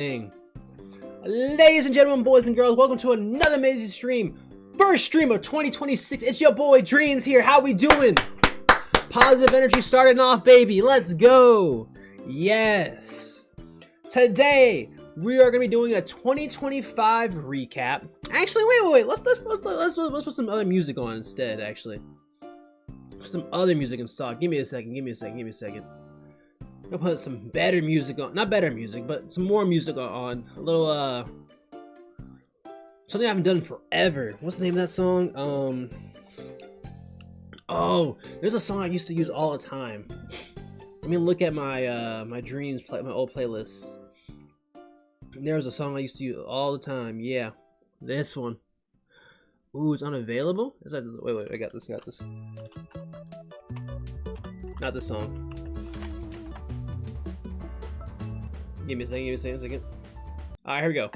Ladies and gentlemen, boys and girls, welcome to another amazing stream. First stream of 2026. It's your boy Dreams here. How we doing? Positive energy starting off, baby. Let's go. Yes. Today we are gonna be doing a 2025 recap. Actually, wait. Let's put some other music on instead. Actually, some other music in stock. Give me a second. I'll put some better music on. Not better music, but some more music on. A little something I haven't done in forever. What's the name of that song? Oh, there's a song I used to use all the time. Let me look at my my old playlists. There was a song I used to use all the time. Yeah, this one. Ooh, it's unavailable. Is that? Wait, I got this. Not this song. Give me a second. Alright, here we go.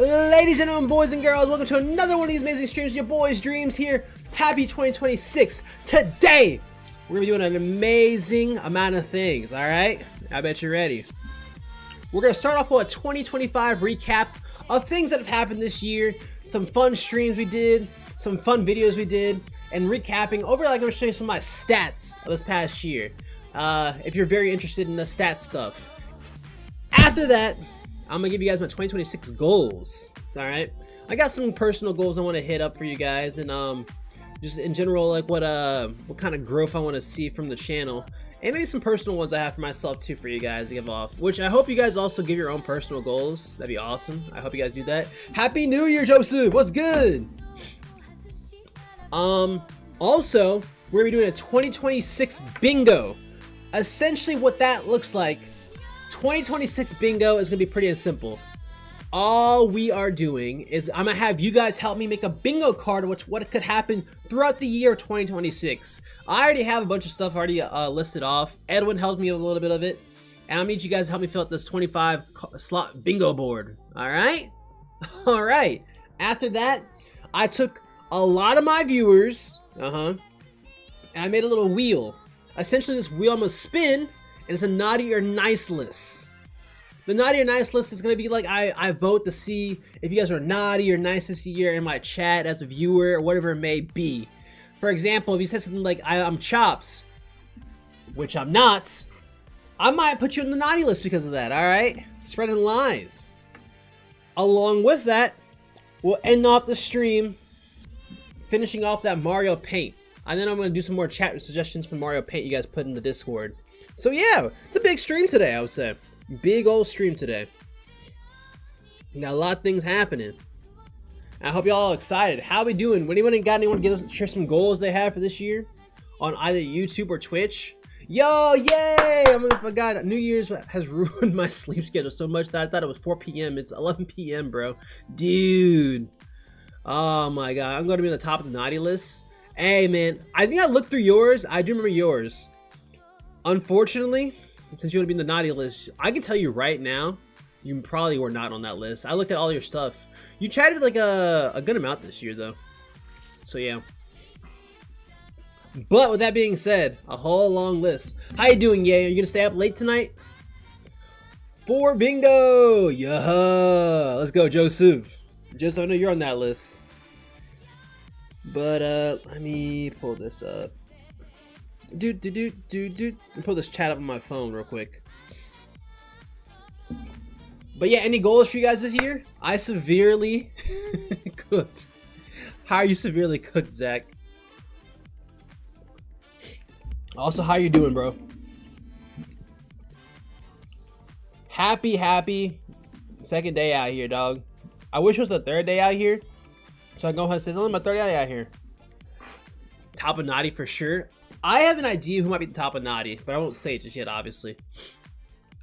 Ladies and gentlemen, boys and girls, welcome to another one of these amazing streams. Your boys Dreams here. Happy 2026. Today, we're gonna be doing an amazing amount of things, alright? I bet you're ready. We're gonna start off with a 2025 recap of things that have happened this year, some fun streams we did, some fun videos we did, and recapping over. I'm gonna show you some of my stats of this past year. If you're very interested in the stat stuff. After that, I'm gonna give you guys my 2026 goals. It's all right. I got some personal goals I want to hit up for you guys, and just in general, like what kind of growth I want to see from the channel, and maybe some personal ones I have for myself too for you guys to give off. Which I hope you guys also give your own personal goals. That'd be awesome. I hope you guys do that. Happy New Year, Joseph. What's good? Also, we're gonna be doing a 2026 bingo. Essentially what that looks like, 2026 bingo is gonna be pretty simple. All we are doing is I'm gonna have you guys help me make a bingo card of what could happen throughout the year 2026. I already have a bunch of stuff already listed off. Edwin helped me with a little bit of it, and I need you guys to help me fill out this 25 slot bingo board. All right. After that, I took a lot of my viewers, and I made a little wheel. Essentially, this wheel must spin, and it's a naughty or nice list. The naughty or nice list is going to be like, I vote to see if you guys are naughty or nice this year in my chat as a viewer or whatever it may be. For example, if you said something like, I'm Chops, which I'm not, I might put you in the naughty list because of that, alright? Spreading lies. Along with that, we'll end off the stream finishing off that Mario Paint. And then I'm going to do some more chat suggestions for Mario Paint you guys put in the Discord. So yeah, it's a big stream today, I would say. Big old stream today. We got a lot of things happening. I hope y'all are excited. How we doing? Anyone share some goals they have for this year? On either YouTube or Twitch? Yo, yay! I forgot. New Year's has ruined my sleep schedule so much that I thought it was 4 p.m. It's 11 p.m., bro. Dude. Oh my god. I'm going to be on the top of the naughty list. Hey man, I think I looked through yours. I do remember yours. Unfortunately, since you want to be in the naughty list, I can tell you right now, you probably were not on that list. I looked at all your stuff. You chatted like a good amount this year though. So yeah. But with that being said, a whole long list. How you doing, Yay? Are you gonna stay up late tonight? For bingo! Yeah! Let's go, Joseph. Joseph, I know you're on that list. But let me pull this up. Let me pull this chat up on my phone real quick. But yeah, any goals for you guys this year? I severely cooked. How are you severely cooked, Zach? Also, how you doing, bro? Happy second day out here, dog. I wish it was the third day out here. So I go ahead and say, it's only my third day out here. Top of naughty for sure. I have an idea who might be the top of naughty, but I won't say it just yet, obviously.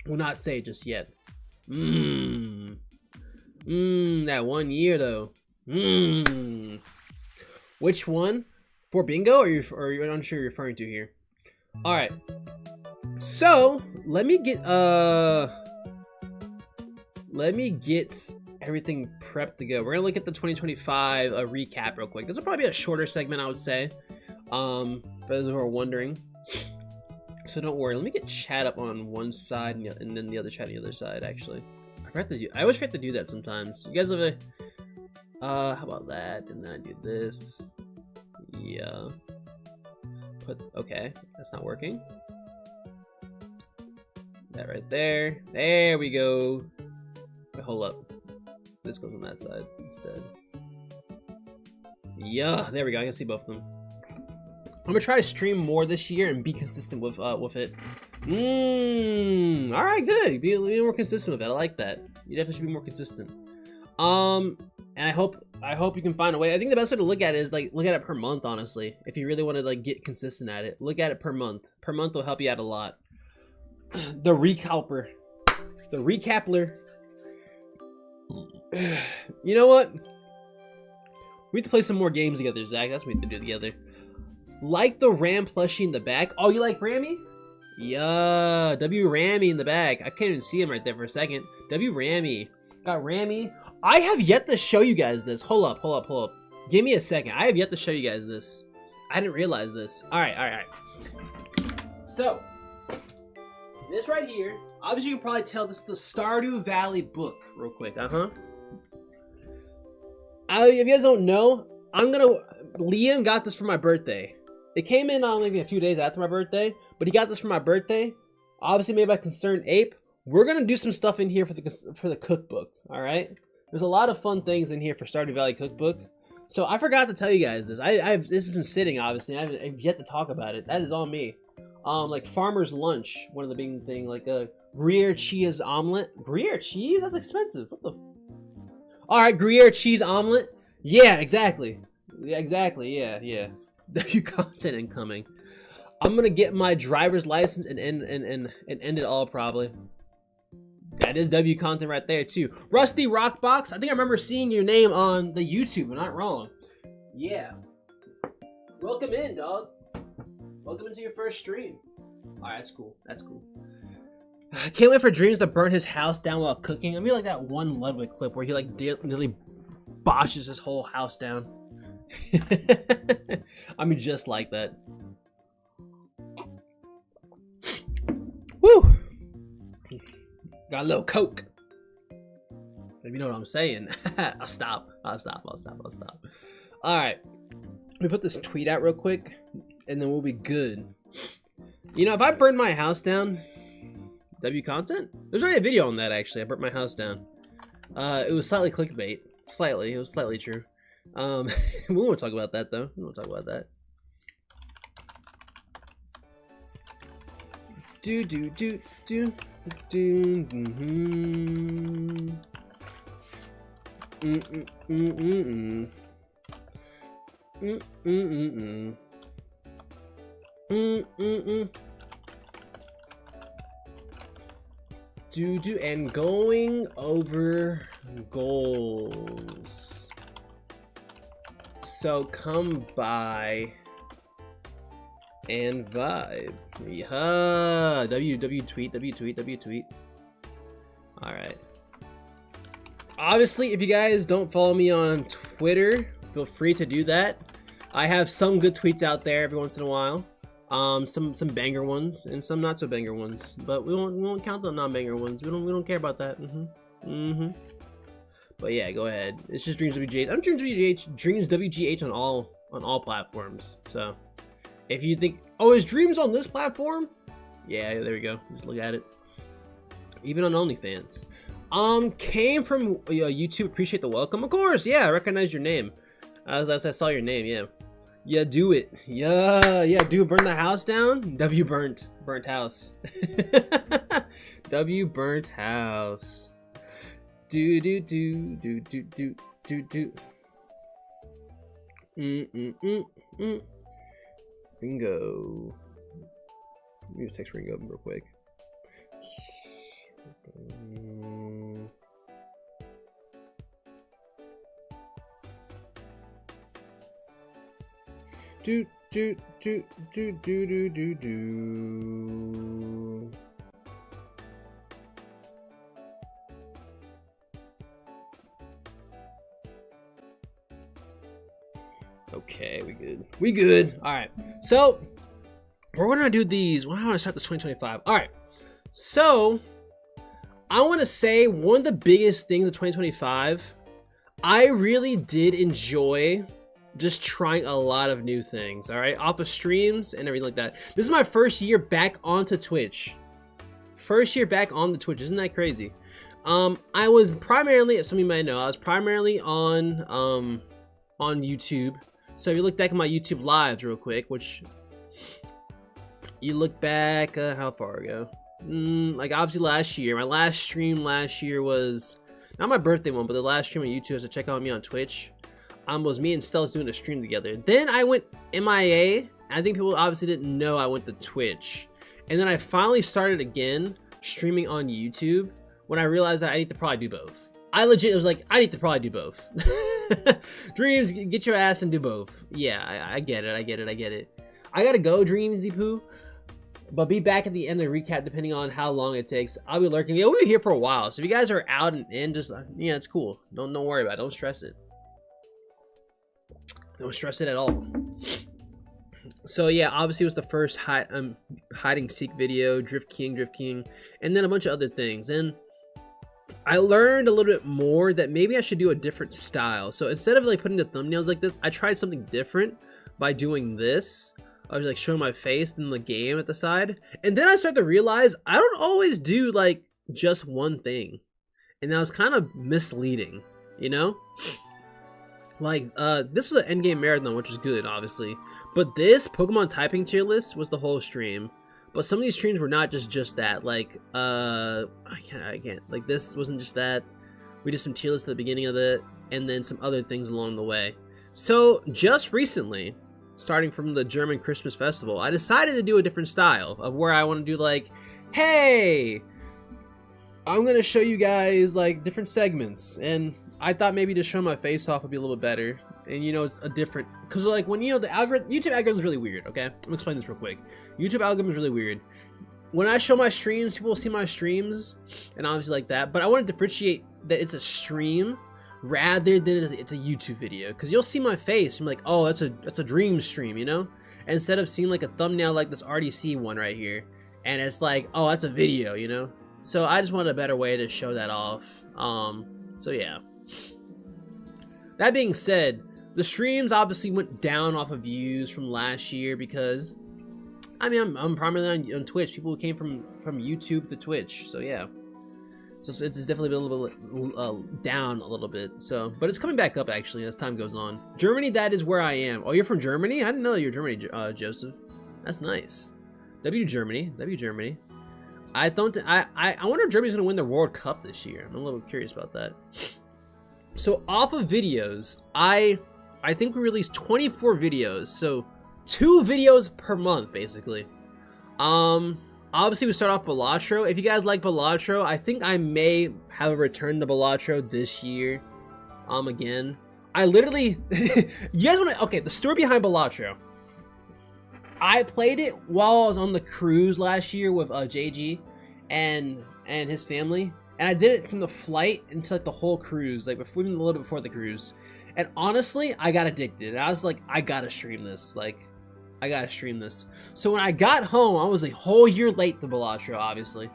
Will not say it just yet. That 1 year though. Which one? For bingo, or you're unsure you're referring to here? Alright. So let me get everything prepped to go. We're gonna look at the 2025 recap real quick. This will probably be a shorter segment, I would say, for those who are wondering. So don't worry. Let me get chat up on one side and then the other chat on the other side. Actually, I always forget to do that sometimes. You guys have a how about that? And then I do this. Yeah. Okay, that's not working. That right there. There we go. Wait, hold up. This goes on that side instead. Yeah, there we go. I can see both of them. I'm gonna try to stream more this year and be consistent with it. All right, good. Be more consistent with it. I like that. You definitely should be more consistent. And I hope you can find a way. I think the best way to look at it is like look at it per month. Honestly, if you really want to like get consistent at it, look at it per month. Per month will help you out a lot. The recalper, the recapler. You know what? We need to play some more games together, Zach. That's what we need to do together. Like the Ram plushie in the back. Oh, you like Rammy? Yeah, W Rammy in the back. I can't even see him right there for a second. W Rammy. Got Rammy. I have yet to show you guys this. Hold up. Give me a second. I have yet to show you guys this. I didn't realize this. All right. So, this right here, obviously you can probably tell this is the Stardew Valley book real quick. If you guys don't know, Liam got this for my birthday. It came in only a few days after my birthday, but he got this for my birthday. Obviously made by Concerned Ape. We're gonna do some stuff in here for the cookbook. All right. There's a lot of fun things in here for Stardew Valley cookbook. So I forgot to tell you guys this. This has been sitting obviously. I've yet to talk about it. That is on me. Like farmer's lunch, one of the big thing, like a Gruyere cheese omelet. Gruyere cheese? That's expensive. What the? All right, Gruyere cheese omelet. Yeah, exactly. Yeah. W content incoming. I'm gonna get my driver's license and end it all probably. That is W content right there too. Rusty Rockbox. I think I remember seeing your name on the YouTube. I'm not wrong. Yeah. Welcome in, dog. Welcome into your first stream. All right, that's cool. I can't wait for Dreams to burn his house down while cooking. I mean, like that one Ludwig clip where he like nearly botches his whole house down. I mean, just like that. Woo! Got a little Coke. If you know what I'm saying. I'll stop. All right. Let me put this tweet out real quick, and then we'll be good. You know, if I burn my house down, W content? There's already a video on that, actually. I burnt my house down. It was slightly clickbait. Slightly. It was slightly true. We won't talk about that, though. We won't talk about that. And going over goals. So come by and vibe. Yeah. W tweet. All right. Obviously, if you guys don't follow me on Twitter, feel free to do that. I have some good tweets out there every once in a while. Some banger ones and some not so banger ones, but we won't count the non-banger ones. We don't care about that. But yeah, go ahead. It's just dreamsWGH. I'm dreamsWGH on all platforms. So if you think, oh, is Dreams on this platform? Yeah, there we go. Just look at it. Even on OnlyFans. Came from YouTube. Appreciate the welcome. Of course, yeah. I recognize your name. As I saw your name, yeah. Yeah, do it. Yeah, dude, burn the house down. W burnt house. W burnt house. Do. Ringo. Let me just text Ringo real quick. Do. Okay, we good. All right. So we're gonna do these. Well, I want to start this 2025. All right, so I want to say one of the biggest things of 2025. I really did enjoy just trying a lot of new things. All right, off of streams and everything like that. This is my first year back onto Twitch. First year back on the Twitch. Isn't that crazy? I was primarily, as some of you might know, I was primarily on YouTube. So if you look back at my YouTube lives real quick, which you look back, how far ago? Like obviously last year. My last stream last year was not my birthday one, but the last stream on YouTube was to check out me on Twitch. Was me and Stella's doing a stream together. Then I went MIA. I think people obviously didn't know I went to Twitch. And then I finally started again streaming on YouTube when I realized that I need to probably do both. I legit was like, I need to probably do both. Dreams, get your ass and do both. Yeah, I get it. I get it. I gotta go, Dreams, Poo. But be back at the end of the recap depending on how long it takes. I'll be lurking. Yeah, we'll be here for a while. So if you guys are out and in, just yeah, it's cool. Don't worry about it. Don't stress it. Don't stress it at all. So yeah, obviously it was the first hide and seek video, Drift King, and then a bunch of other things. And I learned a little bit more that maybe I should do a different style. So instead of like putting the thumbnails like this, I tried something different by doing this. I was like showing my face and the game at the side. And then I started to realize I don't always do like just one thing. And that was kind of misleading, you know? Like, this was an endgame marathon, which was good, obviously. But this Pokemon typing tier list was the whole stream. But some of these streams were not just that. Like, I can't. Like, this wasn't just that. We did some tier lists at the beginning of it, and then some other things along the way. So, just recently, starting from the German Christmas Festival, I decided to do a different style of where I want to do, like, hey, I'm going to show you guys, like, different segments. And I thought maybe to show my face off would be a little bit better. And you know, it's a different, because like when you know the algorithm, YouTube algorithm is really weird. Okay, let me explain this real quick. YouTube algorithm is really weird. When I show my streams, people will see my streams and obviously like that, but I want to differentiate that it's a stream rather than it's a YouTube video, because you'll see my face and be like, oh, that's a dream stream, you know, instead of seeing like a thumbnail like this RDC one right here and it's like, oh, that's a video, you know. So I just wanted a better way to show that off. So yeah, that being said, the streams obviously went down off of views from last year because, I mean, I'm primarily on Twitch. People who came from YouTube to Twitch, so yeah. So it's definitely been a little bit down a little bit. So, but it's coming back up actually as time goes on. Germany, that is where I am. Oh, you're from Germany? I didn't know you're Germany, Joseph. That's nice. W Germany. I wonder if Germany's gonna win the World Cup this year. I'm a little curious about that. So off of videos, I think we released 24 videos, so 2 videos per month, basically. Obviously we start off Balatro. If you guys like Balatro, I think I may have a return to Balatro this year. Again, I literally, you guys want to? Okay, the story behind Balatro. I played it while I was on the cruise last year with JG and his family, and I did it from the flight into like the whole cruise, like before, even a little bit before the cruise. And honestly, I got addicted. I was like, I gotta stream this. Like, I gotta stream this. So when I got home, I was a whole year late to Balatro, obviously.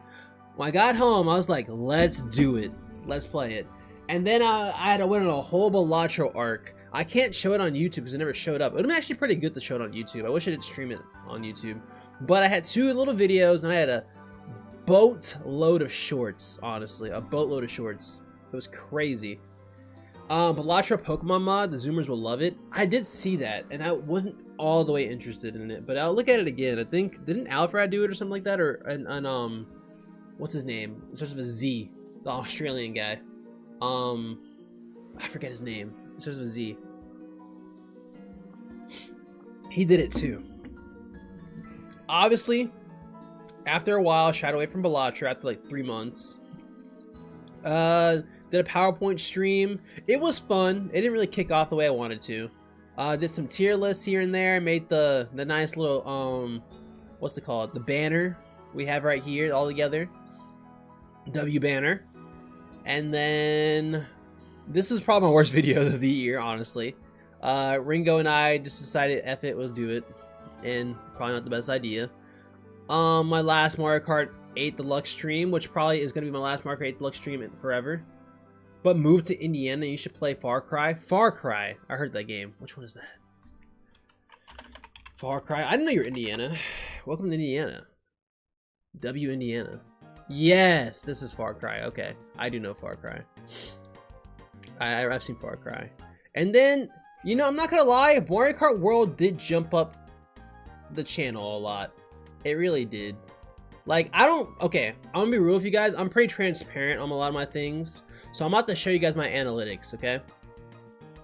When I got home, I was like, let's do it. Let's play it. And then I had to win on a whole Balatro arc. I can't show it on YouTube because it never showed up. It would have been actually pretty good to show it on YouTube. I wish I didn't stream it on YouTube. But I had 2 little videos and I had a boatload of shorts, honestly. A boatload of shorts. It was crazy. Balatro Pokemon mod, the Zoomers will love it. I did see that, and I wasn't all the way interested in it, but I'll look at it again. I think, didn't Alfred do it or something like that? Or, and what's his name? It starts with a Z, the Australian guy. I forget his name. It starts with a Z. He did it too. Obviously, after a while, shied away from Balatro after like 3 months. Did a PowerPoint stream. It was fun. It didn't really kick off the way I wanted to. Did some tier lists here and there. Made the nice little what's it called? The banner we have right here all together. W banner. And then this is probably my worst video of the year, honestly. Ringo and I just decided F it, we'll do it. And probably not the best idea. my last Mario Kart 8 Deluxe stream, which probably is gonna be my last Mario Kart 8 Deluxe stream in forever. But move to Indiana, you should play Far Cry. Far Cry, I heard that game. Which one is that? Far Cry, I didn't know you're Indiana. Welcome to Indiana. W Indiana. Yes, this is Far Cry, okay. I do know Far Cry. I've seen Far Cry. And then, you know, I'm not gonna lie, Mario Kart World did jump up the channel a lot. It really did. Like, okay, I'm gonna be real with you guys. I'm pretty transparent on a lot of my things. So I'm about to show you guys my analytics, okay?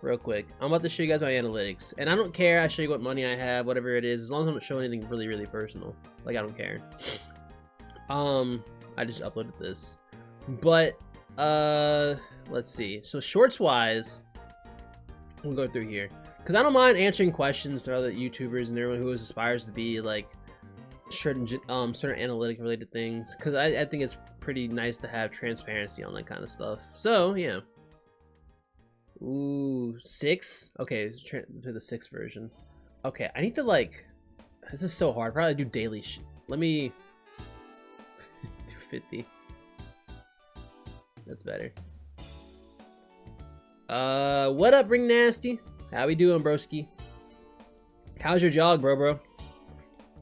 Real quick. I'm about to show you guys my analytics. And I don't care, I show you what money I have, whatever it is, as long as I don't show anything really, really personal. Like, I don't care. I just uploaded this. But, let's see. So shorts-wise, we'll go through here. Because I don't mind answering questions to other YouTubers and everyone who aspires to be, like, certain analytic related things. Because I think it's pretty nice to have transparency on that kind of stuff. So, yeah. Ooh, 6? Okay, to the 6th version. Okay, I need to, like... This is so hard. Probably do daily Let me... do 50. That's better. What up, Ring Nasty? How we doing, broski? How's your jog, bro?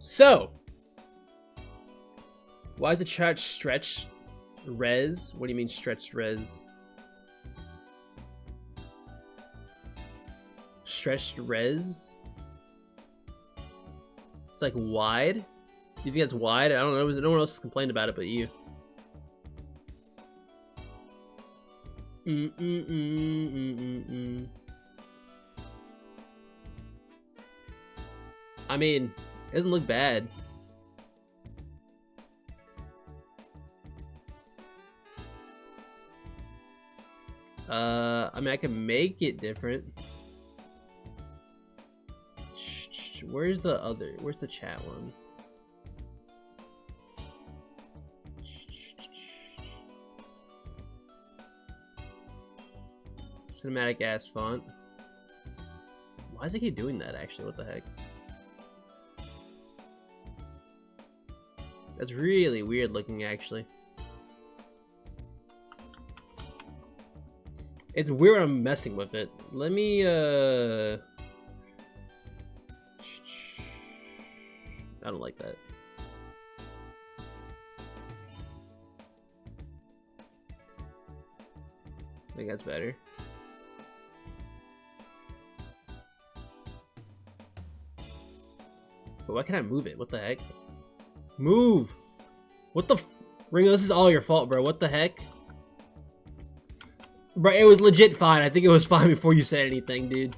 So... Why is the chat stretch res? What do you mean stretched res? Stretched res? It's like wide? Do you think that's wide? I don't know. No one else complained about it but you. I mean, it doesn't look bad. I mean, I can make it different. Where's the chat one? Cinematic ass font. Why does it keep doing that, actually? What the heck? That's really weird looking, actually. It's weird when I'm messing with it. Let me, I don't like that. I think that's better. But why can't I move it? What the heck? Move! What the Ringo, this is all your fault, bro. What the heck? Bro, it was legit fine. I think it was fine before you said anything, dude.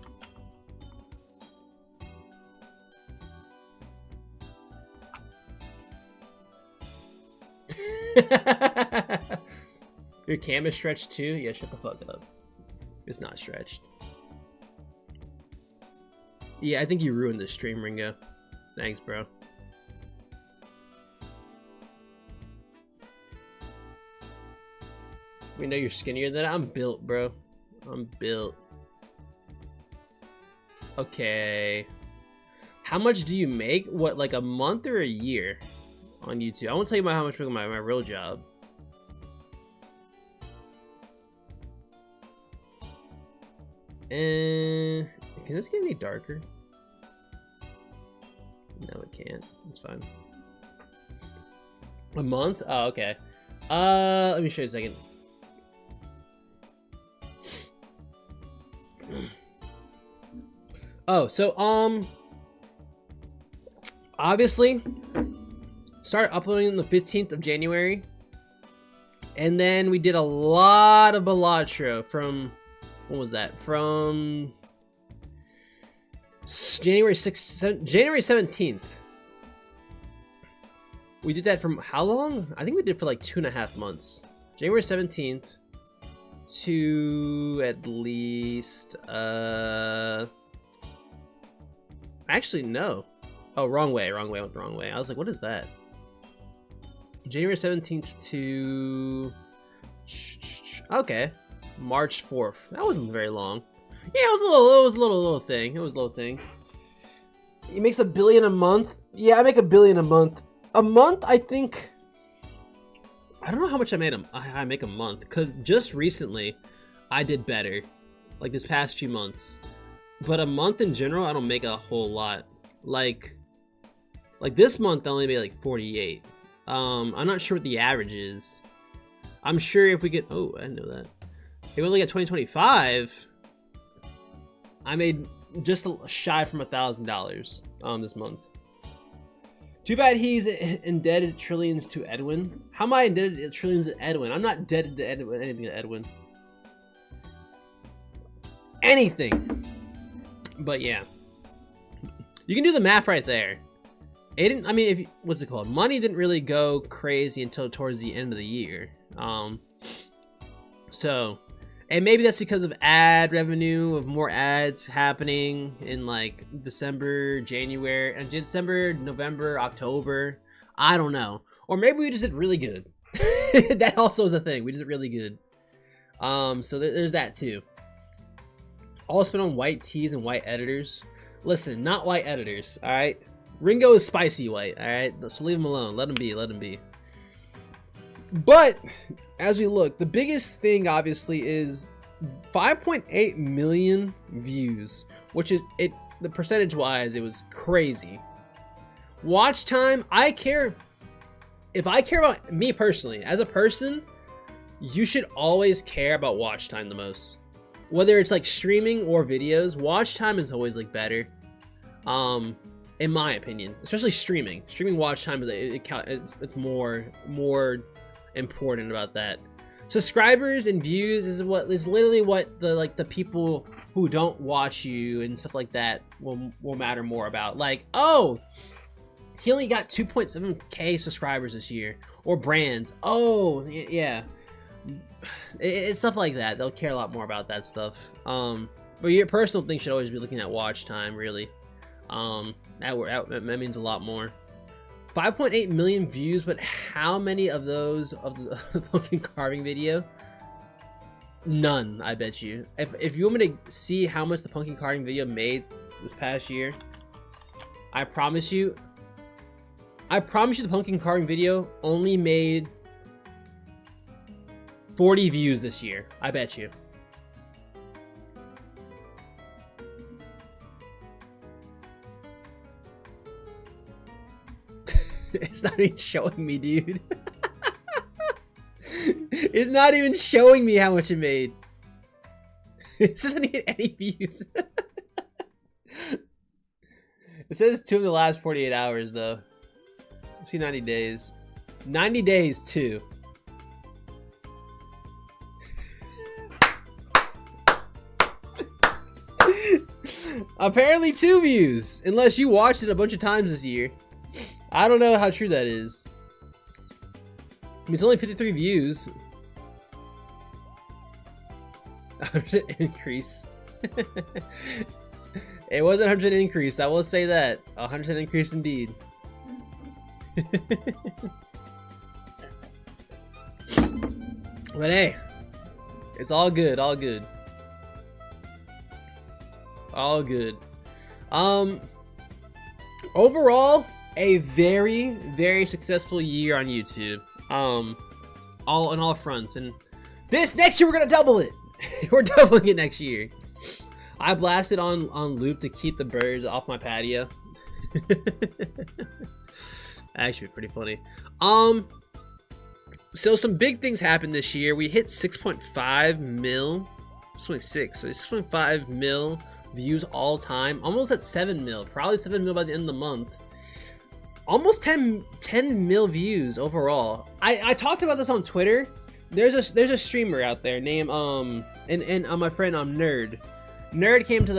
Your cam is stretched too? Yeah, shut the fuck up. It's not stretched. Yeah, I think you ruined the stream, Ringo. Thanks, bro. We know you're skinnier than I'm built, bro. I'm built. Okay. How much do you make? What, like a month or a year on YouTube? I won't tell you about how much I make my real job. And can this get any darker? No, it can't. It's fine. A month? Oh, okay. Let me show you a second. Oh, so obviously started uploading the 15th of January, and then we did a lot of Balatro from, when was that? From January 6th, January 17th. We did that from how long? I think we did for like 2.5 months. January 17th to at least actually no. Oh, wrong way. I went the wrong way. I was like, what is that? January 17th to okay, March 4th. That wasn't very long. Yeah, it was a little thing. It was a little thing. He makes $1 billion a month. Yeah, I make $1 billion a month. A month, I think. I don't know how much I make a month, because just recently I did better, like this past few months. But a month in general, I don't make a whole lot. Like this month I only made like 48. I'm not sure what the average is. I'm sure if we get, oh, I didn't know that. If we only get 2025, I made just shy from $1,000 this month. Too bad he's indebted trillions to Edwin. How am I indebted trillions to Edwin? I'm not indebted to Edwin, anything to Edwin. Anything. But yeah. You can do the math right there. It didn't, I mean, what's it called? Money didn't really go crazy until towards the end of the year. So, and maybe that's because of ad revenue, of more ads happening in like December, January, and December, November, October. I don't know. Or maybe we just did really good. That also is a thing. We just did really good. So there's that too. All spent on white tees and white editors. Listen, not white editors, all right? Ringo is spicy white, all right? So leave him alone. Let him be. Let him be. But as we look, the biggest thing obviously is 5.8 million views, which is the percentage wise, it was crazy. Watch time, I care. If I care about me personally, as a person, you should always care about watch time the most. Whether it's like streaming or videos, watch time is always like better. In my opinion, especially streaming. Streaming watch time is it's more important about that. Subscribers and views is literally what the people who don't watch you and stuff like that will matter more about. Like, oh, he only got 2.7k subscribers this year, or brands. Oh, yeah, it's stuff like that. They'll care a lot more about that stuff. But your personal thing should always be looking at watch time, really. That means a lot more. 5.8 million views, but how many of those of the pumpkin carving video? None, I bet you. If you want me to see how much the pumpkin carving video made this past year, I promise you the pumpkin carving video only made 40 views this year. I bet you. It's not even showing me, dude. It's not even showing me how much it made. It doesn't get any views. It says 2 of the last 48 hours, though. Let's see 90 days. 90 days, too. Apparently 2 views. Unless you watched it a bunch of times this year. I don't know how true that is. I mean, it's only 53 views. 100% increase. It was a 100% increase. I will say that. 100% increase indeed. But hey, it's all good. All good. All good. Overall, a very, very successful year on YouTube. On all fronts. And this next year we're gonna double it. We're doubling it next year. I blasted on loop to keep the birds off my patio. Actually pretty funny. So some big things happened this year. We hit 6.5 mil. 6.6, so 6.5 mil views all time. Almost at 7 mil. Probably 7 mil by the end of the month. Almost 10 mil views overall. I talked about this on Twitter. There's a streamer out there named and my friend Nerd. Nerd came to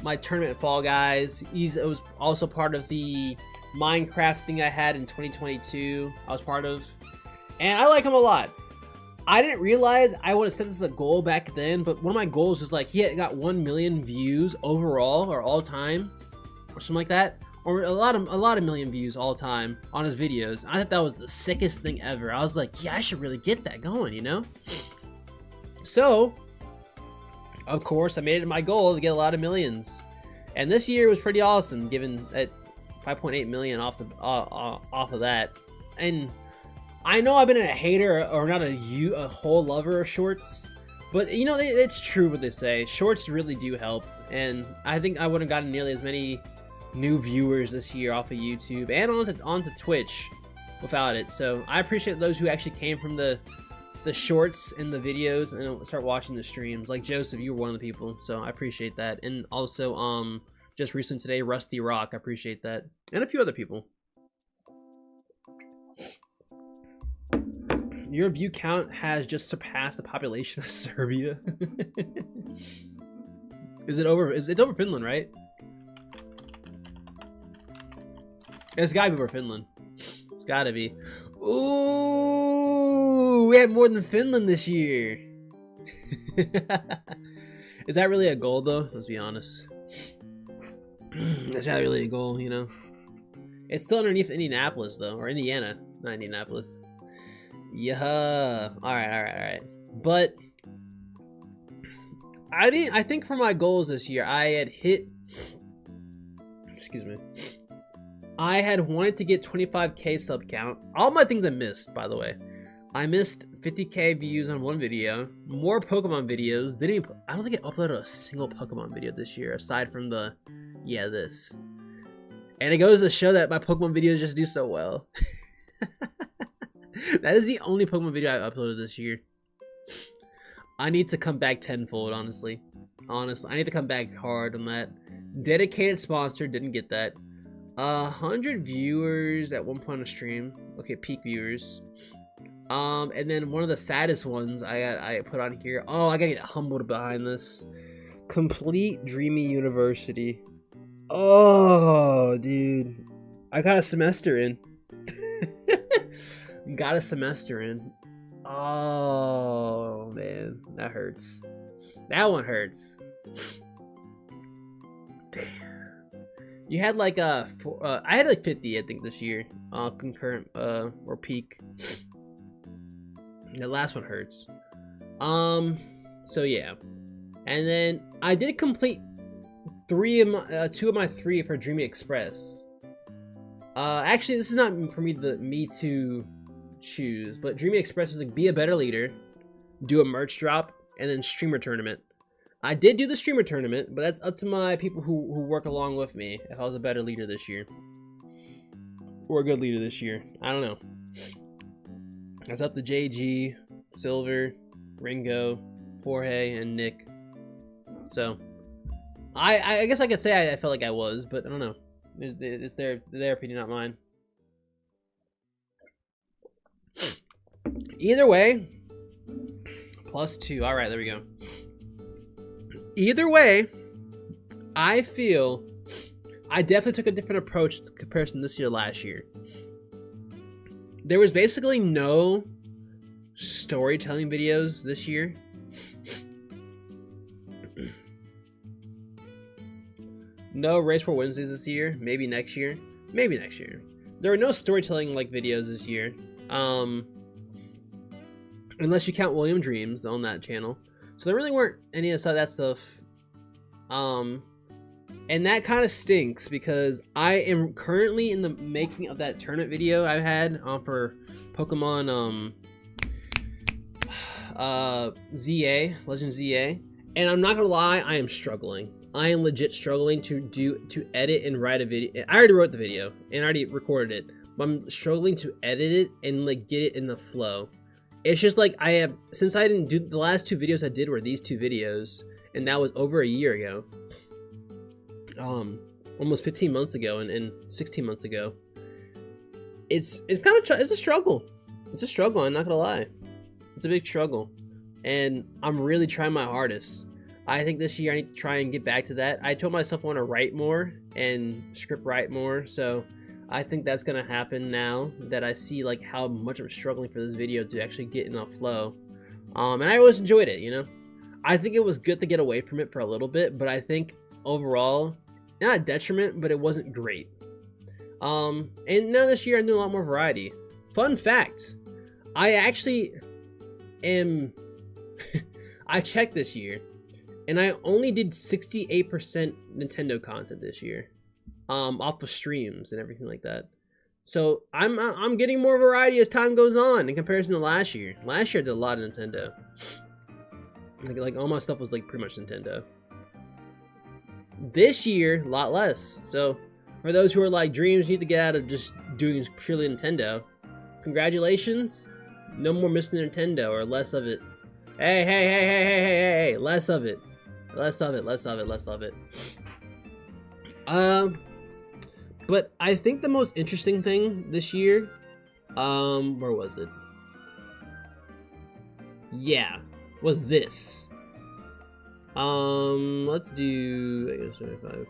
my tournament Fall Guys. It was also part of the Minecraft thing I had in 2022. I was part of, and I like him a lot. I didn't realize I would have set this as a goal back then, but one of my goals was like he had got 1 million views overall or all time or something like that. Or a lot of million views all time on his videos. I thought that was the sickest thing ever. I was like, yeah, I should really get that going, you know? So, of course, I made it my goal to get a lot of millions. And this year was pretty awesome, given that 5.8 million off the off of that. And I know I've been a hater, or not a whole lover of shorts, but you know, it's true what they say. Shorts really do help, and I think I wouldn't have gotten nearly as many new viewers this year off of YouTube and onto Twitch without it. So I appreciate those who actually came from the shorts and the videos and start watching the streams. Like Joseph, you were one of the people, so I appreciate that. And also just recently today, Rusty Rock, I appreciate that, and a few other people. Your view count has just surpassed the population of Serbia. Is it over? It's over Finland, right? It's gotta be over Finland. It's gotta be. Ooh, we had more than Finland this year. Is that really a goal, though? Let's be honest. That's not really a goal, you know. It's still underneath Indianapolis, though, or Indiana, not Indianapolis. Yeah. All right. But I think for my goals this year, I had hit. Excuse me. I had wanted to get 25K sub count. All my things I missed, by the way. I missed 50K views on one video. More Pokemon videos. I don't think I uploaded a single Pokemon video this year, aside from this. And it goes to show that my Pokemon videos just do so well. That is the only Pokemon video I uploaded this year. I need to come back tenfold, honestly. I need to come back hard on that. Dedicated sponsor, didn't get that. 100 viewers at one point on stream. Okay, peak viewers. And then one of the saddest ones I put on here. Oh, I gotta get humbled behind this. Complete Dreamy University. Oh, dude. I got a semester in. Got a semester in. Oh, man. That hurts. That one hurts. Damn. You had like I had like 50, I think, this year. Concurrent or peak. The last one hurts. So yeah. And then I did complete 2 of my 3 for Dreamy Express. Actually, this is not for me to choose, but Dreamy Express is like be a better leader, do a merch drop, and then streamer tournament. I did do the streamer tournament, but that's up to my people who work along with me if I was a better leader this year. Or a good leader this year. I don't know. That's up to JG, Silver, Ringo, Jorge, and Nick. So, I guess I could say I felt like I was, but I don't know. It's their opinion, not mine. Either way, +2. All right, there we go. Either way, I feel I definitely took a different approach to comparison this year last year. There was basically no storytelling videos this year. No Race for Wednesdays this year. Maybe next year. Maybe next year. There were no storytelling like videos this year. Unless you count William Dreams on that channel. So there really weren't any of that stuff. And that kind of stinks because I am currently in the making of that tournament video I had for Pokemon ZA, Legend ZA. And I'm not gonna lie, I am struggling. I am legit struggling to edit and write a video. I already wrote the video and already recorded it, but I'm struggling to edit it and like get it in the flow. It's just like since I didn't do the last 2 videos I did were these 2 videos, and that was over a year ago. Almost 15 months ago and 16 months ago. It's kind of it's a struggle. It's a struggle. I'm not gonna lie. It's a big struggle, and I'm really trying my hardest. I think this year I need to try and get back to that. I told myself I want to write more and script write more, so I think that's gonna happen now that I see like how much I'm struggling for this video to actually get in a flow. And I always enjoyed it, you know. I think it was good to get away from it for a little bit, but I think overall, not a detriment, but it wasn't great. And now this year I'm doing a lot more variety. Fun fact, I actually am. I checked this year, and I only did 68% Nintendo content this year. off of streams and everything like that. So I'm getting more variety as time goes on in comparison to last year. Last year I did a lot of Nintendo. Like all my stuff was like pretty much Nintendo. This year, a lot less. So for those who are like, Dreams, you need to get out of just doing purely Nintendo. Congratulations. No more Mr. Nintendo, or less of it. Hey, less of it. Less of it. But I think the most interesting thing this year, where was it? Yeah, was this. Let's do, I guess 25.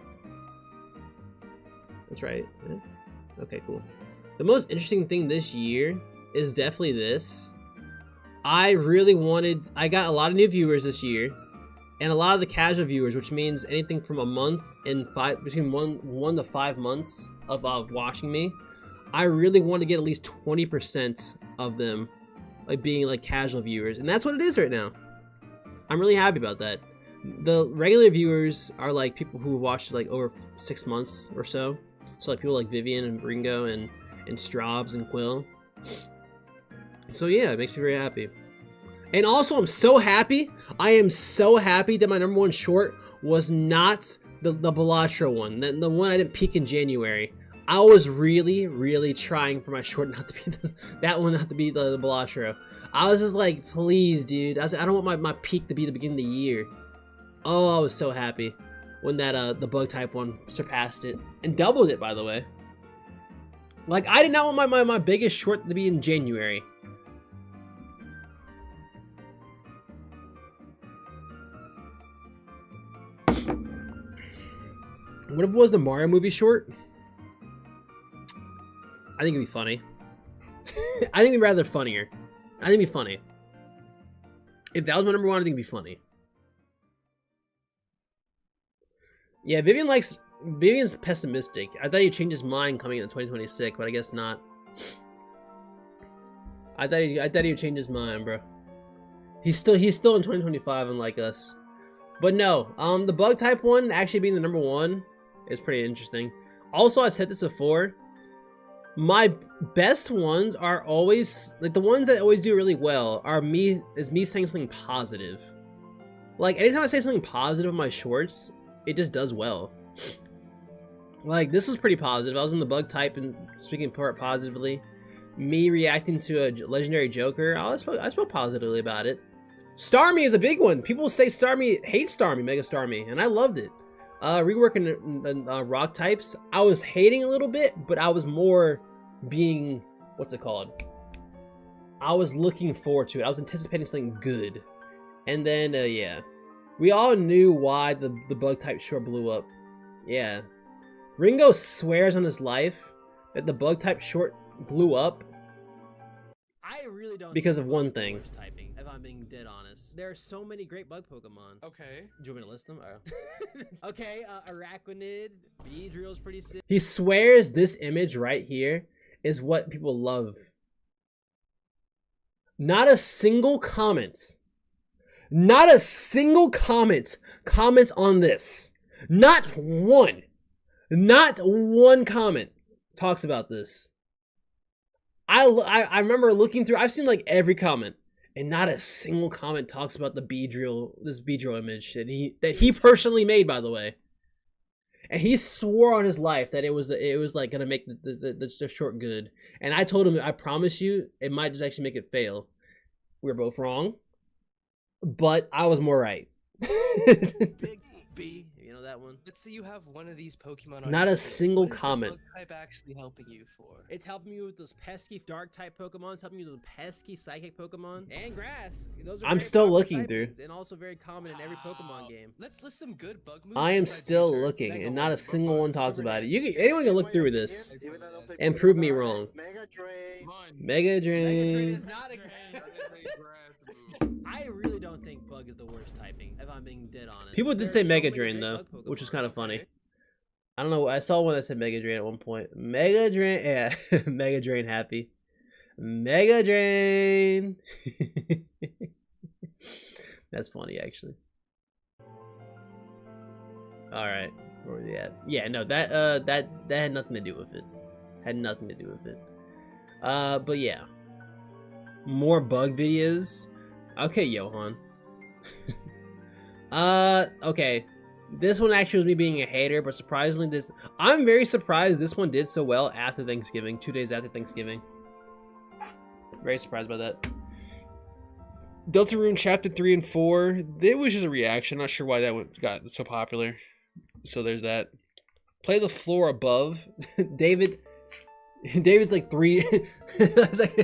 That's right. Yeah. Okay, cool. The most interesting thing this year is definitely this. I got a lot of new viewers this year, and a lot of the casual viewers, which means anything from a month and between one to 5 months of watching me. I really want to get at least 20% of them like being like casual viewers, and that's what it is right now. I'm really happy about that. The regular viewers are like people who watched like over 6 months or so. So like people like Vivian and Ringo and Straubs and Quill. So yeah, it makes me very happy. And also I'm so happy. I am so happy that my #1 short was not the Balatro one. The one I didn't peak in January. I was really trying for my short not to be that one not to be the Balatro. I was just like, please, dude. I don't want my peak to be the beginning of the year. Oh, I was so happy when that the bug type one surpassed it and doubled it, by the way. Like, I did not want my biggest short to be in January. What if it was the Mario movie short? I think it'd be funny. I think it'd be rather funnier. I think it'd be funny. If that was my #1, I think it'd be funny. Yeah, Vivian's pessimistic. I thought he'd change his mind coming in 2026, but I guess not. I thought he'd change his mind, bro. He's still in 2025, unlike us. But no, the bug type one actually being the #1 is pretty interesting. Also, I said this before. My best ones are always like the ones that always do really well are me saying something positive. Like anytime I say something positive in my shorts, it just does well. Like this was pretty positive. I was in the bug type and speaking positively. Me reacting to a legendary Joker, I spoke positively about it. Starmie is a big one. People say Starmie hates Starmie, Mega Starmie, and I loved it. Reworking rock types, I was hating a little bit, but I was more being, what's it called? I was looking forward to it. I was anticipating something good. And then, yeah. We all knew why the bug type short blew up. Yeah. Ringo swears on his life that the bug type short blew up. I really don't because of one thing. Typing, if I'm being dead honest. There are so many great bug Pokemon. Okay. Do you want me to list them? Oh. Okay, Araquanid, Beedrill's pretty sick. He swears this image right here is what people love. Not a single comment. Not a single comment comments on this. Not one. Not one comment talks about this. I remember looking through, I've seen like every comment, and not a single comment talks about the this Beedrill image that he personally made, by the way. And he swore on his life that it was like gonna make the short good. And I told him, I promise you, it might just actually make it fail. We were both wrong, but I was more right. Big B. You know that one? Let's say you have one of these Pokemon on not a your single what is comment. the bug type actually helping you for? It's helping you with those pesky dark type Pokemon. It's helping you with those pesky psychic Pokemon. And grass. Those are I'm still looking through. And also very common in every Pokemon game. Let's list some good bug moves. I am still looking, and not a single one talks about it. Anyone can look through this and prove me wrong. Mega Drain. Is not a I really don't think bug is the worst typing, if I'm being dead honest. People did say Mega Drain though, which is kind of funny. I don't know. I saw one that said Mega Drain at one point. Mega Drain, yeah, Mega Drain happy. Mega Drain. That's funny actually. All right, Where were they at? Yeah, no, that that had nothing to do with it. Had nothing to do with it. But yeah. More bug videos. Okay, Johan. Okay. This one actually was me being a hater, but surprisingly I'm very surprised this one did so well after Thanksgiving, 2 days after Thanksgiving. Very surprised by that. Deltarune Chapter 3 and 4. It was just a reaction. Not sure why that one got so popular. So there's that. Play the floor above. David's like 3. That's like,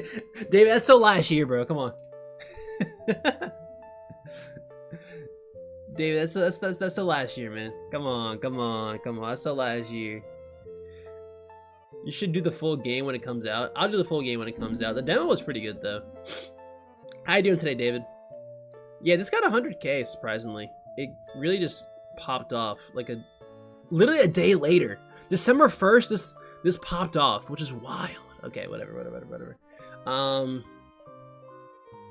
David, that's so last year, bro. Come on. David, that's so last year, man. Come on. That's so last year. You should do the full game when it comes out. I'll do the full game when it comes out. The demo was pretty good though. How you doing today, David? Yeah, this got 100K, surprisingly. It really just popped off like literally a day later. December 1st, this popped off, which is wild. Okay, whatever.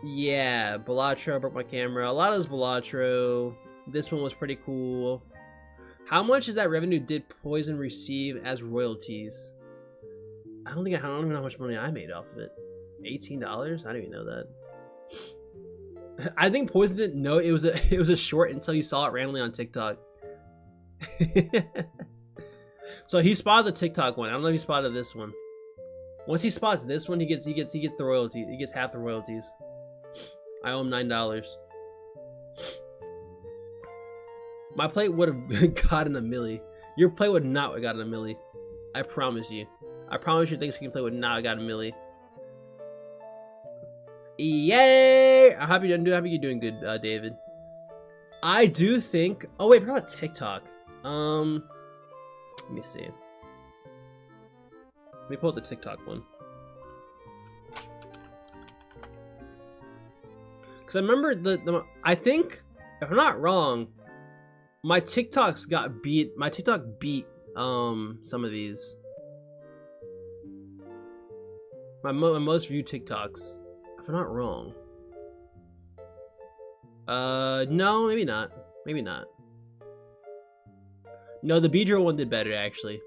Yeah, Balatro broke my camera. A lot of this Balatro. This one was pretty cool. How much is that revenue did Poison receive as royalties? I don't even know how much money I made off of it. $18? I don't even know that. I think Poison didn't know it was a short until he saw it randomly on TikTok. So he spotted the TikTok one. I don't know if he spotted this one. Once he spots this one, he gets the royalty. He gets half the royalties. I owe him $9. My plate would have gotten a milli. Your plate would not have gotten a milli. I promise you. I promise your Thanksgiving plate would not have gotten a milli. Yay! I'm happy you're doing good, David. I do think. Oh wait, I forgot about TikTok. Let me see. Let me pull up the TikTok one. Cause I remember I think, if I'm not wrong, my TikToks got beat. My TikTok beat some of these. My most viewed TikToks, if I'm not wrong. No, maybe not. Maybe not. No, the Beedrill one did better, actually.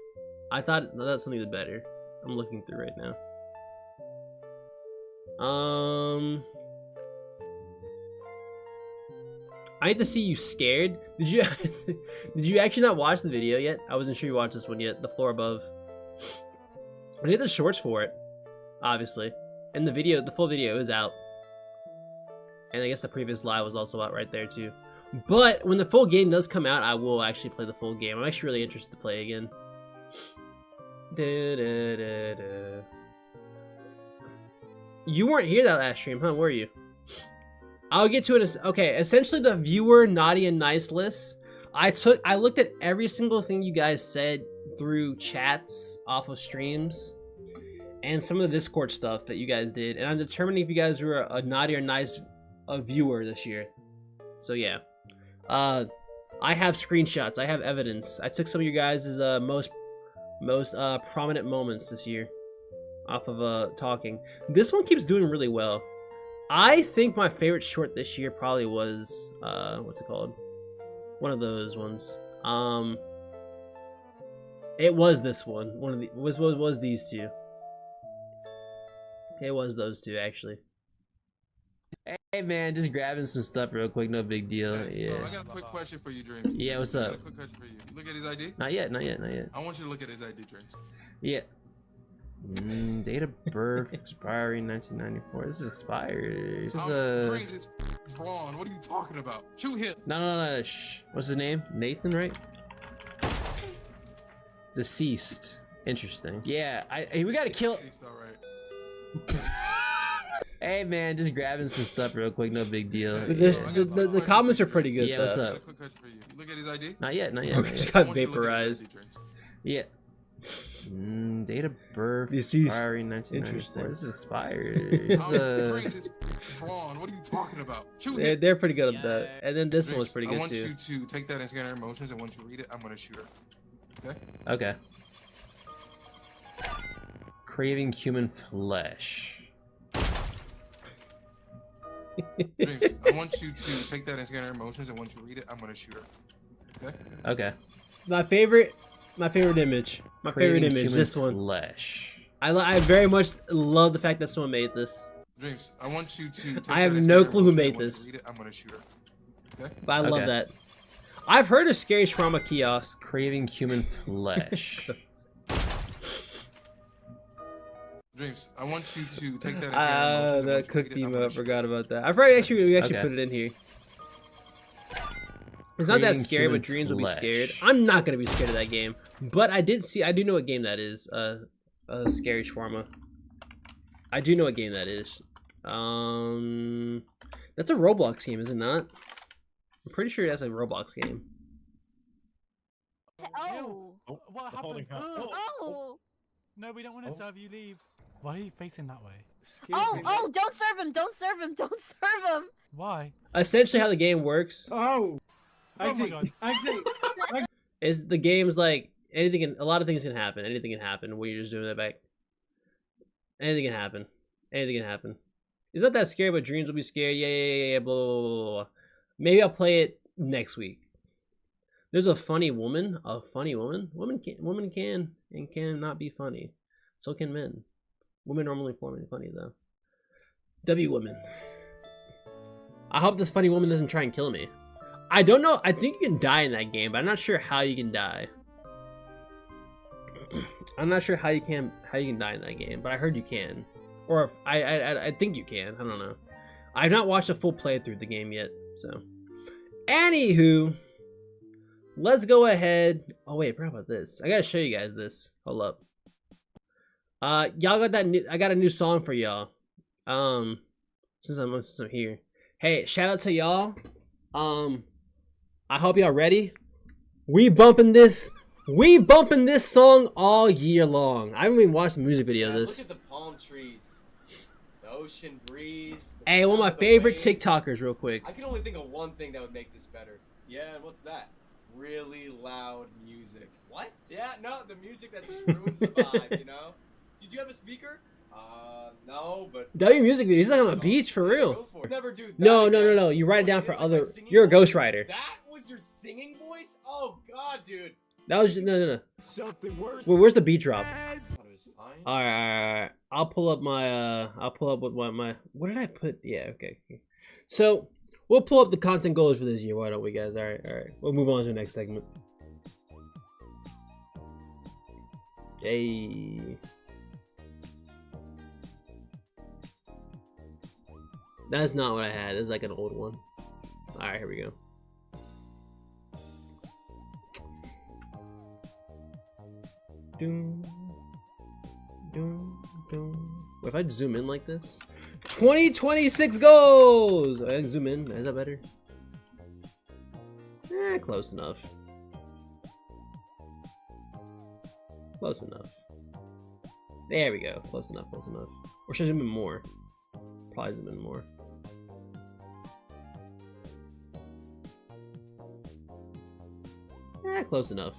I thought that something did better. I'm looking through right now. I hate to see you scared. Did you did you actually not watch the video yet? I wasn't sure you watched this one yet. The floor above. I did the shorts for it, obviously, and the full video is out. And I guess the previous live was also out right there too. But when the full game does come out, I will actually play the full game. I'm actually really interested to play again. You weren't here that last stream, huh? Were you? I'll get to it. Okay, essentially the viewer naughty and nice list. I looked at every single thing you guys said through chats off of streams and some of the Discord stuff that you guys did, and I'm determining if you guys were a naughty or nice viewer this year. So yeah, I have screenshots. I have evidence. I took some of you guys' most prominent moments this year off of talking. This one keeps doing really well. I think my favorite short this year probably was what's it called? One of those ones. It was this one. One of the was these two. It was those two actually. Hey man, just grabbing some stuff real quick, no big deal. Okay, yeah. So I got a quick question for you, Dreams. Yeah, what's up? I got a quick question for you. You look at his ID? Not yet. I want you to look at his ID, Dreams. Yeah. Date of birth expiring 1994. This is expired. This is Dreams, it's wrong. What are you talking about? Shoot him. No. Shh. What's his name? Nathan, right? Deceased. Interesting. Yeah. We gotta kill. Deceased, all right. Hey man, just grabbing some stuff real quick, no big deal. Yeah, The comments are pretty good. Yeah, What's I got up? a quick question for you. You look at his ID? Not yet. Okay, Got vaporized. Yeah. Date of birth. Deceased. Expiring 1994. This is expired. Dreams, it's wrong. What are you talking about? Shoot him. They're pretty good at that. And then this one was pretty I good want too. you to take that and scan her emotions, and once you read it, I'm gonna shoot her. Okay? Okay. Craving human flesh. Dreams, I want you to take that and scan her emotions, and once you read it, I'm gonna shoot her. Okay? Okay. My favorite image. My favorite Creating image. human This one. Flesh. I very much love the fact that someone made this. Dreams, I want you to take I have that as no your clue who emotion, made and once this. you read it, I'm gonna shoot her. Okay? But I love Okay. that. I've heard of Scary Trauma Kiosk. Craving human flesh. Dreams, I want you to take that as your emotions, and That once you read cooked it, I'm emo. gonna I shoot her. forgot about that. I forgot actually we Okay. put it in here. It's not that Craving scary, human but dreams will be scared. flesh. I'm not gonna be scared of that game, but I do know what game that is. Scary Shawarma. I do know what game that is. That's a Roblox game, is it not? I'm pretty sure that's a Roblox game. Oh. What holding happened? hands. Oh. No, we don't want to serve you. Leave. Why are you facing that way? Oh, don't serve him. Don't serve him. Don't serve him. Why? Essentially, how the game works Oh! Oh my God. Exit! is the game's like a lot of things can happen. Anything can happen when you're just doing that back. Anything can happen. Anything can happen. It's not that scary, but dreams will be scary. Yeah, blah, blah, blah, blah. Maybe I'll play it next week. There's a funny woman. A funny woman. Women can and cannot be funny. So can men. Women normally form funny though. W women. I hope this funny woman doesn't try and kill me. I don't know. I think you can die in that game, but I'm not sure how you can die. I'm not sure how you can die in that game, but I heard you can, or I think you can. I don't know. I've not watched a full playthrough of the game yet, so. Anywho, let's go ahead. Oh wait, I forgot about this. I gotta show you guys this. Hold up. Y'all got that new? I got a new song for y'all. Since I'm here. Hey, shout out to y'all. I hope y'all ready. We bumping this song all year long. I haven't even watched the music video of this. Look at the palm trees, the ocean breeze. Hey, one of my favorite TikTokers, real quick. I can only think of one thing that would make this better. Yeah, and what's that? Really loud music. What? Yeah, no, the music that just ruins the vibe, you know? Did you have a speaker? No, but... W music video. He's like on the beach, for real. Go for it. Never do that No. again. You write it down You for didn't like my other... singing You're a voice? ghostwriter. That was your singing voice? Oh, God, dude. That was... No. Something worse. Wait, where's the beat drop? I thought it was fine. Alright. I'll pull up my, what did I put? Yeah, okay. So, we'll pull up the content goals for this year. Why don't we, guys? Alright. We'll move on to the next segment. Hey. That's not what I had. It's like an old one. Alright, here we go. What if I zoom in like this? 2026 goals! I can zoom in. Is that better? Close enough. Close enough. There we go. Close enough. Or should I zoom in more? Probably zoom in more. Close enough.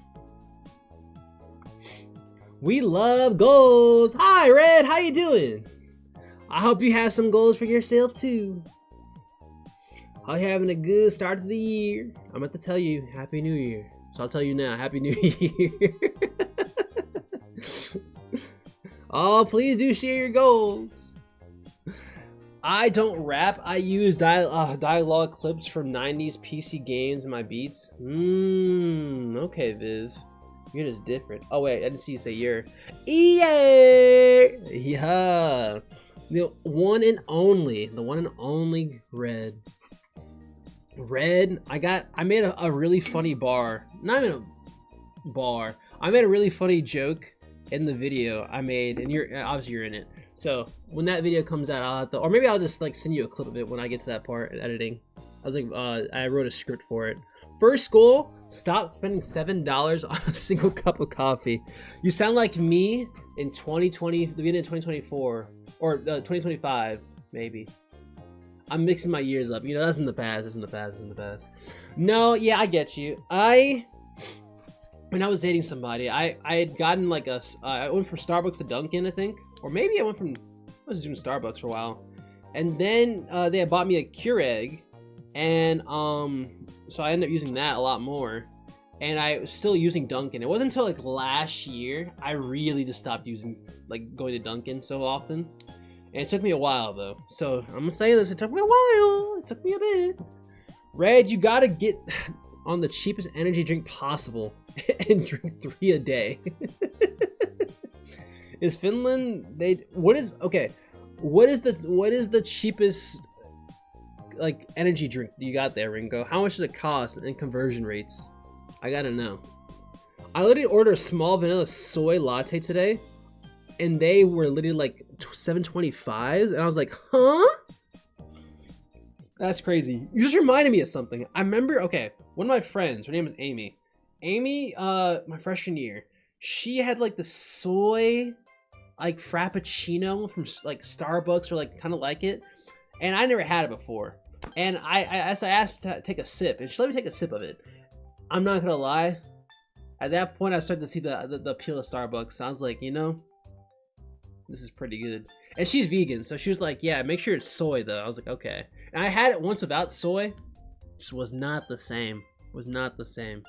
We love goals. Hi, Red. How you doing? I hope you have some goals for yourself too. Hope you're having a good start to the year. I'm about to tell you, Happy New Year. So I'll tell you now, Happy New Year. Oh, please do share your goals. I don't rap. I use dialogue clips from 90s PC games in my beats. Okay, Viv. You're just different. Oh, wait. I didn't see you say you're. Yeah. The one and only. The one and only Red. Red. I made a really funny bar. Not even a bar. I made a really funny joke in the video I made, and obviously you're in it. So when that video comes out, I'll have to, or maybe I'll just like send you a clip of it when I get to that part in editing. I was like, I wrote a script for it. First goal: stop spending $7 on a single cup of coffee. You sound like me in 2020, the beginning of 2024, or 2025, maybe. I'm mixing my years up. You know, that's in the past. That's in the past. That's in the past. No, yeah, I get you. When I was dating somebody, I had gotten like I went from Starbucks to Dunkin', I think, or maybe I was doing Starbucks for a while, and then they had bought me a Keurig, and so I ended up using that a lot more, and I was still using Dunkin'. It wasn't until like last year I really just stopped using going to Dunkin' so often. And it took me a while though. So I'm gonna say this, it took me a while. It took me a bit. Red, you gotta get on the cheapest energy drink possible and drink 3 a day. Is Finland what is the cheapest like energy drink you got there, Ringo? How much does it cost and conversion rates? I gotta know. I literally ordered a small vanilla soy latte today, and they were literally like $7.25, and I was like, huh? That's crazy. You just reminded me of something. I remember, okay, one of my friends, her name is Amy. Amy, my freshman year, she had like the soy like frappuccino from like Starbucks, or like kind of like it, and I never had it before. And I asked to take a sip, and she let me take a sip of it. I'm not gonna lie, at that point I started to see the appeal of Starbucks. I was like, you know, this is pretty good. And she's vegan, so she was like, yeah, make sure it's soy though. I was like, okay. And I had it once without soy, just was not the same. Was not the same.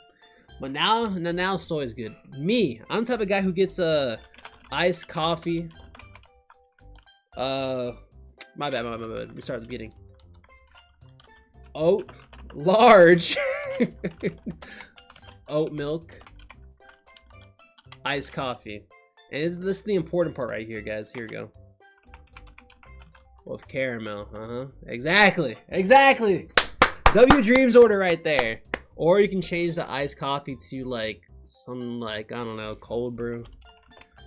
But now soy is good. Me, I'm the type of guy who gets iced coffee. My bad. Let me start at the beginning. Oat, large, oat milk, iced coffee. And this is the important part right here, guys. Here we go. With caramel, exactly. W Dreams order right there. Or you can change the iced coffee to like some I don't know, cold brew.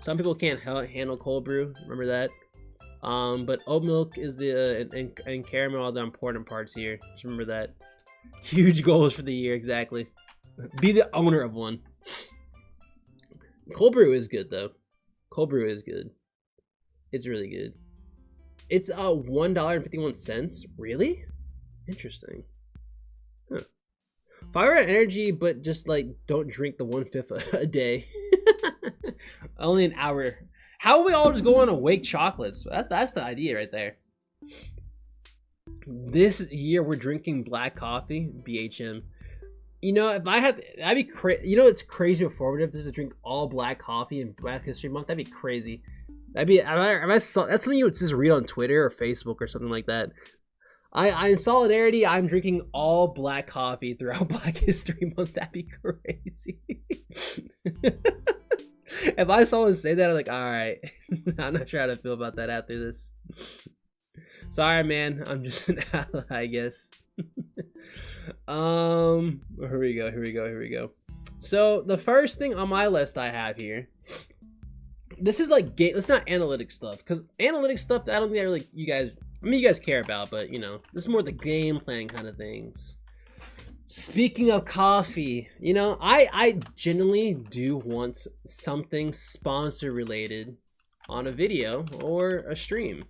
Some people can't handle cold brew. Remember that. But oat milk is and caramel are the important parts here. Just remember that. Huge goals for the year, exactly. Be the owner of one. Cold brew is good though. Cold brew is good. It's really good. It's $1.51. Really? Interesting. Huh. 5-hour energy, but just like don't drink the 1/5 a day. Only an hour. How are we all just going on awake chocolates? That's the idea right there. This year we're drinking black coffee, BHM. You know, if I had, that'd be crazy. You know, it's crazy informative just to drink all black coffee in Black History Month. That'd be crazy. That'd be. That's something you would just read on Twitter or Facebook or something like that. I in solidarity, I'm drinking all black coffee throughout Black History Month. That'd be crazy. If I saw someone say that, I'm like, all right. I'm not sure how to feel about that after this. Sorry, man. I'm just an ally, I guess. Here we go. So the first thing on my list I have here, this is like game. It's not analytic stuff, because analytic stuff I don't think really you guys care about, but you know, this is more the game playing kind of things. Speaking of coffee, you know, I genuinely do want something sponsor related on a video or a stream.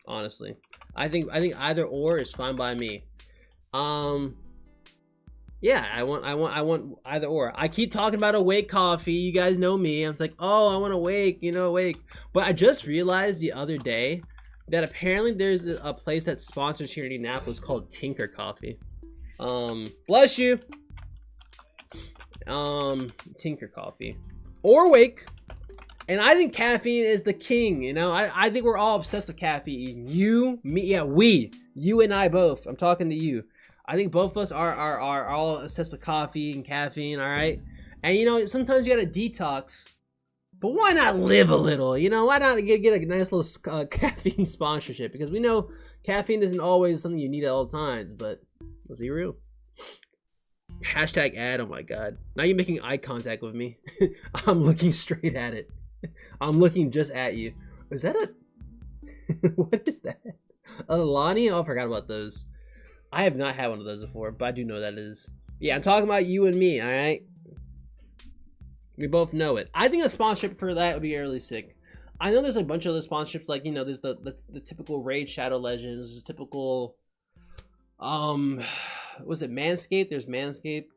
Honestly, I think either or is fine by me. Yeah, I want either or. I keep talking about Awake coffee. You guys know me. I was like, oh, I want Awake, you know, Awake. But I just realized the other day that apparently there's a place that sponsors here in Indianapolis called Tinker Coffee. Bless you. Tinker Coffee or Awake. And I think caffeine is the king, you know. I think we're all obsessed with caffeine. You, me, yeah, you and I both. I'm talking to you. I think both of us are all obsessed with coffee and caffeine, all right? And you know, sometimes you gotta detox, but why not live a little? You know, why not get a nice little caffeine sponsorship? Because we know caffeine isn't always something you need at all times, but let's be real. Hashtag ad, oh my god. Now you're making eye contact with me. I'm looking straight at it. I'm looking just at you. Is that a... What is that? A Lonnie? Oh, I forgot about those. I have not had one of those before, but I do know what that is. Yeah, I'm talking about you and me, alright? We both know it. I think a sponsorship for that would be really sick. I know there's a bunch of other sponsorships, like, you know, there's the typical Raid Shadow Legends, there's typical... was it Manscaped? There's Manscaped.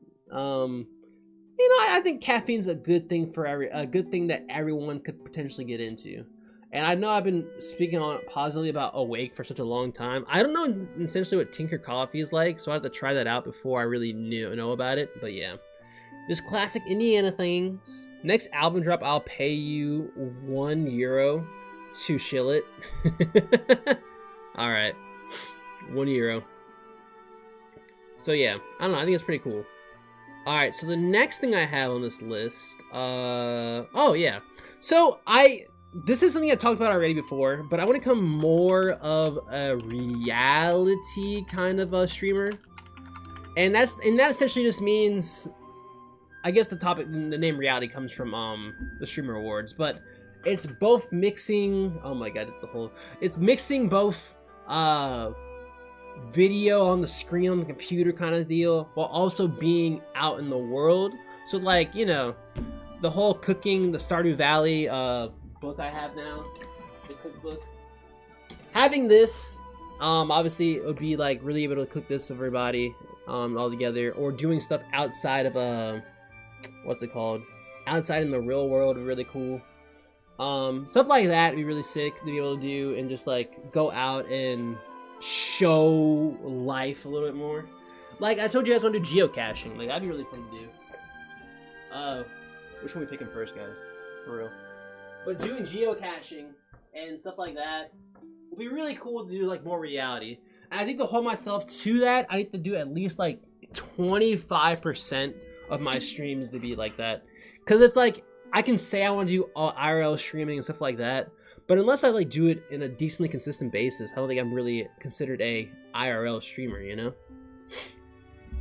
You know, I think caffeine's a good thing for a good thing that everyone could potentially get into. And I know I've been speaking on positively about Awake for such a long time. I don't know essentially what Tinker Coffee is like, so I have to try that out before I really know about it. But yeah, Just classic Indiana things. Next album drop, I'll pay you €1 to shill it. All right, €1. So yeah, I don't know. I think it's pretty cool. All right, so the next thing I have on this list, oh yeah. So this is something I talked about already before, but I want to become more of a reality kind of a streamer, and that essentially just means, I guess the name reality comes from the Streamer Awards, but it's both mixing. Oh my god, it's mixing both video on the screen on the computer kind of deal, while also being out in the world. So like, you know, the whole cooking, the Stardew Valley book I have now, the cookbook. Having this, obviously it would be like really able to cook this for everybody all together, or doing stuff outside of what's it called? Outside in the real world would be really cool. Stuff like that would be really sick to be able to do, and just like go out and show life a little bit more. Like I told you guys, I want to do geocaching. Like that'd be really fun to do. Which one we picking first, guys? For real. But doing geocaching and stuff like that would be really cool to do, like more reality. And I think to hold myself to that, I need to do at least like 25% of my streams to be like that. Cause it's like, I can say I want to do IRL streaming and stuff like that, but unless I like do it in a decently consistent basis, I don't think I'm really considered a IRL streamer, you know?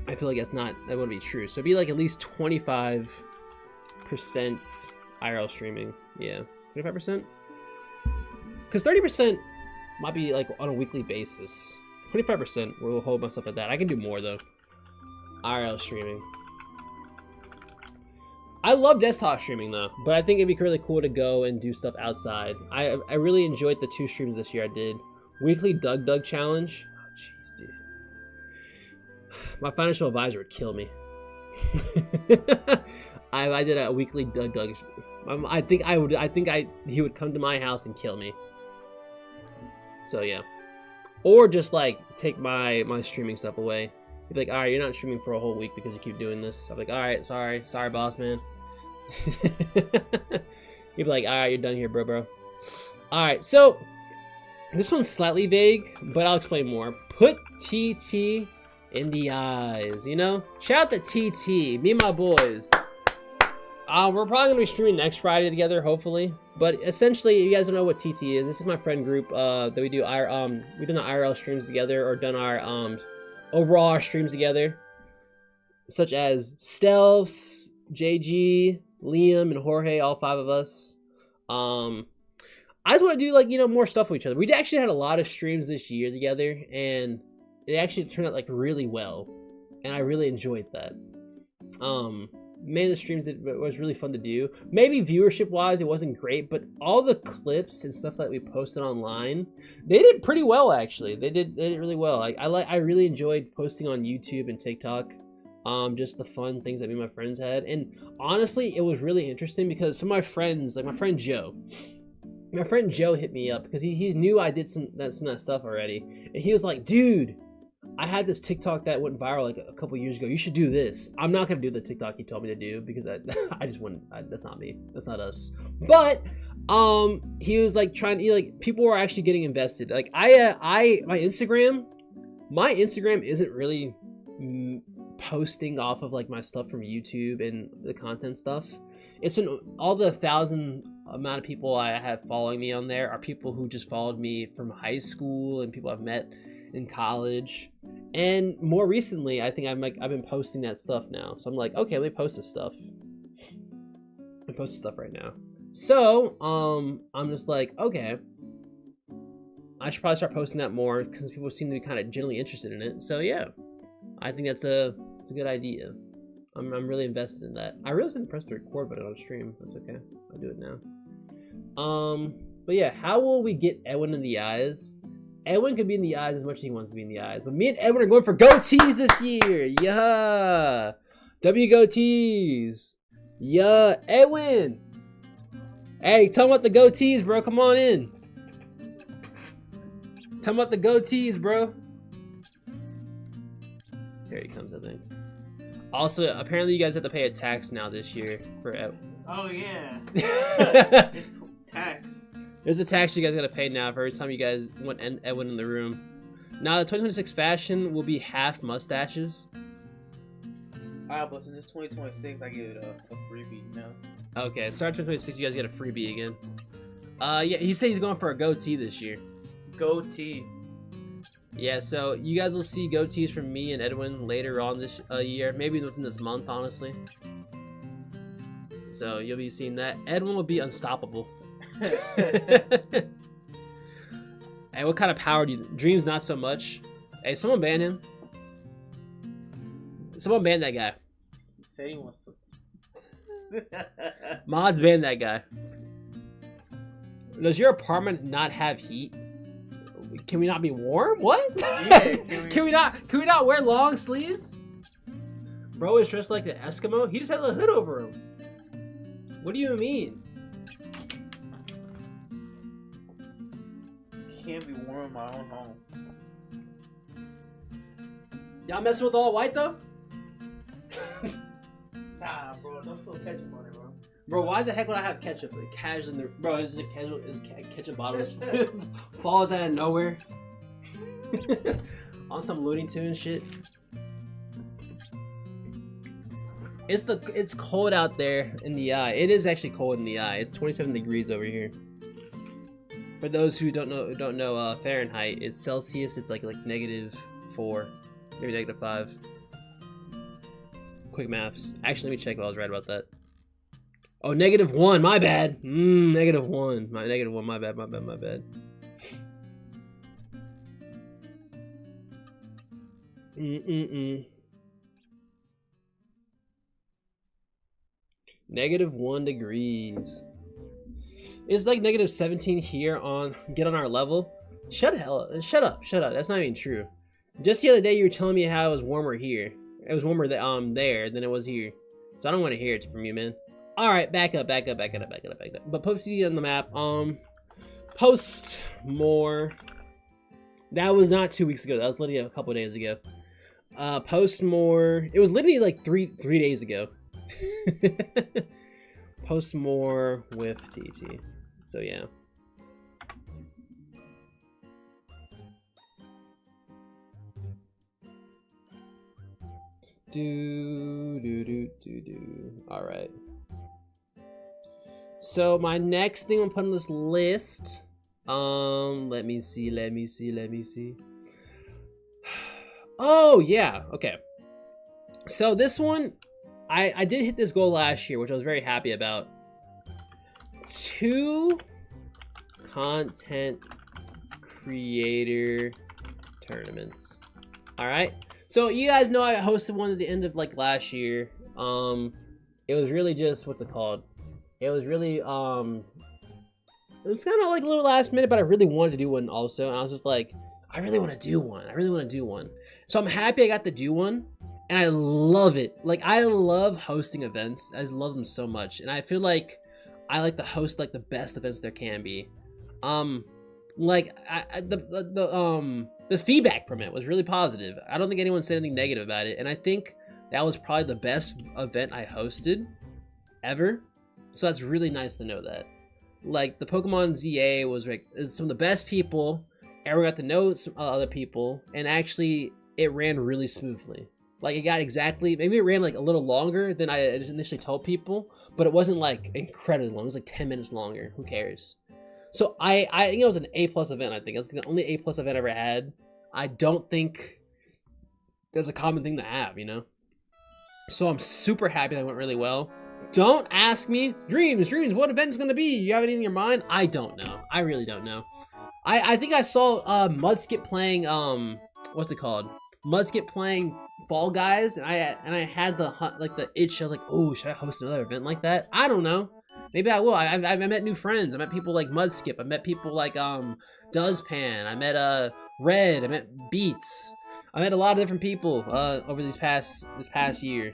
I feel like that wouldn't be true. So it'd be like at least 25% IRL streaming. Yeah, 25%? Because 30% might be like on a weekly basis. 25% will hold myself at that. I can do more though. IRL streaming. I love desktop streaming though, but I think it'd be really cool to go and do stuff outside. I really enjoyed the 2 streams this year I did. Weekly Doug challenge. Oh jeez, dude. My financial advisor would kill me. I did a weekly Doug. I think he would come to my house and kill me. So yeah. Or just like take my streaming stuff away. He'd be like, alright, you're not streaming for a whole week because you keep doing this. I'm like, alright, sorry boss man. He'd be like, alright, you're done here, bro. Alright, so this one's slightly vague, but I'll explain more. Put TT in the eyes, you know? Shout out to TT, me and my boys. We're probably gonna be streaming next Friday together, hopefully. But essentially, you guys don't know what TT is. This is my friend group that we do we've done the IRL streams together, or done our overall our streams together, such as Stealths, JG, Liam, and Jorge, all 5 of us. I just want to do like, you know, more stuff with each other. We actually had a lot of streams this year together, and it actually turned out like really well, and I really enjoyed that. Many of the streams it was really fun to do. Maybe viewership wise it wasn't great, but all the clips and stuff that we posted online, they did pretty well actually. They did really well. I really enjoyed posting on YouTube and TikTok. Just the fun things that me and my friends had. And honestly, it was really interesting because some of my friends, like my friend Joe hit me up because he knew I did some of that stuff already, and he was like, dude, I had this TikTok that went viral like a couple years ago. You should do this. I'm not gonna do the TikTok he told me to do because I just wouldn't. That's not me. That's not us. But he was like people were actually getting invested. Like my Instagram isn't really posting off of like my stuff from YouTube and the content stuff. It's been all the 1,000 amount of people I have following me on there are people who just followed me from high school and people I've met in college. And more recently, I think I've been posting that stuff now. So I'm like, okay, let me post this stuff. I post this stuff right now. So I'm just like, okay, I should probably start posting that more because people seem to be kind of genuinely interested in it. So yeah, I think it's a good idea. I'm really invested in that. I really didn't press the record button on stream. That's okay. I'll do it now. But yeah, how will we get Edwin in the eyes? Edwin can be in the eyes as much as he wants to be in the eyes. But me and Edwin are going for goatees this year. Yeah. W goatees. Yeah. Edwin. Hey, tell him about the goatees, bro. Come on in. Tell him about the goatees, bro. Here he comes, I think. Also, apparently you guys have to pay a tax now this year for Oh yeah. There's Tax. a tax you guys gotta pay now for every time you guys want Edwin in the room. Now the 2026 fashion will be half mustaches. Alright, but in this 2026, I give it a freebie, you know? Okay, start 2026, you guys get a freebie again. Yeah, he said he's going for a goatee this year. Goatee. Yeah, so you guys will see goatees from me and Edwin later on this year, maybe within this month, honestly. So you'll be seeing that. Edwin will be unstoppable. Hey, what kind of power do you... Dreams not so much. Hey, someone ban him. Someone ban that guy. He said he wants to. Mods ban that guy. Does your apartment not have heat? Can we not be warm? What? Yeah, can we not wear long sleeves? Bro is dressed like the Eskimo. He just has a hood over him. What do you mean? Can't be warm in my own home. Y'all messing with all white though? Nah, bro, don't put ketchup on it, bro. Bro, why the heck would I have ketchup? Like casual in the bro, it's a casual ketchup bottle just falls out of nowhere. On some Looney Tunes shit. It's cold out there in the eye. It is actually cold in the eye. It's 27 degrees over here. For those who don't know Fahrenheit, it's Celsius. It's like -4, maybe -5. Quick maths. Actually, let me check if I was right about that. Oh, -1. My bad. -1. My -1. My bad. My bad. My bad. -1 degrees. It's like -17 here on Get On Our Level. Shut up. That's not even true. Just the other day you were telling me how it was warmer here. It was warmer there than it was here. So I don't want to hear it from you, man. All right, back up. But post it on the map. Post more. That was not 2 weeks ago. That was literally a couple days ago. Post more. It was literally like three days ago. Post more with TT. So yeah. All right. So my next thing I'm putting on this list. Let me see. Oh yeah. Okay. So this one, I did hit this goal last year, which I was very happy about. 2 content creator tournaments. All right. So you guys know I hosted one at the end of like last year. It was really just what's it called? It was really it was kind of like a little last minute, but I really wanted to do one also, and I was just like, I really want to do one. So I'm happy I got to do one, and I love it. Like I love hosting events. I just love them so much, and I feel like I like to host like the best events there can be. Like the feedback from it was really positive. I don't think anyone said anything negative about it, and I think that was probably the best event I hosted ever. So that's really nice to know that. Like the Pokemon ZA was like some of the best people. Everyone got to know some other people, and actually it ran really smoothly. Like it got exactly, maybe it ran like a little longer than I initially told people, but it wasn't like incredibly long. It was like 10 minutes longer. Who cares? So I think it was an A+ event. I think it's the only A+ event I ever had. I don't think there's a common thing to have, you know? So I'm super happy that went really well. Don't ask me, Dreams, what event is going to be? You have anything in your mind? I don't know. I really don't know. I think I saw Mudskip playing, what's it called? Mudskip playing Fall Guys, and I had the itch of like, oh, should I host another event like that? I don't know. Maybe I will. I met new friends. I met people like Mudskip. I met people like Duzpan. I met Red. I met Beats. I met a lot of different people over this past year.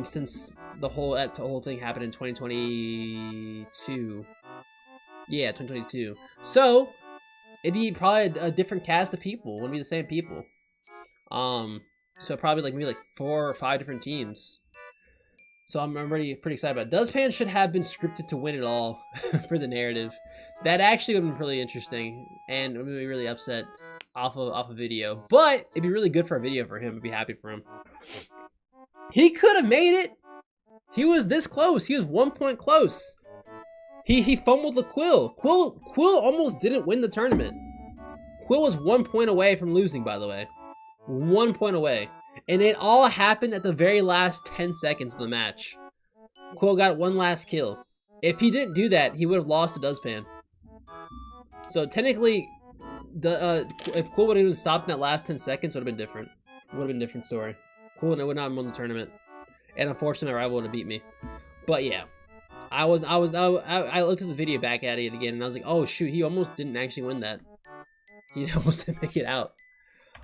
Since the whole thing happened in 2022. Yeah, 2022. So it'd be probably a different cast of people. It wouldn't be the same people. So probably like maybe like 4 or 5 different teams. So I'm pretty excited about it. Dustpan should have been scripted to win it all for the narrative. That actually would have been really interesting, and I'm gonna be really upset off a video. But it'd be really good for a video for him. I'd be happy for him. He could have made it. He was this close. He was 1 point close. He fumbled the Quill. Quill almost didn't win the tournament. Quill was 1 point away from losing, by the way. 1 point away. And it all happened at the very last 10 seconds of the match. Quill got one last kill. If he didn't do that, he would have lost to Dustpan. So technically, if Quill would have even stopped in that last 10 seconds, it would have been different. Would have been a different story. Quill would not have won the tournament. And unfortunately, my rival would have beat me. But yeah. I looked at the video back at it again, and I was like, oh shoot, he almost didn't actually win that. He almost didn't make it out.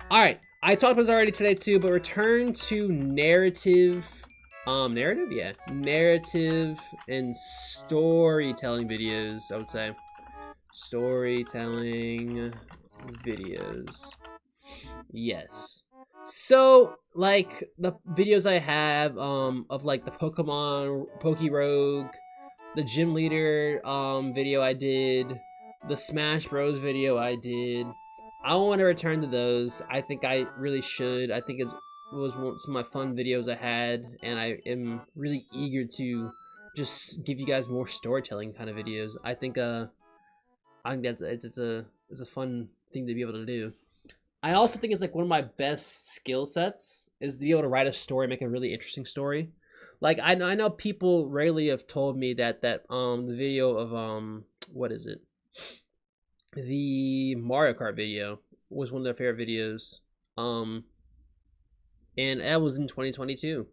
Alright, I talked about this already today too, but return to narrative, yeah. Narrative and storytelling videos, I would say. Storytelling videos. Yes. So, like, the videos I have, of like the Pokemon, Pokerogue, the Gym Leader, video I did, the Smash Bros video I did, I want to return to those. I think I really should. I think it was some of my fun videos I had, and I am really eager to just give you guys more storytelling kind of videos. I think that's it's a fun thing to be able to do. I also think it's like one of my best skill sets is to be able to write a story, make a really interesting story. Like I know people rarely have told me that the video of what is it? The Mario Kart video was one of their favorite videos. And that was in 2022.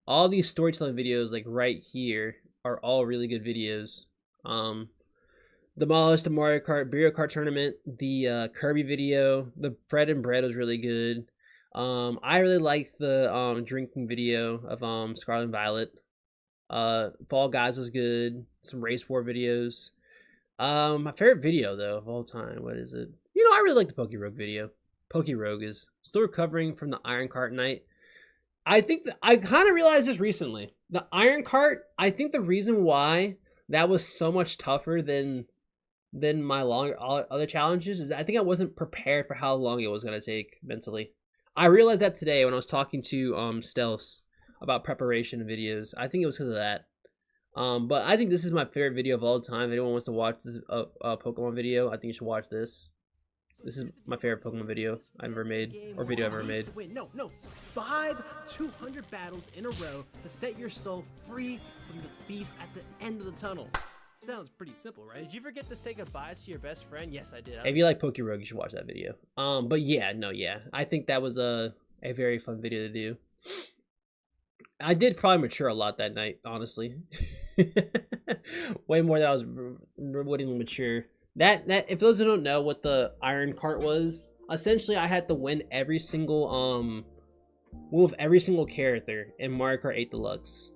All these storytelling videos like right here are all really good videos. Demolished the Mario Kart tournament, the Kirby video, the Fred and Bread was really good. I really liked the drinking video of Scarlet and Violet. Fall Guys was good. Some Race War videos. My favorite video though of all time, what is it? You know, I really like the Pokerogue video. Pokerogue is still recovering from the Iron Cart night. I think that I kind of realized this recently. The Iron Cart, I think the reason why that was so much tougher than my other challenges is I think I wasn't prepared for how long it was going to take mentally. I realized that today when I was talking to Stealth about preparation videos. I think it was because of that. But I think this is my favorite video of all time. If anyone wants to watch this Pokemon video, I think you should watch this. This is my favorite Pokemon video I've ever made, or video I've ever made. No, 5 200 battles in a row to set your soul free from the beast at the end of the tunnel. Sounds pretty simple, right? Did you forget to say goodbye to your best friend? Yes, I did. If you like Pokerogue, you should watch that video. But yeah, I think that was a very fun video to do. I did probably mature a lot that night, honestly. Way more than I was willing mature. That if those who don't know what the Iron Cart was, essentially I had to win every single with every single character in Mario Kart 8 Deluxe.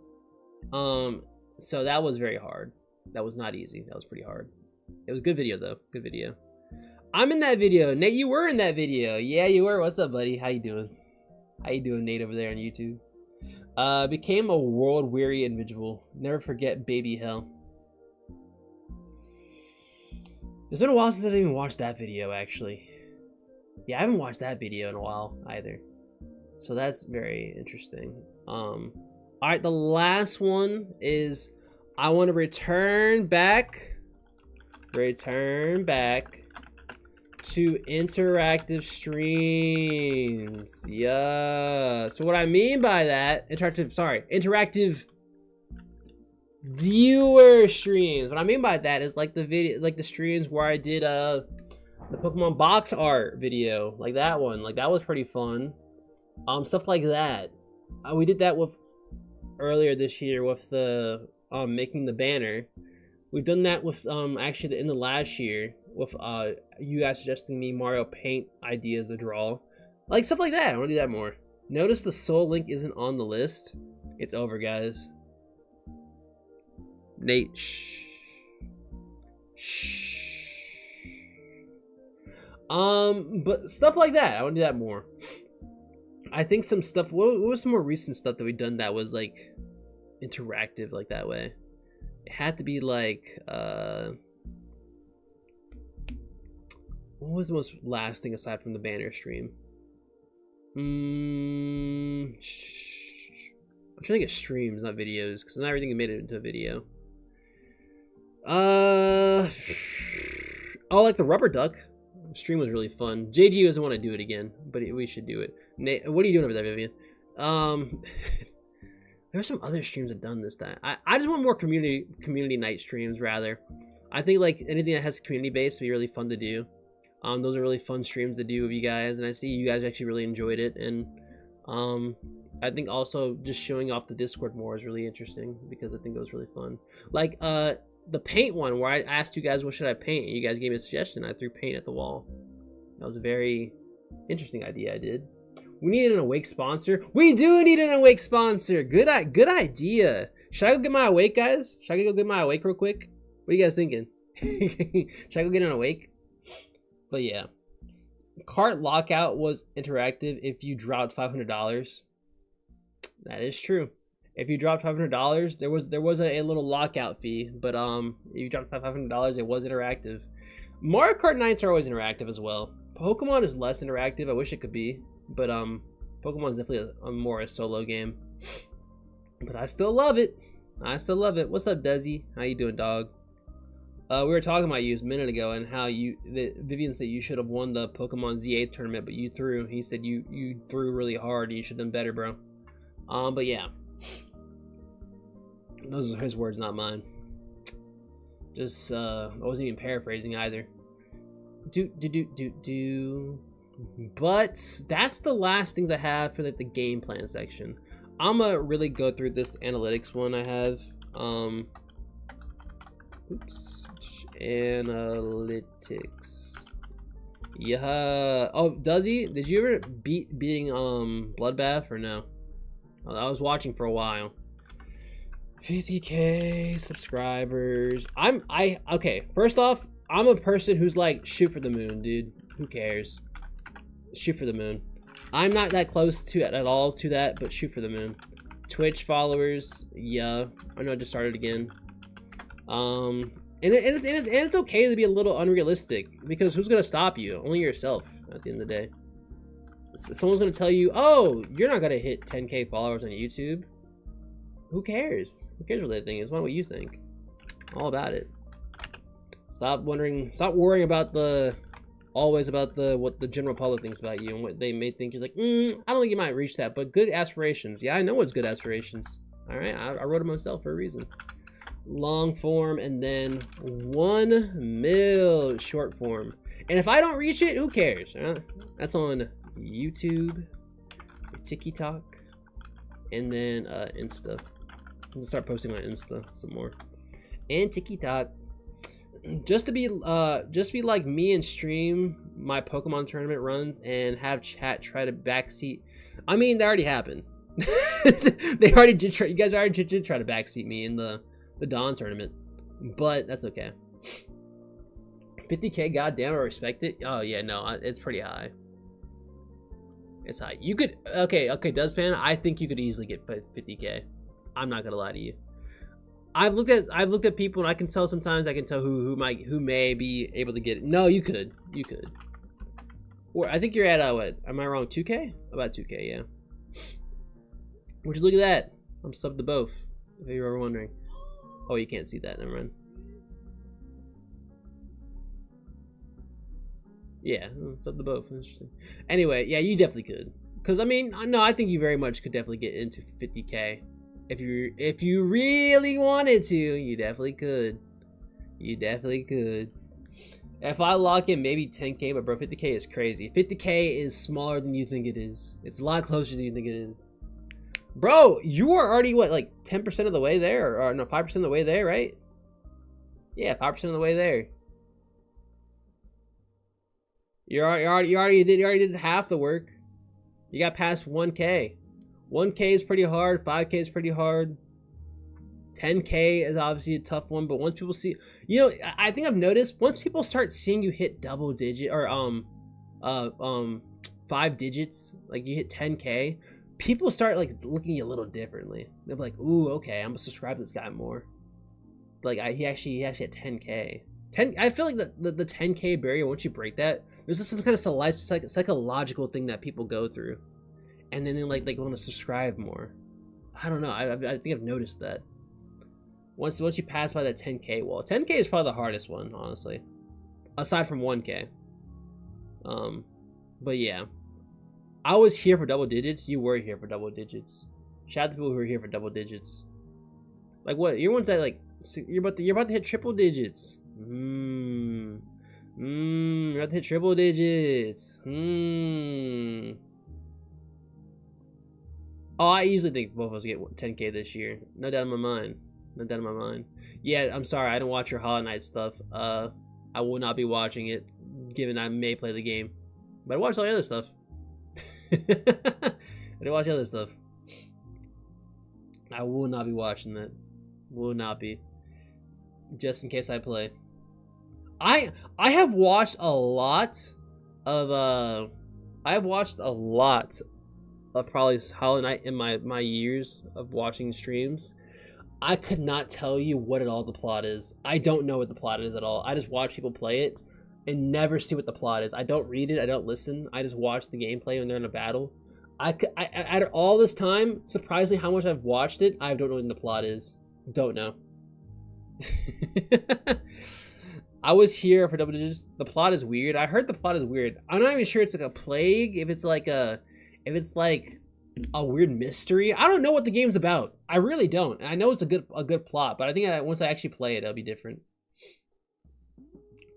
So that was very hard. That was not easy. That was pretty hard. It was a good video though. Good video. I'm in that video. Nate, you were in that video. Yeah, you were. What's up, buddy? How you doing? How you doing, Nate, over there on YouTube? Became a world-weary individual. Never forget baby hell. It's been a while since I've even watched that video, actually. Yeah, I haven't watched that video in a while, either. So that's very interesting. Alright, the last one is... I want to return back to interactive streams. Yeah. So what I mean by that, interactive viewer streams. What I mean by that is like the video, like the streams where I did the Pokemon box art video, like that one. Like that was pretty fun. Stuff like that. We did that with earlier this year with the making the banner. We've done that with actually in the last year with you guys suggesting me Mario Paint ideas to draw, like stuff like that. I want to do that more. Notice the Soul Link isn't on the list. It's over, guys. Nate, shh. But stuff like that. I want to do that more. I think some stuff. What was some more recent stuff that we done that was like interactive like that way? It had to be like what was the most last thing aside from the banner stream? I'm trying to get streams, not videos, because not everything made it into a video. Oh, like the rubber duck stream was really fun. JG doesn't want to do it again, but we should do it. Nate, what are you doing over there, Vivian? There's some other streams I've done this time. I just want more community night streams rather. I think like anything that has a community base would be really fun to do. Those are really fun streams to do with you guys, and I see you guys actually really enjoyed it. And I think also just showing off the Discord more is really interesting because I think it was really fun. Like the paint one where I asked you guys what should I paint, and you guys gave me a suggestion. I threw paint at the wall. That was a very interesting idea I did. We need an Awake sponsor. We do need an Awake sponsor. Good idea. Should I go get my Awake, guys? Should I go get my Awake real quick? What are you guys thinking? Should I go get an Awake? But yeah, cart lockout was interactive if you dropped $500. That is true. If you dropped $500, there was a little lockout fee, but if you dropped $500, it was interactive. Mario Kart nights are always interactive as well. Pokemon is less interactive. I wish it could be, but Pokemon is definitely more a solo game. But I still love it. I still love it. What's up, Desi? How you doing, dog? We were talking about you a minute ago and how Vivian said you should have won the Pokemon Z8 tournament, but you threw. He said you threw really hard and you should have done better, bro. But yeah. Those are his words, not mine. Just, I wasn't even paraphrasing either. But that's the last things I have for the game plan section. I'm gonna really go through this analytics one I have. Oops. Analytics. Yeah. Oh, does he? Did you ever beating Bloodbath or no? I was watching for a while. 50K subscribers. Okay, first off, I'm a person who's like, shoot for the moon, dude. Who cares? Shoot for the moon. I'm not that close to it at all to that, but shoot for the moon. Twitch followers, yeah. I know I just started again. And it's okay to be a little unrealistic because who's gonna stop you? Only yourself at the end of the day. Someone's gonna tell you, oh, you're not gonna hit 10K followers on YouTube. Who cares? Who cares what they think? It's not what you think. All about it. Stop worrying about what the general public thinks about you and what they may think. Is like, I don't think you might reach that, but good aspirations. Yeah, I know what's good aspirations. All right, I wrote it myself for a reason. Long form and then 1 mil short form. And if I don't reach it, who cares? That's on YouTube, TikTok, and then Insta. Let's start posting on Insta some more. And TikTok. Just to be like me and stream my Pokemon tournament runs and have chat try to backseat. I mean, that already happened. They already did try. You guys already did try to backseat me in the Dawn tournament, but that's okay. 50K, goddamn, I respect it. Oh yeah, no, it's pretty high. It's high. You could okay, Duzpan. I think you could easily get 50K. I'm not gonna lie to you. I've looked at people and I can tell sometimes. I can tell who may be able to get it. No, you could. Or I think you're at what? Am I wrong? 2K? About 2K, yeah. Would you look at that? I'm subbed to both. If you're ever wondering. Oh, you can't see that. Never mind. Yeah, subbed to both. Interesting. Anyway, yeah, you definitely could. Cause I mean, no, I think you very much could definitely get into 50K. If you really wanted to, you definitely could. You definitely could. If I lock in maybe 10K, but bro, 50K is crazy. 50K is smaller than you think it is. It's a lot closer than you think it is. Bro, you are already what, like 10% of the way there, or no, 5% of the way there, right? Yeah, 5% of the way there. You already did half the work. You got past 1K. 1K is pretty hard. 5K is pretty hard. 10K is obviously a tough one, but once people see, you know, I think I've noticed once people start seeing you hit double digit or 5 digits, like you hit 10K, people start like looking at you a little differently. They're like, ooh, okay, I'm gonna subscribe to this guy more. Like he actually had 10K. I feel like the 10K barrier, once you break that, there's some kind of psychological thing that people go through, and then they want to subscribe more. I don't know. I think I've noticed that. Once you pass by that 10K wall, 10K is probably the hardest one, honestly, aside from 1K. But yeah, I was here for double digits. You were here for double digits. Shout out to people who are here for double digits. Like what? You're ones that like you're about to hit triple digits. You're about to hit triple digits. Oh, I easily think both of us get 10K this year. No doubt in my mind. No doubt in my mind. Yeah, I'm sorry. I don't watch your Hollow Knight stuff. I will not be watching it, given I may play the game. But I watch all the other stuff. I don't watch other stuff. I will not be watching that. Will not be. Just in case I play. I have watched a lot of probably Hollow Knight in my years of watching streams. I could not tell you what at all the plot is. I don't know what the plot is at all. I just watch people play it and never see what the plot is. I don't read it. I don't listen. I just watch the gameplay when they're in a battle. Out of all this time, surprisingly how much I've watched it, I don't know what the plot is. Don't know. I was here for double digits. The plot is weird. I heard the plot is weird. I'm not even sure it's like a plague. If it's like a weird mystery. I don't know what the game's about. I really don't. And I know it's a good plot, but I think once I actually play it, it'll be different.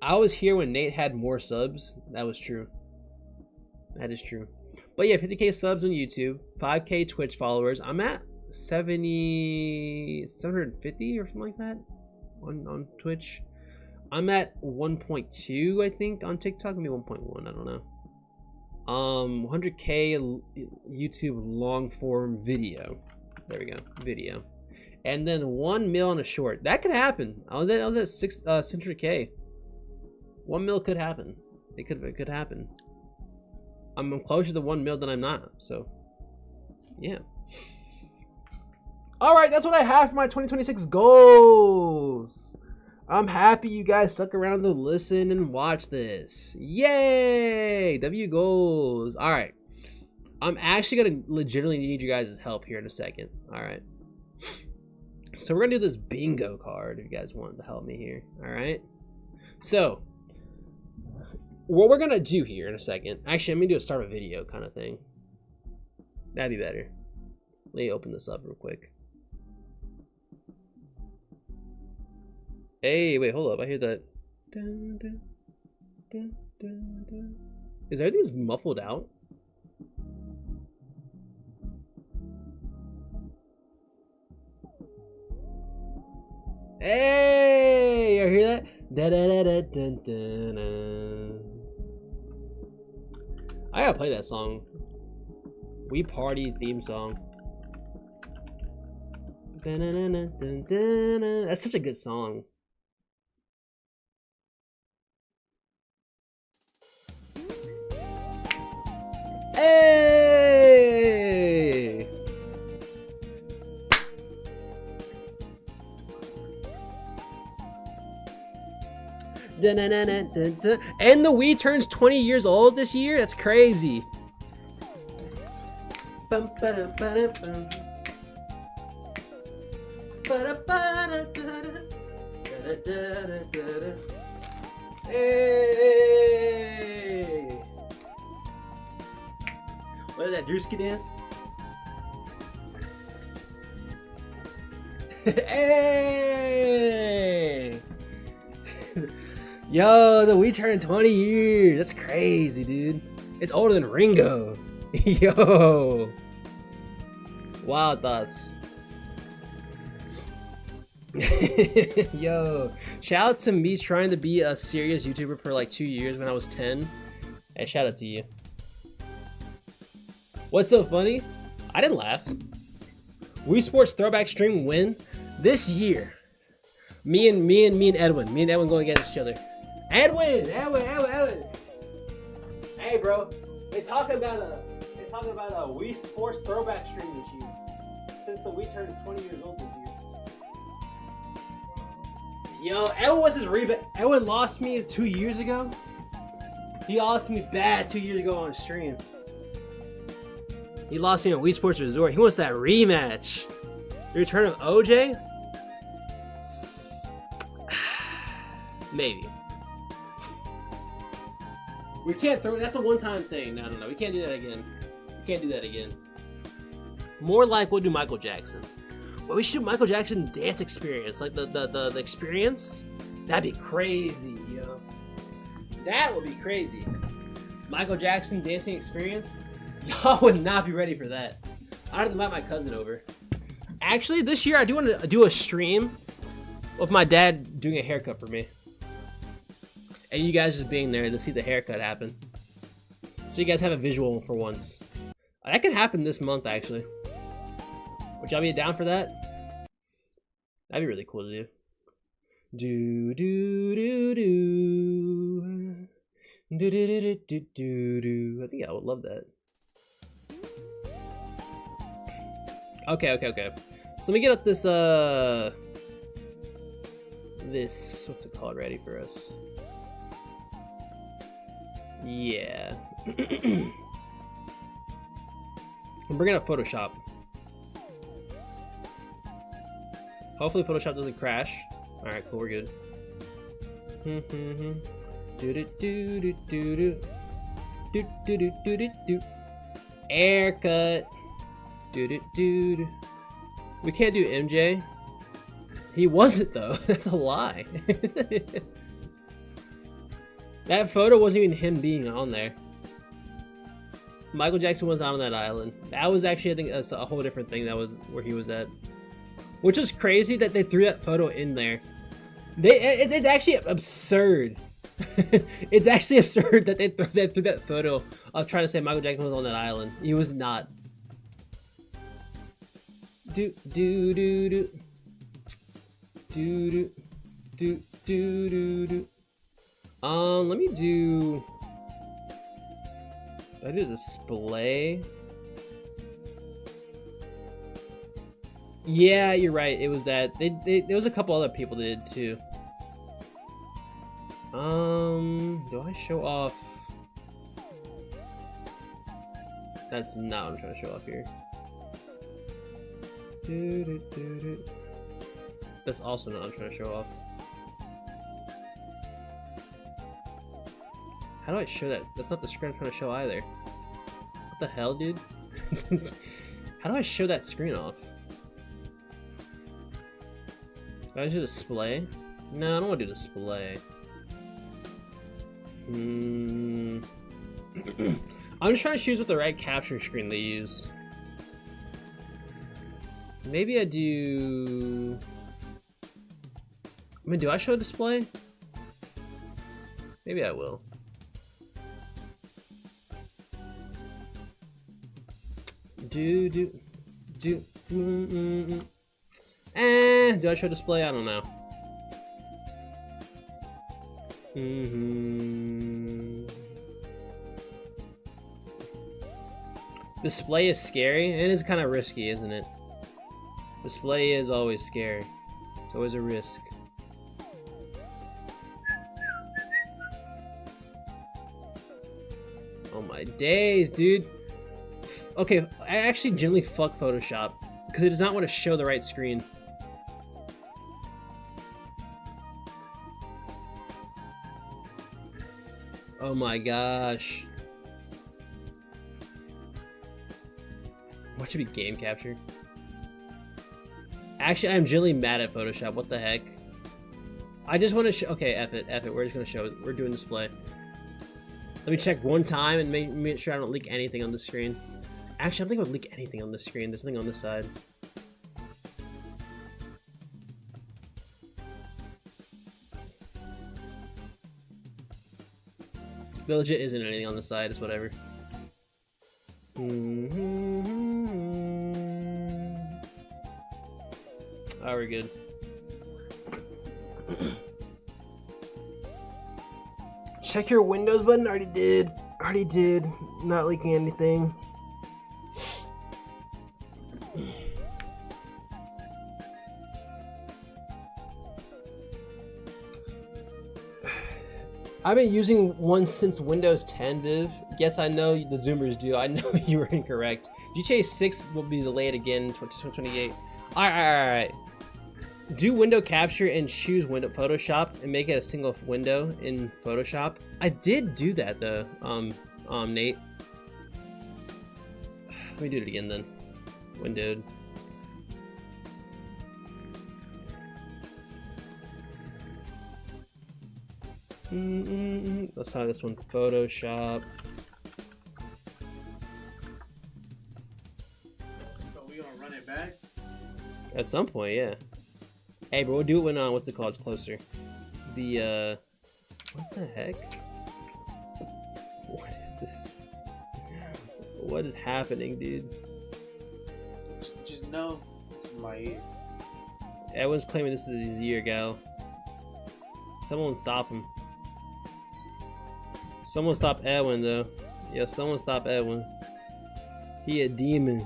I was here when Nate had more subs. That was true. That is true. But yeah, 50K subs on YouTube, 5K Twitch followers. I'm at 750 or something like that on Twitch. I'm at 1.2, I think, on TikTok. Maybe 1.1, I don't know. 100K YouTube long form video. There we go, video. And then 1 mil on a short. That could happen. I was at 600K. 1 mil could happen. It could happen. I'm closer to 1 mil than I'm not. So, yeah. All right, that's what I have for my 2026 goals. I'm happy you guys stuck around to listen and watch this. Yay! W goals. All right. I'm actually going to legitimately need you guys' help here in a second. All right. So we're going to do this bingo card if you guys want to help me here. All right. So what we're going to do here in a second. Actually, I'm going to do a start a video kind of thing. That'd be better. Let me open this up real quick. Hey, wait, hold up. I hear that. Dun, dun, dun, dun, dun. Is everything's muffled out? Hey, you hear that? Da, da, da, da, dun, dun, dun. I gotta play that song. We Party theme song. Dun, dun, dun, dun, dun, dun. That's such a good song. Hey! Dun, dun, dun, dun, dun, dun. And the Wii turns 20 years old this year? That's crazy. Bum, ba-dum, ba-dum, bum. Ba-da, ba-da, da-da. Da-da, da-da, da-da. Hey! What is that, Drewski dance? Hey! Yo, the Wii turned 20 years. That's crazy, dude. It's older than Ringo. Yo. Wild thoughts. Yo. Shout out to me trying to be a serious YouTuber for like 2 years when I was 10. Hey, shout out to you. What's so funny? I didn't laugh. Wii Sports throwback stream win this year. Me and Edwin going against each other. Edwin. Hey, bro. They talk about a Wii Sports throwback stream this year. Since the Wii turned 20 years old this year. Yo, Edwin was his rebound. Edwin lost me 2 years ago. He lost me bad 2 years ago on stream. He lost me on Wii Sports Resort. He wants that rematch. The return of OJ? Maybe. We can't throw. That's a one-time thing. No. We can't do that again. We can't do that again. More like we'll do Michael Jackson. Well, we should do Michael Jackson dance experience, like the experience. That'd be crazy, yo. That would be crazy. Michael Jackson dancing experience. Y'all would not be ready for that. I'd invite my cousin over. Actually, this year I do want to do a stream with my dad doing a haircut for me. And you guys just being there to see the haircut happen. So you guys have a visual for once. That could happen this month, actually. Would y'all be down for that? That'd be really cool to do. Do do do do. Do do do do do do. I think I would love that. Okay. So let me get up this what's it called ready for us? Yeah. I'm bringing up Photoshop. Hopefully Photoshop doesn't crash. Alright, cool, we're good. Do do do do do do. Do do do do do do. Haircut. Do do do. We can't do MJ. He wasn't though. That's a lie. That photo wasn't even him being on there. Michael Jackson was not on that island. That was actually, I think, a whole different thing. That was where he was at. Which is crazy that they threw that photo in there. It's actually absurd. It's actually absurd that they threw that photo of trying to say Michael Jackson was on that island. He was not. Do do do do. Do do do do do do. Let me do. I do display. Yeah, you're right. It was that. There was a couple other people that did too. Do I show off? That's not what I'm trying to show off here. That's also not what I'm trying to show off. How do I show that? That's not the screen I'm trying to show either. What the hell, dude? How do I show that screen off? Do I do display? No, I don't want to do display. I'm just trying to choose what the right capture screen they use. Maybe I do... I mean, do I show display? Maybe I will. Do I show display? I don't know. Display is scary. It is kind of risky, isn't it? Display is always scary. It's always a risk. Oh my days, dude. Okay, I actually generally fuck Photoshop because it does not want to show the right screen. Oh my gosh. What should be game capture? Actually, I'm generally mad at Photoshop. What the heck? I just want to show. Okay, F it. We're just gonna show it. We're doing display. Let me check one time and make sure I don't leak anything on the screen. Actually, I don't think I would leak anything on the screen. There's nothing on this side. There legit isn't anything on the side. It's whatever. Oh, we're good. Check your Windows button. Already did. Already did. Not leaking anything. I've been using one since Windows 10, Viv. Yes, I know the Zoomers do. I know you were incorrect. GTA 6 will be delayed again in 2028. Alright. Do window capture and choose window Photoshop and make it a single window in Photoshop. I did do that though, Nate. Let me do it again then. Windowed. Let's try this one, Photoshop. So we gonna run it back? At some point, yeah. Hey, bro, we'll do it when what's it called? It's closer. The what the heck? What is this? What is happening, dude? Just know this is my ear. Everyone's claiming this is his year, gal. Someone stop him. Someone stop Edwin, though. Yeah, someone stop Edwin. He a demon.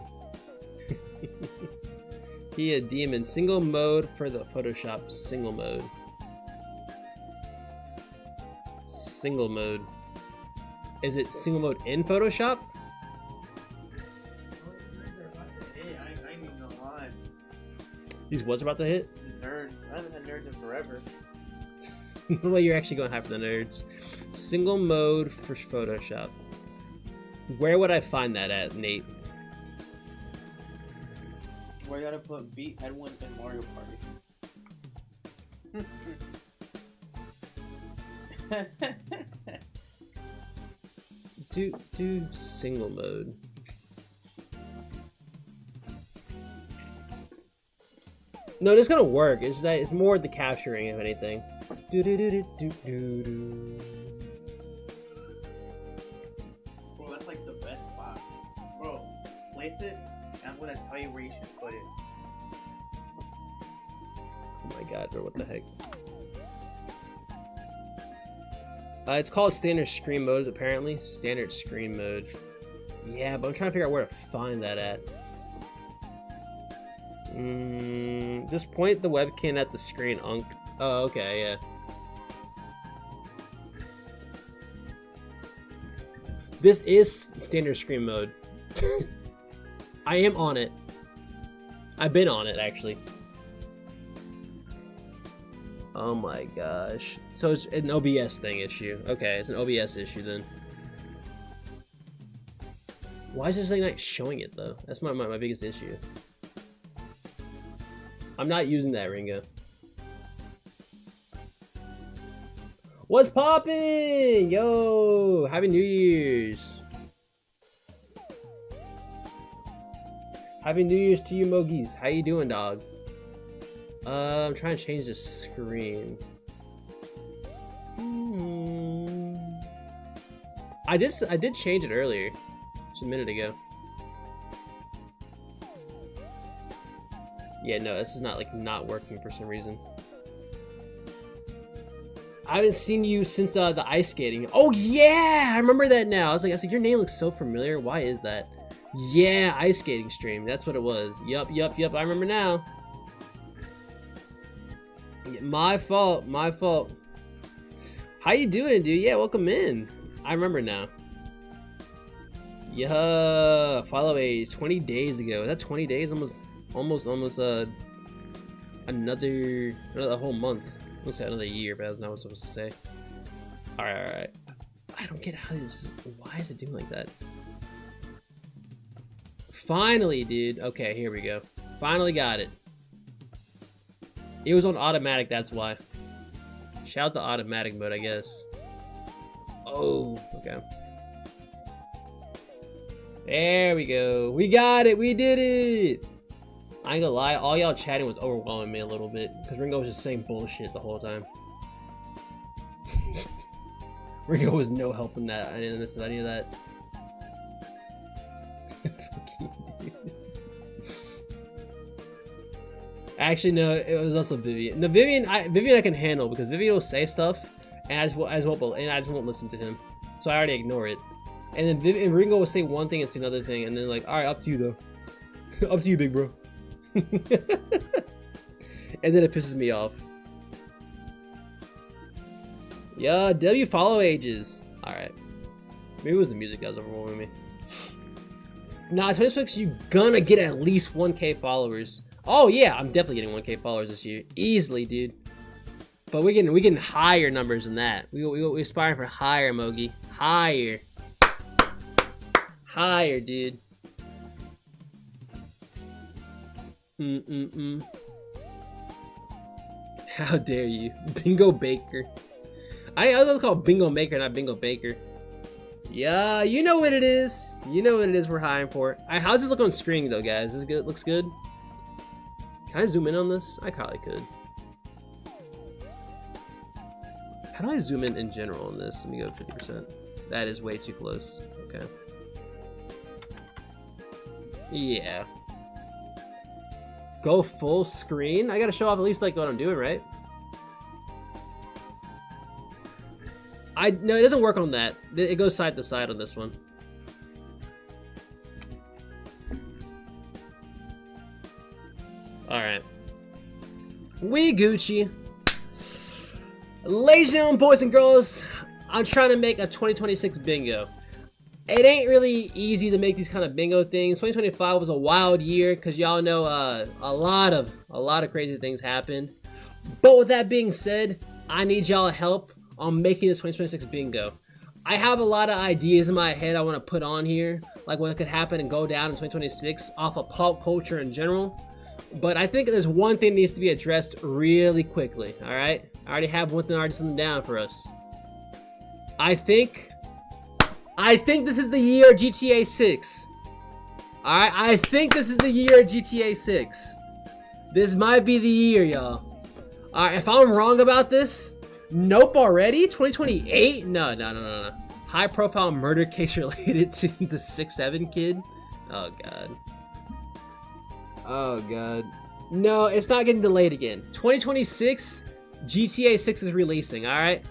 He a demon. Single mode for the Photoshop. Single mode. Single mode. Is it single mode in Photoshop? I ain't even gonna lie. These what's about to hit? Nerds. I haven't had nerds in forever. Well, you're actually going to have the nerds. Single mode for Photoshop. Where would I find that at, Nate? Where you gotta put Beat Edwin and Mario Party. Do single mode. No, it's gonna work. It's just that it's more the capturing, if anything. Bro, that's like the best spot. Bro, place it, and I'm gonna tell you where you should put it. Oh my god, bro, what the heck? It's called standard screen mode, apparently. Standard screen mode. Yeah, but I'm trying to figure out where to find that at. Just point the webcam at the screen, Unk. Oh, okay, yeah. This is standard screen mode. I am on it. I've been on it, actually. Oh my gosh. So it's an OBS thing issue. Okay, it's an OBS issue then. Why is this thing not showing it though? That's my biggest issue. I'm not using that, Ringo. What's poppin'? Yo, Happy New Year's. Happy New Year's to you, Mogies. How you doing, dog? I'm trying to change the screen. I did change it earlier, just a minute ago. Yeah, no, this is not like not working for some reason. I haven't seen you since the ice skating. Oh yeah, I remember that now. I was like, your name looks so familiar. Why is that? Yeah, ice skating stream. That's what it was. Yup. I remember now. My fault. How you doing, dude? Yeah, welcome in. I remember now. Yeah, follow age 20 days ago. Is that 20 days? Almost another whole month. Let's say another year, but that's not what I was supposed to say. All right. I don't get how this. Why is it doing like that? Finally, dude. Okay, here we go. Finally got it. It was on automatic, that's why. Shout out the automatic mode, I guess. Oh, okay. There we go. We got it. We did it. I ain't gonna lie, all y'all chatting was overwhelming me a little bit because Ringo was just saying bullshit the whole time. Ringo was no help in that. I didn't listen to any of that. Actually, no, it was also Vivian. No, Vivian I can handle because Vivian will say stuff, and I just won't listen to him. So I already ignore it. And then and Ringo will say one thing and say another thing, and then like, all right, up to you though. Up to you, big bro. And then it pisses me off. Yeah, W follow ages. All right. Maybe it was the music that was overwhelming me. Nah, 26 you gonna get at least 1K followers. Oh yeah, I'm definitely getting 1K followers this year, easily, dude. But we getting higher numbers than that. We aspiring for higher, Mogi. Higher. Higher, dude. How dare you, Bingo Baker? I was called Bingo Maker, not Bingo Baker. Yeah, you know what it is. You know what it is we're hiring for. How's this look on screen though, guys? This good? Looks good. Can I zoom in on this? I probably could. How do I zoom in general on this? Let me go to 50%. That is way too close. Okay. Yeah. Go full screen? I gotta show off at least like what I'm doing, right? No, it doesn't work on that. It goes side to side on this one. Alright. We Gucci. Ladies and gentlemen, boys and girls, I'm trying to make a 2026 bingo. It ain't really easy to make these kind of bingo things. 2025 was a wild year because y'all know a lot of crazy things happened. But with that being said, I need y'all help on making this 2026 bingo. I have a lot of ideas in my head I want to put on here, like what could happen and go down in 2026 off of pop culture in general. But I think there's one thing that needs to be addressed really quickly, alright? I already have one thing already something down for us. I think this is the year of GTA 6. Alright, I think this is the year of GTA 6. This might be the year, y'all. Alright, if I'm wrong about this, nope already? 2028? No. High profile murder case related to the 6'7" kid? Oh god. Oh god. No, it's not getting delayed again. 2026, GTA 6 is releasing, alright?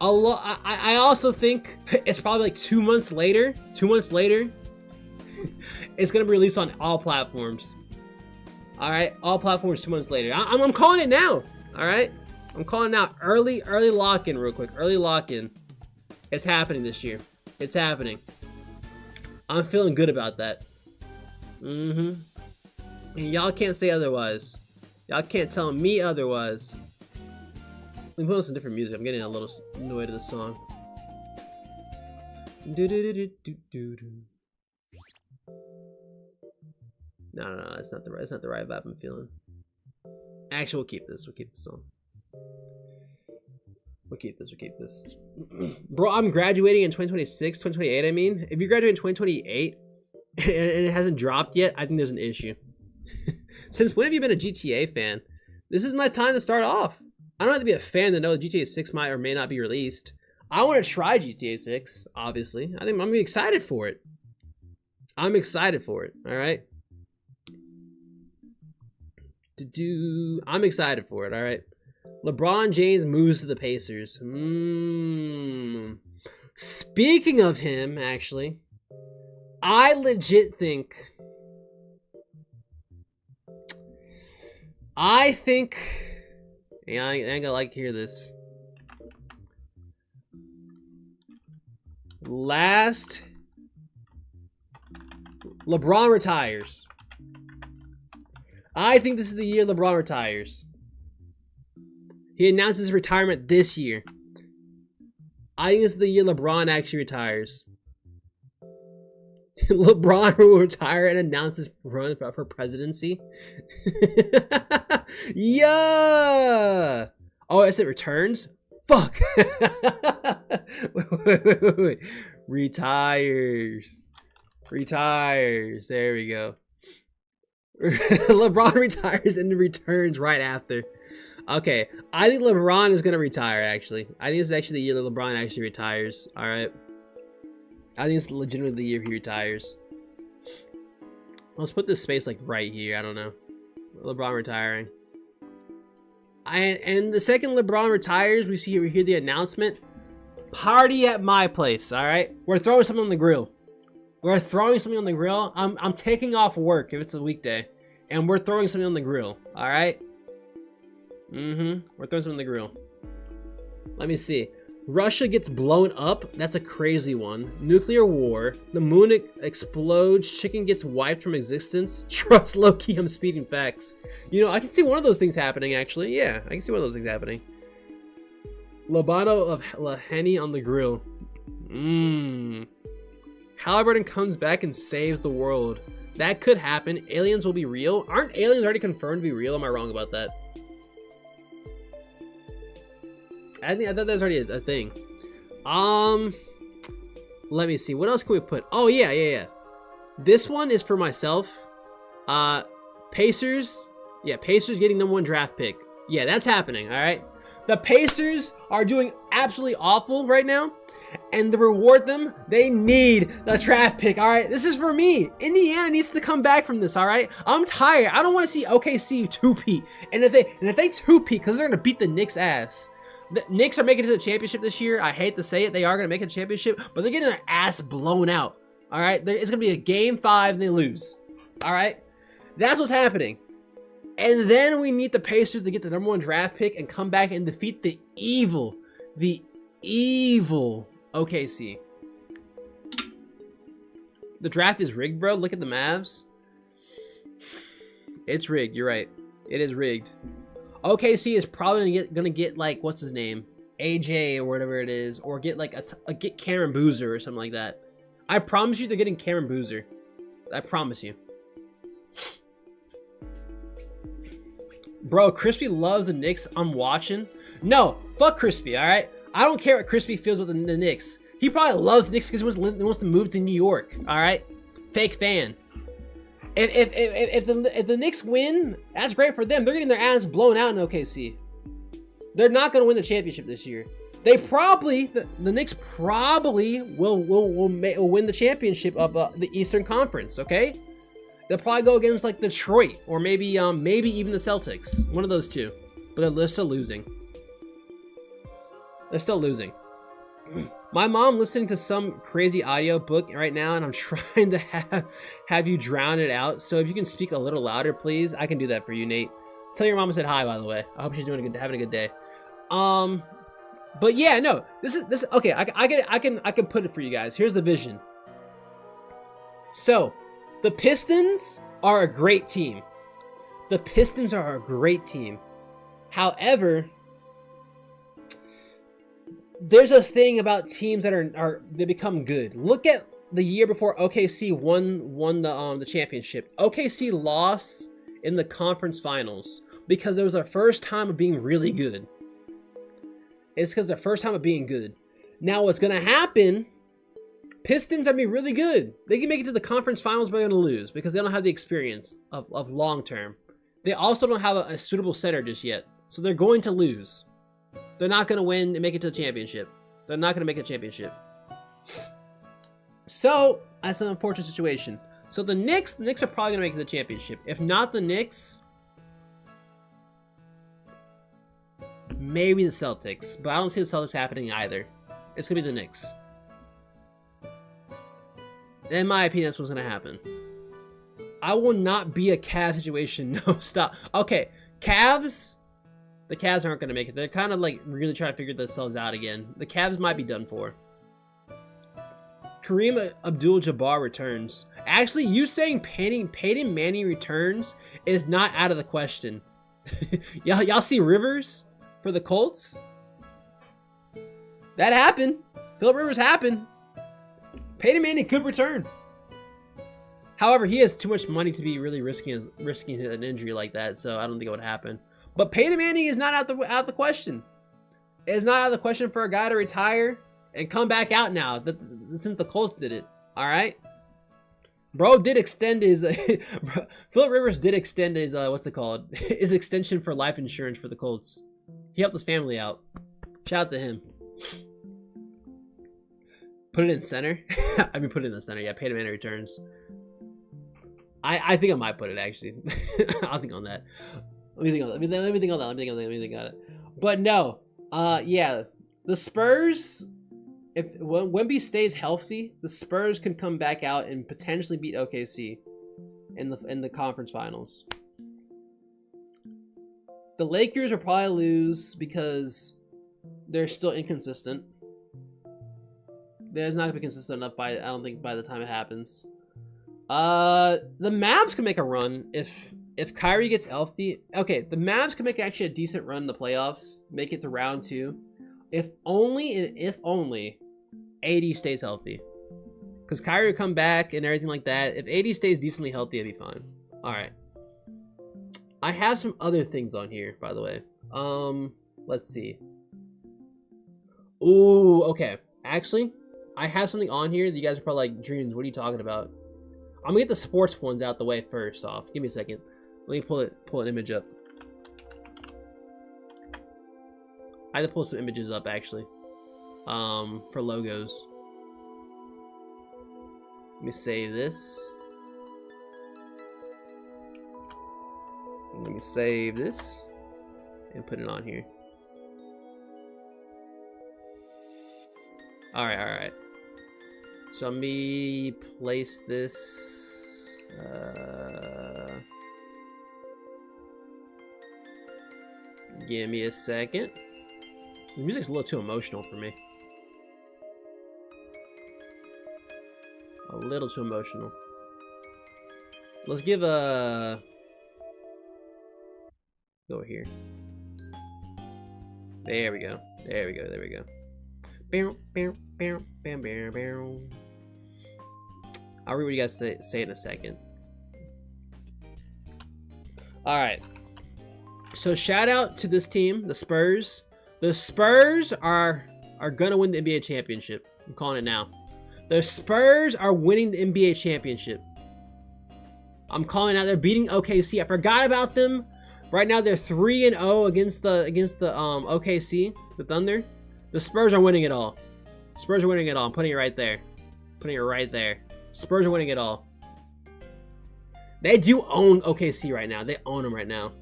I also think it's probably like 2 months later. 2 months later, it's gonna be released on all platforms. Alright, all platforms 2 months later. I'm calling it now, alright? I'm calling out early lock-in real quick. Early lock-in. It's happening this year. It's happening. I'm feeling good about that. And y'all can't say otherwise. Y'all can't tell me otherwise. Let me put on some different music. I'm getting a little annoyed at the song. No, that's not the right vibe I'm feeling. Actually, we'll keep this. We'll keep the song. We'll keep this. Bro, I'm graduating in 2026, 2028, I mean. If you graduate in 2028 and it hasn't dropped yet, I think there's an issue. Since when have you been a GTA fan? This is my time to start off. I don't have to be a fan to know GTA 6 might or may not be released. I want to try GTA 6, obviously. I think I'm excited for it. I'm excited for it, alright? I'm excited for it, alright? LeBron James moves to the Pacers. Speaking of him, actually, I legit think... Yeah, I ain't gonna like to hear this. Last... LeBron retires. I think this is the year LeBron retires. He announces his retirement this year. I think this is the year LeBron actually retires. LeBron will retire and announce his run for presidency. Yeah. Oh, I said returns? Fuck. Wait. Retires. There we go. LeBron retires and returns right after. Okay, I think LeBron is gonna retire. Actually, I think this is actually the year that LeBron actually retires. All right, I think it's legitimately the year he retires. Let's put this space like right here. I don't know. LeBron retiring. And the second LeBron retires, we hear the announcement. Party at my place, all right? We're throwing something on the grill. We're throwing something on the grill. I'm taking off work if it's a weekday, and we're throwing something on the grill, all right? We're throwing something on the grill. Let me see. Russia gets blown up. That's a crazy one. Nuclear war. The moon explodes. Chicken gets wiped from existence. Trust low-key, I'm speeding facts. You know, I can see one of those things happening, actually. Yeah, I can see one of those things happening. Lobato of Laheni on the grill. Halliburton comes back and saves the world. That could happen. Aliens will be real. Aren't aliens already confirmed to be real? Am I wrong about that? I thought that was already a thing. Let me see. What else can we put? Oh, yeah. This one is for myself. Pacers. Yeah, Pacers getting #1 draft pick. Yeah, that's happening, all right? The Pacers are doing absolutely awful right now. And to reward them, they need the draft pick, all right? This is for me. Indiana needs to come back from this, all right? I'm tired. I don't want to see OKC two-peat. And if they two-peat, because they're going to beat the Knicks' ass. The Knicks are making it to the championship this year. I hate to say it. They are going to make it to the championship, but they're getting their ass blown out. All right? It's going to be a game 5 and they lose. All right? That's what's happening. And then we need the Pacers to get the #1 draft pick and come back and defeat the evil OKC. The draft is rigged, bro. Look at the Mavs. It's rigged. You're right. It is rigged. OKC is probably gonna get like, what's his name, AJ or whatever it is, or get like get Cameron Boozer or something like that. I promise you, they're getting Cameron Boozer. I promise you. Bro, Crispy loves the Knicks. I'm watching. No, fuck Crispy. All right, I don't care what Crispy feels with the Knicks. He probably loves the Knicks because he wants to move to New York. All right, fake fan. If the Knicks win, that's great for them. They're getting their ass blown out in OKC. They're not going to win the championship this year. They probably, the Knicks probably will win the championship of the Eastern Conference. Okay, they'll probably go against like Detroit or maybe even the Celtics. One of those two. But they're still losing. They're still losing. My mom listening to some crazy audio book right now, and I'm trying to have you drown it out. So if you can speak a little louder, please, I can do that for you, Nate. Tell your mom I said hi, by the way. I hope she's having a good day. But yeah, no, this is okay. I can put it for you guys. Here's the vision. So, the Pistons are a great team. The Pistons are a great team. However, there's a thing about teams that they become good. Look at the year before OKC won the championship. OKC lost in the conference finals because it was their first time of being really good. It's because their first time of being good. Now what's gonna happen? Pistons are gonna be really good. They can make it to the conference finals, but they're gonna lose because they don't have the experience of long term. They also don't have a suitable center just yet, so they're going to lose. They're not going to win and make it to the championship. They're not going to make a championship. So, that's an unfortunate situation. So the Knicks are probably going to make it to the championship. If not the Knicks, maybe the Celtics. But I don't see the Celtics happening either. It's going to be the Knicks. In my opinion, that's what's going to happen. I will not be a Cavs situation. No, stop. Okay, Cavs... The Cavs aren't going to make it. They're kind of like really trying to figure themselves out again. The Cavs might be done for. Kareem Abdul-Jabbar returns. Actually, you saying Peyton Manning returns is not out of the question. Y'all see Rivers for the Colts? That happened. Phillip Rivers happened. Peyton Manning could return. However, he has too much money to be really risking an injury like that, so I don't think it would happen. But Peyton Manning is not out the question. It's not out of the question for a guy to retire and come back out now since the Colts did it. All right, bro did extend his. Phillip Rivers did extend his what's it called? His extension for life insurance for the Colts. He helped his family out. Shout out to him. Put it in center. I mean, put it in the center. Yeah, Peyton Manning returns. I think I might put it actually. I'll think on that. Let me think on that. But no, yeah, the Spurs if Wemby stays healthy, the Spurs can come back out and potentially beat OKC in the conference finals. The Lakers will probably lose because they're still inconsistent. They're not gonna be consistent enough I don't think by the time it happens. The Mavs can make a run if Kyrie gets healthy. Okay, the Mavs can make actually a decent run in the playoffs, make it to round 2, if only AD stays healthy. Because Kyrie will come back and everything like that. If AD stays decently healthy, it'll be fine. All right. I have some other things on here, by the way. Let's see. Ooh, okay. Actually, I have something on here that you guys are probably like, Dreams, what are you talking about? I'm gonna get the sports ones out the way first off. Give me a second. Let me pull an image up. I had to pull some images up actually. For logos. Let me save this. Let me save this and put it on here. All right. So let me place this. Give me a second. The music's a little too emotional for me. A little too emotional. Let's give a... Go over here. There we go. There we go. There we go. I'll read what you guys say in a second. Alright. So shout out to this team, the Spurs. The Spurs are gonna win the NBA championship. I'm calling it now. The Spurs are winning the NBA championship. I'm calling out. They're beating OKC. I forgot about them. Right now they're 3-0 against the OKC, the Thunder. The Spurs are winning it all. Spurs are winning it all. I'm putting it right there. Putting it right there. Spurs are winning it all. They do own OKC right now. They own them right now.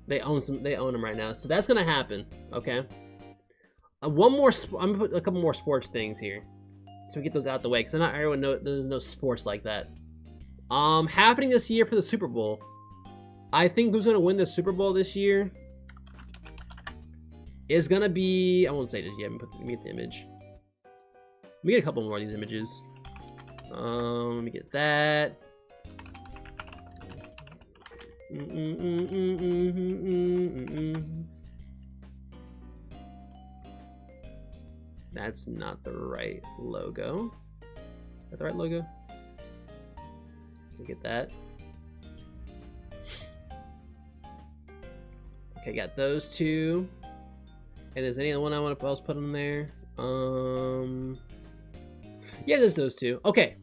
They own them right now. So that's gonna happen. Okay. One more. I'm gonna put a couple more sports things here, so we get those out the way, because not everyone knows there's no sports like that. Happening this year for the Super Bowl. I think who's gonna win the Super Bowl this year is gonna be. I won't say this yet. Let me get the image. Let me get a couple more of these images. Let me get that. That's not the right logo. Is that the right logo? Let me get that. Okay, got those two. And is any other one I want to else put in there? Yeah, there's those two. Okay.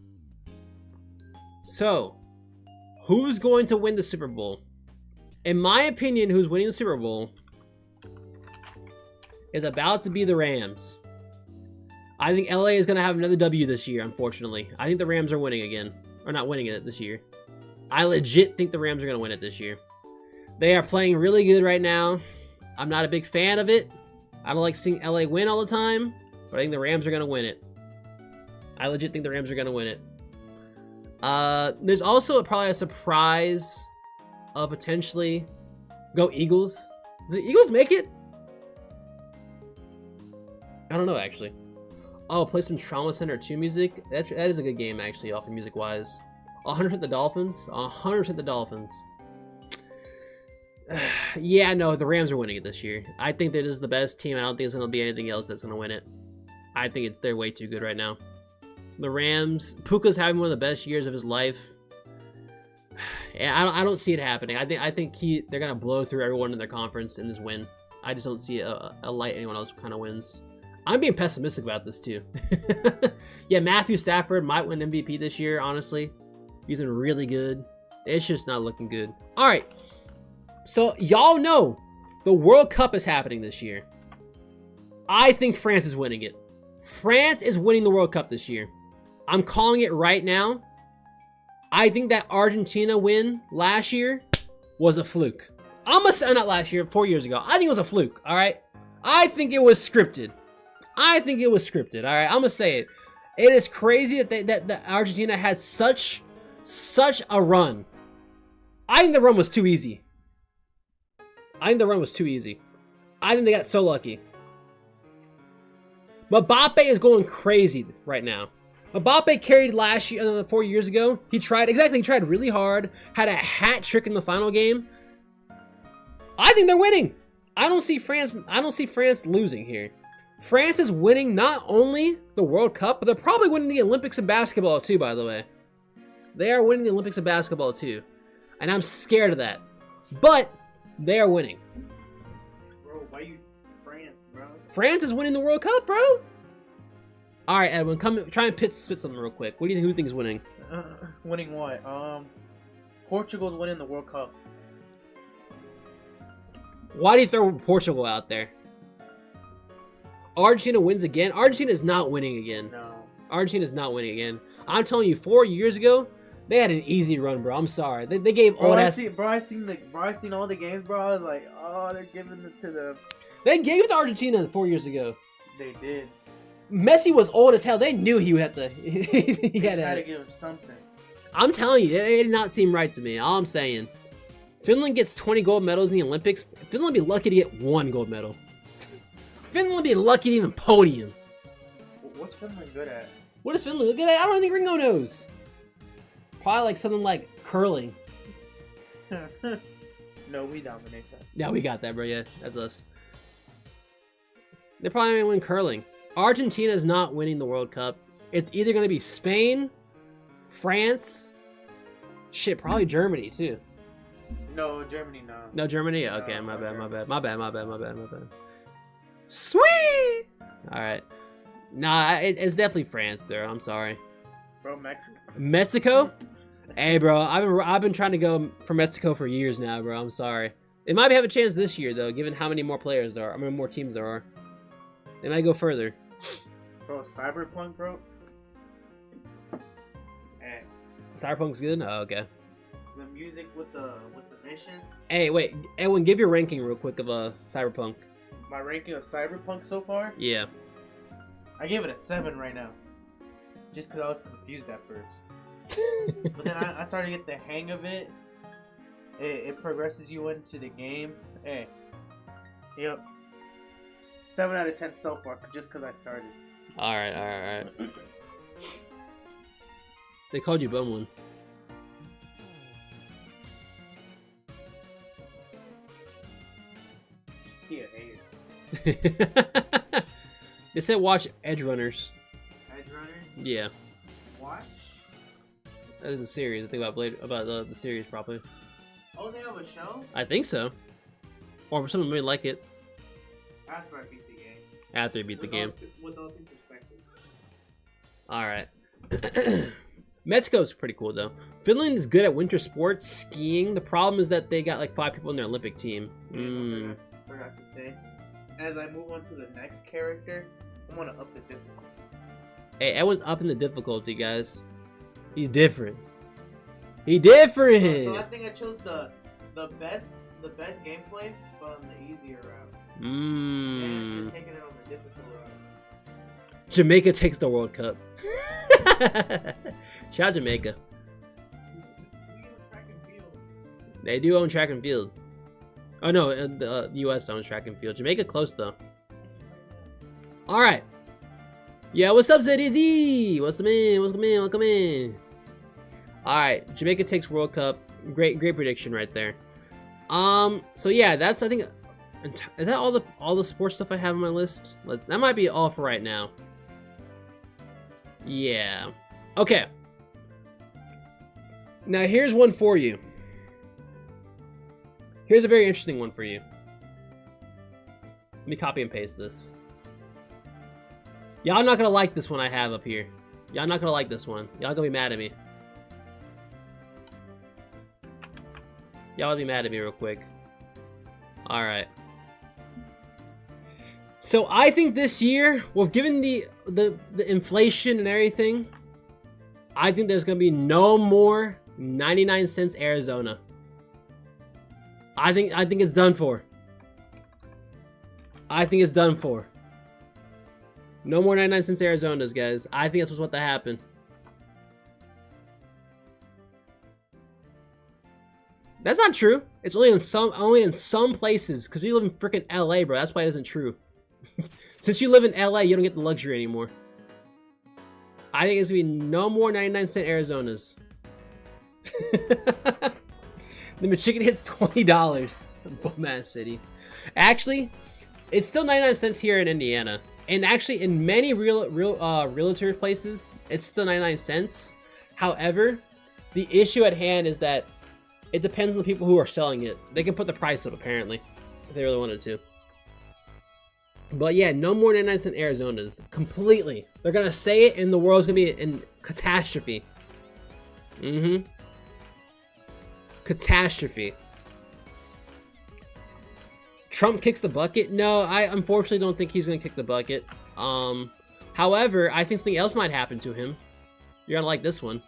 So, who's going to win the Super Bowl? In my opinion, who's winning the Super Bowl is about to be the Rams. I think LA is going to have another W this year, unfortunately. I think the Rams are winning again. Or not winning it this year. I legit think the Rams are going to win it this year. They are playing really good right now. I'm not a big fan of it. I don't like seeing LA win all the time. But I think the Rams are going to win it. I legit think the Rams are going to win it. There's also probably a surprise of potentially go Eagles. Did the Eagles make it? I don't know, actually. Oh, play some Trauma Center 2 music. That is a good game, actually, off of music-wise. 100% the Dolphins. 100% the Dolphins. Yeah, no, the Rams are winning it this year. I think that is the best team. I don't think there's going to be anything else that's going to win it. I think they're way too good right now. The Rams, Puka's having one of the best years of his life. I don't see it happening. I think they're gonna blow through everyone in their conference in this win. I just don't see a light anyone else kind of wins. I'm being pessimistic about this too. Yeah, Matthew Stafford might win MVP this year. Honestly, he's been really good. It's just not looking good. All right, so y'all know the World Cup is happening this year. I think France is winning it. France is winning the World Cup this year. I'm calling it right now. I think that Argentina win last year was a fluke. I'm gonna say, not last year, 4 years ago. I think it was a fluke, all right? I think it was scripted. I think it was scripted. All right, I'm gonna say it. It is crazy that Argentina had such a run. I think the run was too easy. I think they got so lucky. Mbappe is going crazy right now. Mbappe carried last year, 4 years ago. He tried really hard. Had a hat trick in the final game. I think they're winning. I don't see France losing here. France is winning not only the World Cup, but they're probably winning the Olympics of basketball too, by the way. They are winning the Olympics of basketball too. And I'm scared of that. But they are winning. Bro, why you France, bro? France is winning the World Cup, bro. All right, Edwin, try and spit something real quick. Who do you think is winning? Winning what? Portugal's winning the World Cup. Why do you throw Portugal out there? Argentina wins again. Argentina is not winning again. No. Argentina is not winning again. I'm telling you, 4 years ago, they had an easy run, bro. I'm sorry. They gave all that. I seen all the games, bro. I was like, oh, they're giving it to the. They gave it to Argentina 4 years ago. They did. Messi was old as hell. They knew he had to. He had to give him something. I'm telling you, it did not seem right to me. All I'm saying. Finland gets 20 gold medals in the Olympics. Finland would be lucky to get 1 gold medal. Finland would be lucky to even podium. What's Finland good at? What is Finland good at? I don't think Ringo knows. Probably like something like curling. No, we dominate that. Yeah, we got that, bro. Yeah, that's us. They're probably going to win curling. Argentina is not winning the World Cup. It's either going to be Spain, France, shit, probably Germany too. No, Germany, no. No, Germany? Yeah, okay, my bad. Sweet! Alright. Nah, it's definitely France there. I'm sorry. Bro, Mexico. Mexico? Hey, bro, I've been trying to go for Mexico for years now, bro. I'm sorry. They might have a chance this year, though, given how many more players there are. How many more teams there are. They might go further. Bro, Cyberpunk, bro. Hey. Cyberpunk's good? Oh, okay. The music with the missions. Hey, wait. Edwin, give your ranking real quick of Cyberpunk. My ranking of Cyberpunk so far? Yeah. I gave it a 7 right now. Just because I was confused at first. But then I started to get the hang of it. It progresses you into the game. Hey. Yep. 7 out of 10 so far, just because I started. Alright. They called you Bumlin. Yeah, hey. They said watch Edge Runners. Edge Runner? Yeah. Watch? That is a series. I think about the series probably. Oh, they have a show? I think so. Or someone may like it. After I beat the game. After you beat the game. With all in perspective. Alright. Mexico's pretty cool though. Finland is good at winter sports, skiing. The problem is that they got like 5 people in their Olympic team. Forgot to say. As I move on to the next character, I want to up the difficulty. Hey, Edwin's up in the difficulty, guys. He's different. He different. So I think I chose the best gameplay, but on the easier route. And you're taking it on the difficult route. Jamaica takes the World Cup. Shout out Jamaica. They do own track and field. Oh no, the U.S. owns track and field. Jamaica close though. All right. Yeah, what's up, ZDZ? Welcome in. All right, Jamaica takes World Cup. Great prediction right there. So yeah, that's I think. Is that all the sports stuff I have on my list? That might be all for right now. Yeah. Okay. Now here's one for you. Here's a very interesting one for you. Let me copy and paste this. Y'all not gonna like this one I have up here. Y'all not gonna like this one. Y'all gonna be mad at me. Y'all be mad at me real quick. Alright. So I think this year, well, given the inflation and everything, I think there's gonna be no more 99 cents Arizona. I think it's done for. I think it's done for. No more 99 cents Arizonas, guys. I think that's what's about to happen. That's not true. It's only in some places, because you live in freaking LA, bro. That's why it isn't true. Since you live in LA, you don't get the luxury anymore. I think it's gonna be no more 99 cent Arizonas. The McChicken hits $20. Bum-ass city. Actually, it's still 99 cents here in Indiana. And actually, in many realtor places, it's still 99 cents. However, the issue at hand is that it depends on the people who are selling it. They can put the price up, apparently, if they really wanted to. But yeah, no more 99 cent Arizonas. Completely. They're gonna say it, and the world's gonna be in catastrophe. Catastrophe. Trump kicks the bucket? No, I unfortunately don't think he's gonna kick the bucket. However, I think something else might happen to him. You're gonna like this one.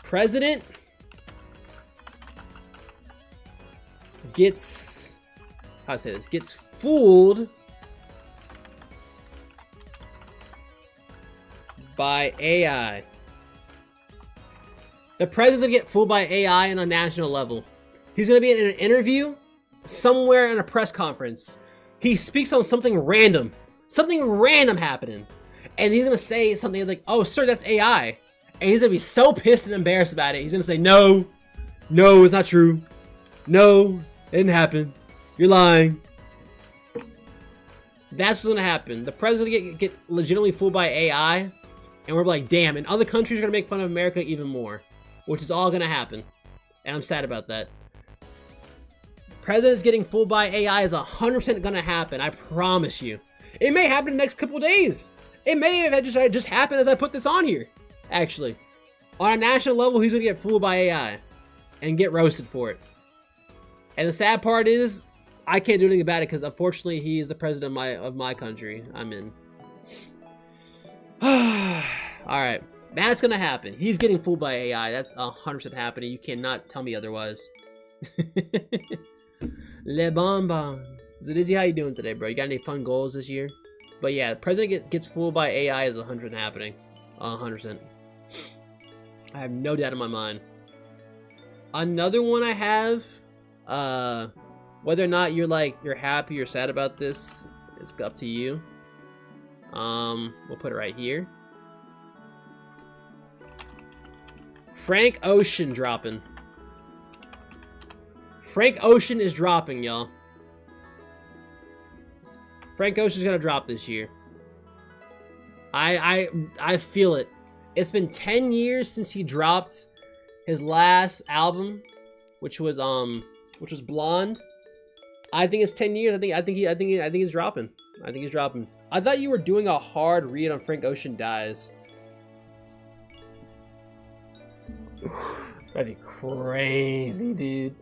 President gets, how do I say this? Gets fooled by AI. The president's gonna get fooled by AI on a national level. He's gonna be in an interview somewhere in a press conference. He speaks on something random. Something random happening. And he's gonna say something like, "Oh, sir, that's AI." And he's gonna be so pissed and embarrassed about it. He's gonna say, "No, no, it's not true. No, it didn't happen. You're lying." That's what's gonna happen. The president get legitimately fooled by AI, and we're like, damn. And other countries are gonna make fun of America even more, which is all gonna happen. And I'm sad about that. President's getting fooled by AI is 100% gonna happen. I promise you. It may happen in the next couple days. It may have just happened as I put this on here. Actually, on a national level, he's gonna get fooled by AI and get roasted for it. And the sad part is, I can't do anything about it because unfortunately, he is the president of my country I'm in. All right, that's gonna happen. He's getting fooled by AI. That's 100% happening. You cannot tell me otherwise. Le bonbon. So Dizzy, how you doing today, bro? You got any fun goals this year? But yeah, the president gets fooled by AI is 100% happening. 100%. I have no doubt in my mind. Another one I have, whether or not you're happy or sad about this, it's up to you. We'll put it right here. Frank Ocean dropping. Frank Ocean is dropping, y'all. Frank Ocean's gonna drop this year. I feel it. It's been 10 years since he dropped his last album, which was Blonde. I think it's 10 years. I think he's dropping. I think he's dropping. I thought you were doing a hard read on Frank Ocean Dies. That'd be crazy, dude.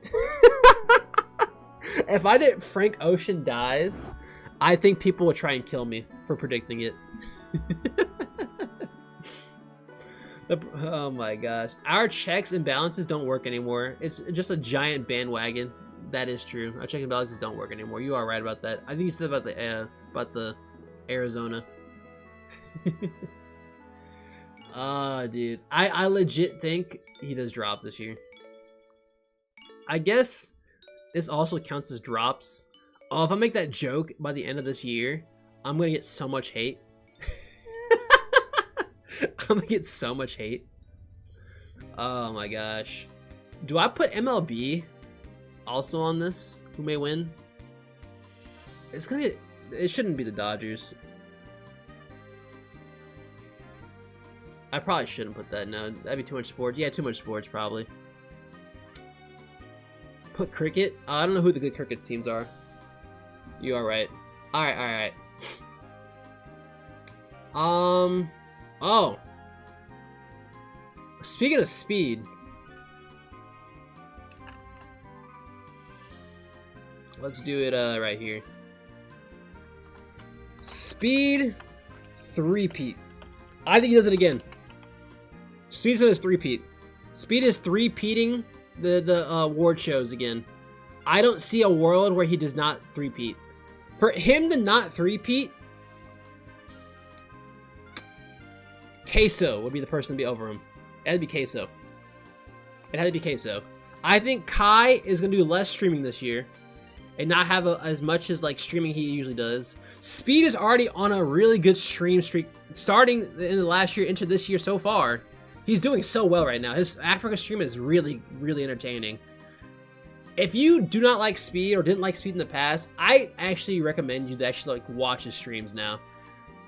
If I did Frank Ocean Dies, I think people would try and kill me for predicting it. Oh my gosh. Our checks and balances don't work anymore. It's just a giant bandwagon. That is true. Our checks and balances don't work anymore. You are right about that. I think you said about the Arizona. Dude. I legit think he does drop this year. I guess this also counts as drops. Oh, if I make that joke by the end of this year, I'm gonna get so much hate. I'm gonna get so much hate. Oh my gosh. Do I put MLB also on this? Who may win? It's gonna be. It shouldn't be the Dodgers. I probably shouldn't put that. No, that'd be too much sports. Yeah, too much sports probably. Put cricket. I don't know who the good cricket teams are. You are right. All right. Oh. Speaking of speed. Let's do it right here. Speed 3-peat. I think he does it again. Speed's doing his 3-peat. Speed is 3-peating the award shows again. I don't see a world where he does not 3-peat. For him to not three-peat, Queso would be the person to be over him. It had to be Queso. It had to be Queso. I think Kai is going to do less streaming this year and not have as much as like streaming he usually does. Speed is already on a really good stream streak starting in the last year into this year so far. He's doing so well right now. His Africa stream is really, really entertaining. If you do not like Speed or didn't like Speed in the past, I actually recommend you to actually like watch his streams now.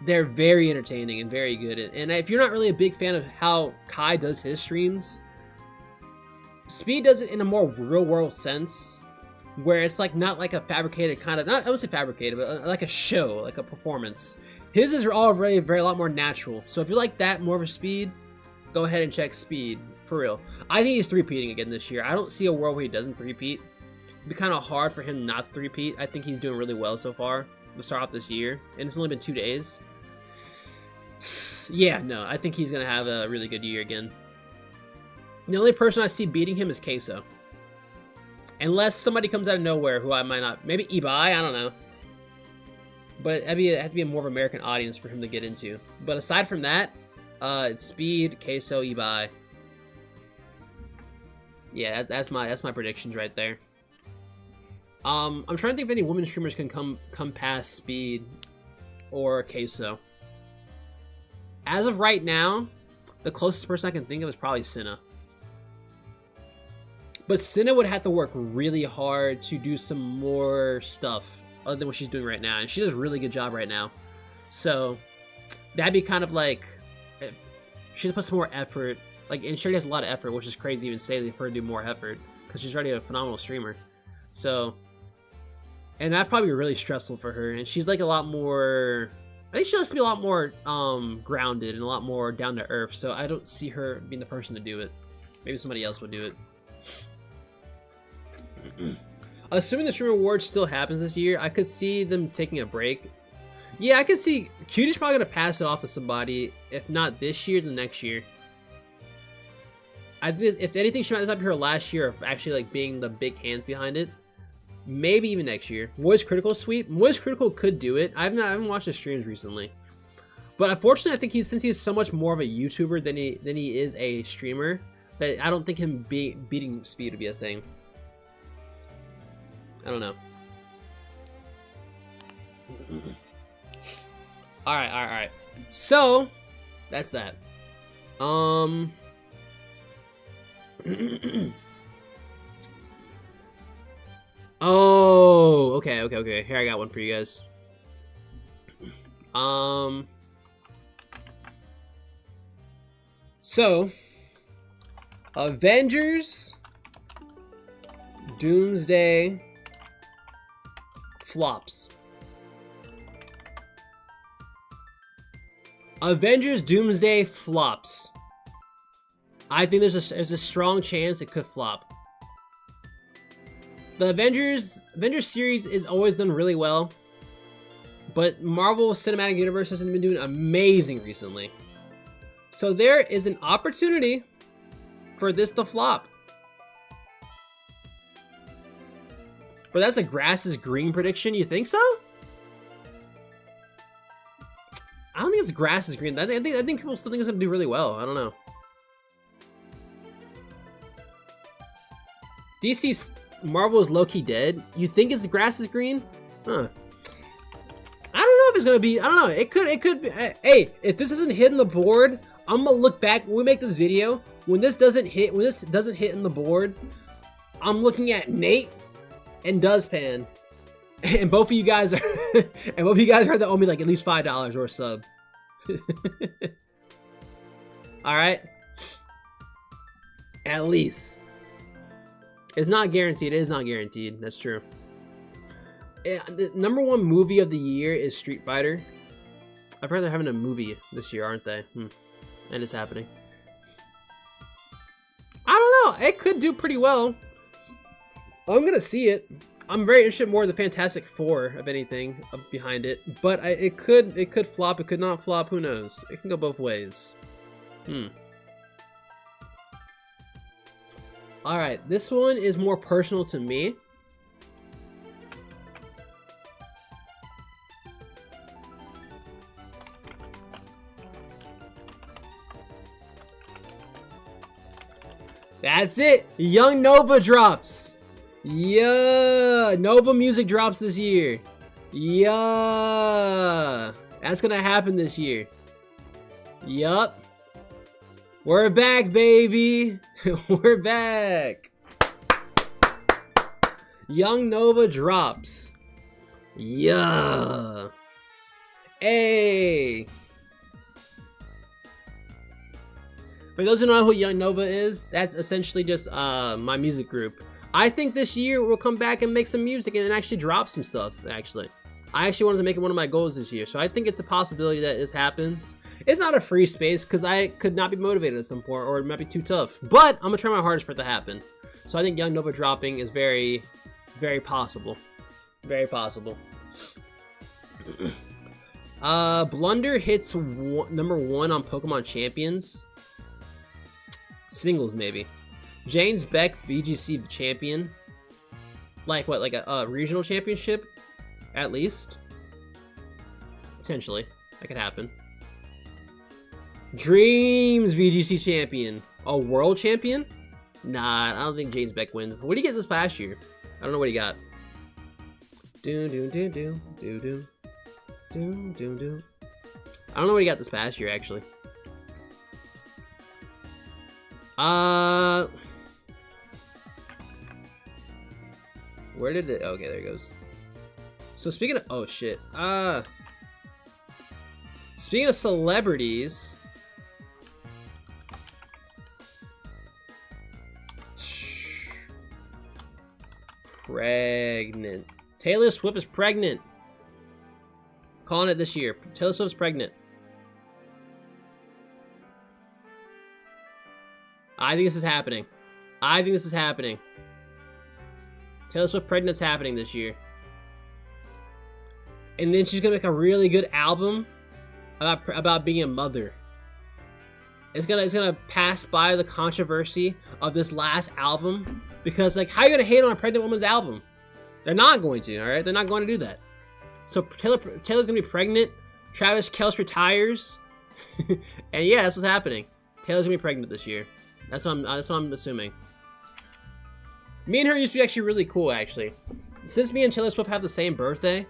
They're very entertaining and very good. And if you're not really a big fan of how Kai does his streams, Speed does it in a more real world sense, where it's like not like a fabricated kind of, not I would say fabricated, but like a show, like a performance. His is all very, very a lot more natural. So if you like that more of a Speed, go ahead and check Speed for real. I think he's three-peating again this year. I don't see a world where he doesn't three-peat. It'd be kind of hard for him not to three-peat. I think he's doing really well so far to start off this year, and it's only been 2 days. Yeah, no, I think he's gonna have a really good year again. The only person I see beating him is Queso. Unless somebody comes out of nowhere who I might not... Maybe Ibai, I don't know. But it'd have to be a more of an American audience for him to get into. But aside from that, it's Speed, Queso, Ibai. Yeah, that's my predictions right there. I'm trying to think if any women streamers can come past Speed or Queso. As of right now, the closest person I can think of is probably Cinna. But Cinna would have to work really hard to do some more stuff other than what she's doing right now. And she does a really good job right now. So that'd be kind of like, she has to put some more effort. Like, and she already has a lot of effort, which is crazy to even say for her to do more effort, because she's already a phenomenal streamer. So, and that'd probably be really stressful for her. And she's like a lot more, I think she has to be a lot more grounded and a lot more down to earth. So I don't see her being the person to do it. Maybe somebody else would do it. Assuming the Streamer Awards still happens this year, I could see them taking a break. Yeah, I could see Cutie's probably gonna pass it off to somebody, if not this year, then next year. I think if anything, she might have her last year of actually like being the big hands behind it. Maybe even next year. Moist Critical sweep. Moist Critical could do it. I haven't watched his streams recently, but unfortunately, I think since he's so much more of a YouTuber than he is a streamer, that I don't think him beating Speed would be a thing. I don't know. All right. So that's that. Oh, okay. Here, I got one for you guys. So Avengers Doomsday flops. Avengers Doomsday flops. I think there's a strong chance it could flop. The Avengers series is always done really well, but Marvel Cinematic Universe hasn't been doing amazing recently. So there is an opportunity for this to flop. But that's a grass is green prediction. You think so? I don't think it's grass is green. I think people still think it's gonna do really well. I don't know. DC's Marvel is low-key dead. You think it's the grass is green? Huh. I don't know if it's gonna be. I don't know. It could be. Hey, if this isn't hitting the board, I'm gonna look back when we make this video. When this doesn't hit in the board, I'm looking at Nate and Duzpan, and both of you guys are are that owe me like at least $5 or a sub. All right, at least. It's not guaranteed. It is not guaranteed. That's true. The #1 movie of the year is Street Fighter. I've heard they're having a movie this year, aren't they? And it's happening. I don't know. It could do pretty well. I'm gonna see it. I'm very interested more in the Fantastic Four of anything behind it, but it could flop. It could not flop. Who knows? It can go both ways. All right, this one is more personal to me. That's it. Young Nova drops. Yeah. Nova music drops this year. Yeah. That's gonna happen this year. Yup. We're back, baby. We're back. Young Nova drops. Yeah. Hey. For those who don't know who Young Nova is, that's essentially just my music group. I think this year we'll come back and make some music and actually drop some stuff, actually. I actually wanted to make it one of my goals this year, so I think it's a possibility that this happens. It's not a free space, because I could not be motivated at some point, or it might be too tough. But I'm going to try my hardest for it to happen. So I think Young Nova dropping is very, very possible. Very possible. Blunder hits number 1 on Pokemon Champions. Singles, maybe. James Beck, VGC champion. Like what, like a regional championship? At least. Potentially. That could happen. Dreams, VGC champion. A world champion? Nah, I don't think James Beck wins. What did he get this past year? I don't know what he got. Do do do do do do do do do. I don't know what he got this past year, actually. Where did it? Okay, there it goes. So speaking of, oh shit. Speaking of celebrities. Pregnant. Taylor Swift is pregnant. Calling it this year. Taylor Swift's pregnant. I think this is happening. I think this is happening. Taylor Swift pregnant's happening this year. And then she's gonna make a really good album about being a mother. It's gonna pass by the controversy of this last album, because like, how are you gonna hate on a pregnant woman's album? They're not going to, all right? They're not going to do that. So Taylor's gonna be pregnant. Travis Kelce retires, and yeah, that's what's happening. Taylor's gonna be pregnant this year. That's what I'm assuming. Me and her used to be actually really cool, actually. Since me and Taylor Swift have the same birthday,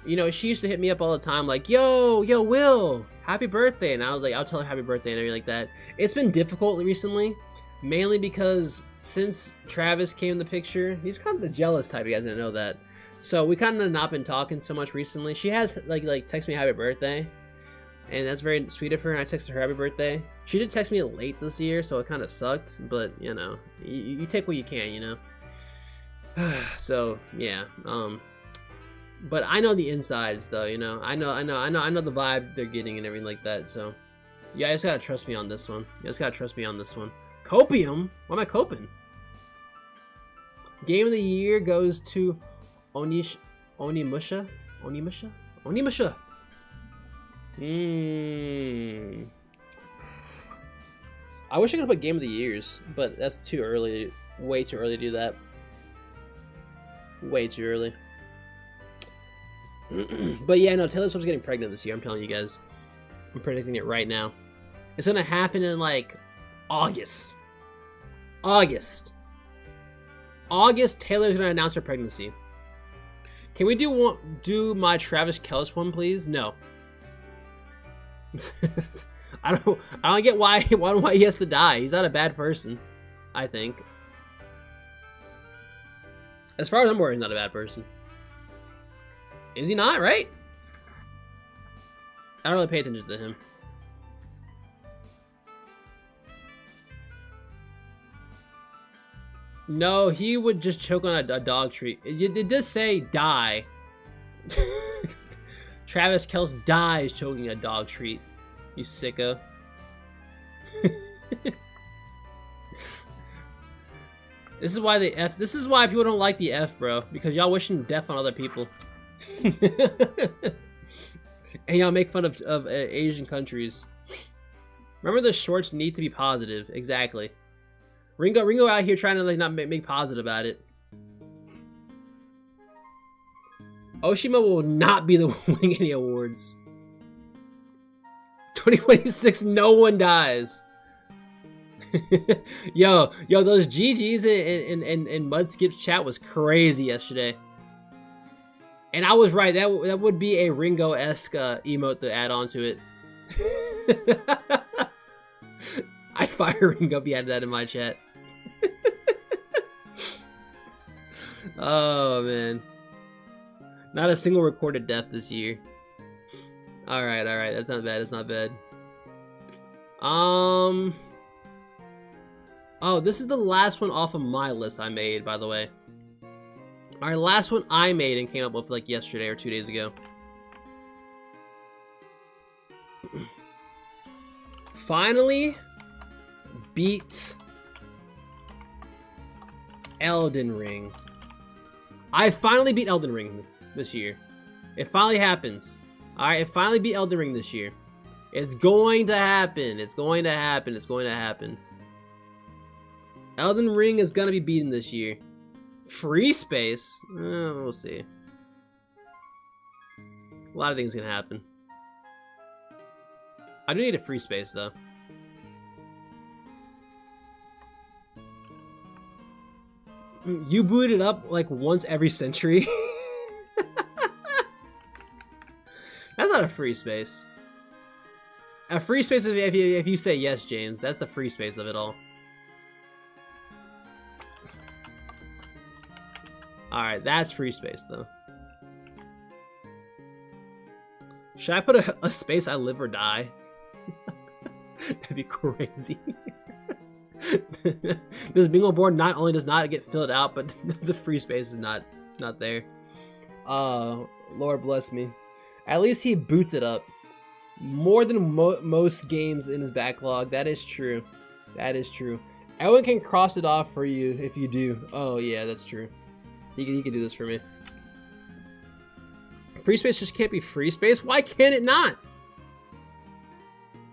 you know, she used to hit me up all the time like, yo, Will, happy birthday. And I was like, I'll tell her happy birthday and everything like that. It's been difficult recently, mainly because since Travis came in the picture, he's kind of the jealous type, you guys didn't know that. So we kind of not been talking so much recently. She has like text me happy birthday, and that's very sweet of her, and I texted her happy birthday. She did text me late this year, so it kind of sucked, but you know, you take what you can, you know. So yeah, but I know the insides though, you know. I know the vibe they're getting and everything like that. So you guys gotta trust me on this one. You guys gotta trust me on this one. Copium? Why am I coping? Game of the year goes to Onimusha. I wish I could put Game of the Years, but that's too early. Way too early to do that. Way too early. But yeah, no, Taylor Swift's getting pregnant this year. I'm telling you guys. I'm predicting it right now. It's gonna happen in like August. August, Taylor's gonna announce her pregnancy. Can we do my Travis Kelce one, please? No. I don't get why he has to die. He's not a bad person, I think. As far as I'm aware, he's not a bad person. Is he not, right? I don't really pay attention to him. No, he would just choke on a dog treat. It does say die. Travis Kelce dies choking a dog treat. You sicko. This is why the F. This is why people don't like the F, bro. Because y'all wishing death on other people. And y'all make fun of Asian countries. Remember, the shorts need to be positive. Exactly. Ringo out here trying to like not make positive about it. Oshima will not be the one winning any awards. 2026, no one dies. yo, those GGs in Mudskip's chat was crazy yesterday. And I was right, that would be a Ringo-esque emote to add on to it. I fire Ringo if he added that in my chat. Oh, man. Not a single recorded death this year. Alright, that's not bad, that's not bad. Oh, this is the last one off of my list I made, by the way. Alright, last one I made and came up with like yesterday or 2 days ago. Finally beat Elden Ring. I finally beat Elden Ring this year. It finally happens. Alright, it finally beat Elden Ring this year. It's going to happen. It's going to happen. It's going to happen. Elden Ring is going to be beaten this year. Free space? We'll see. A lot of things can happen. I do need a free space, though. You boot it up like once every century. That's not a free space. A free space is if you say yes, James. That's the free space of it all. Alright, that's free space, though. Should I put a space I live or die? That'd be crazy. This bingo board not only does not get filled out, but the free space is not there. Lord bless me. At least he boots it up. More than most games in his backlog. That is true. That is true. Everyone can cross it off for you if you do. Oh yeah, that's true. He can do this for me. Free space just can't be free space? Why can't it not?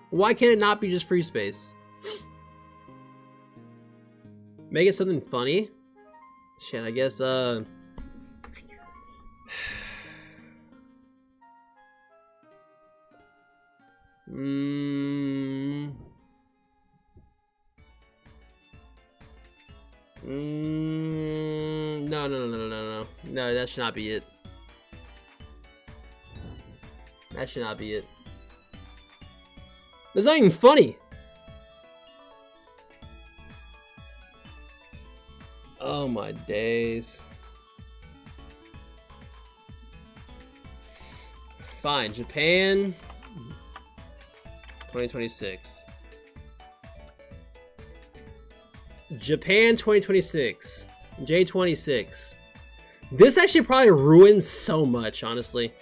Why can't it not be just free space? Make it something funny? Shit, I guess, No. No, that should not be it. That should not be it. That's not even funny. Oh my days. Fine, Japan 2026. Japan 2026. J26. This actually probably ruins so much, honestly.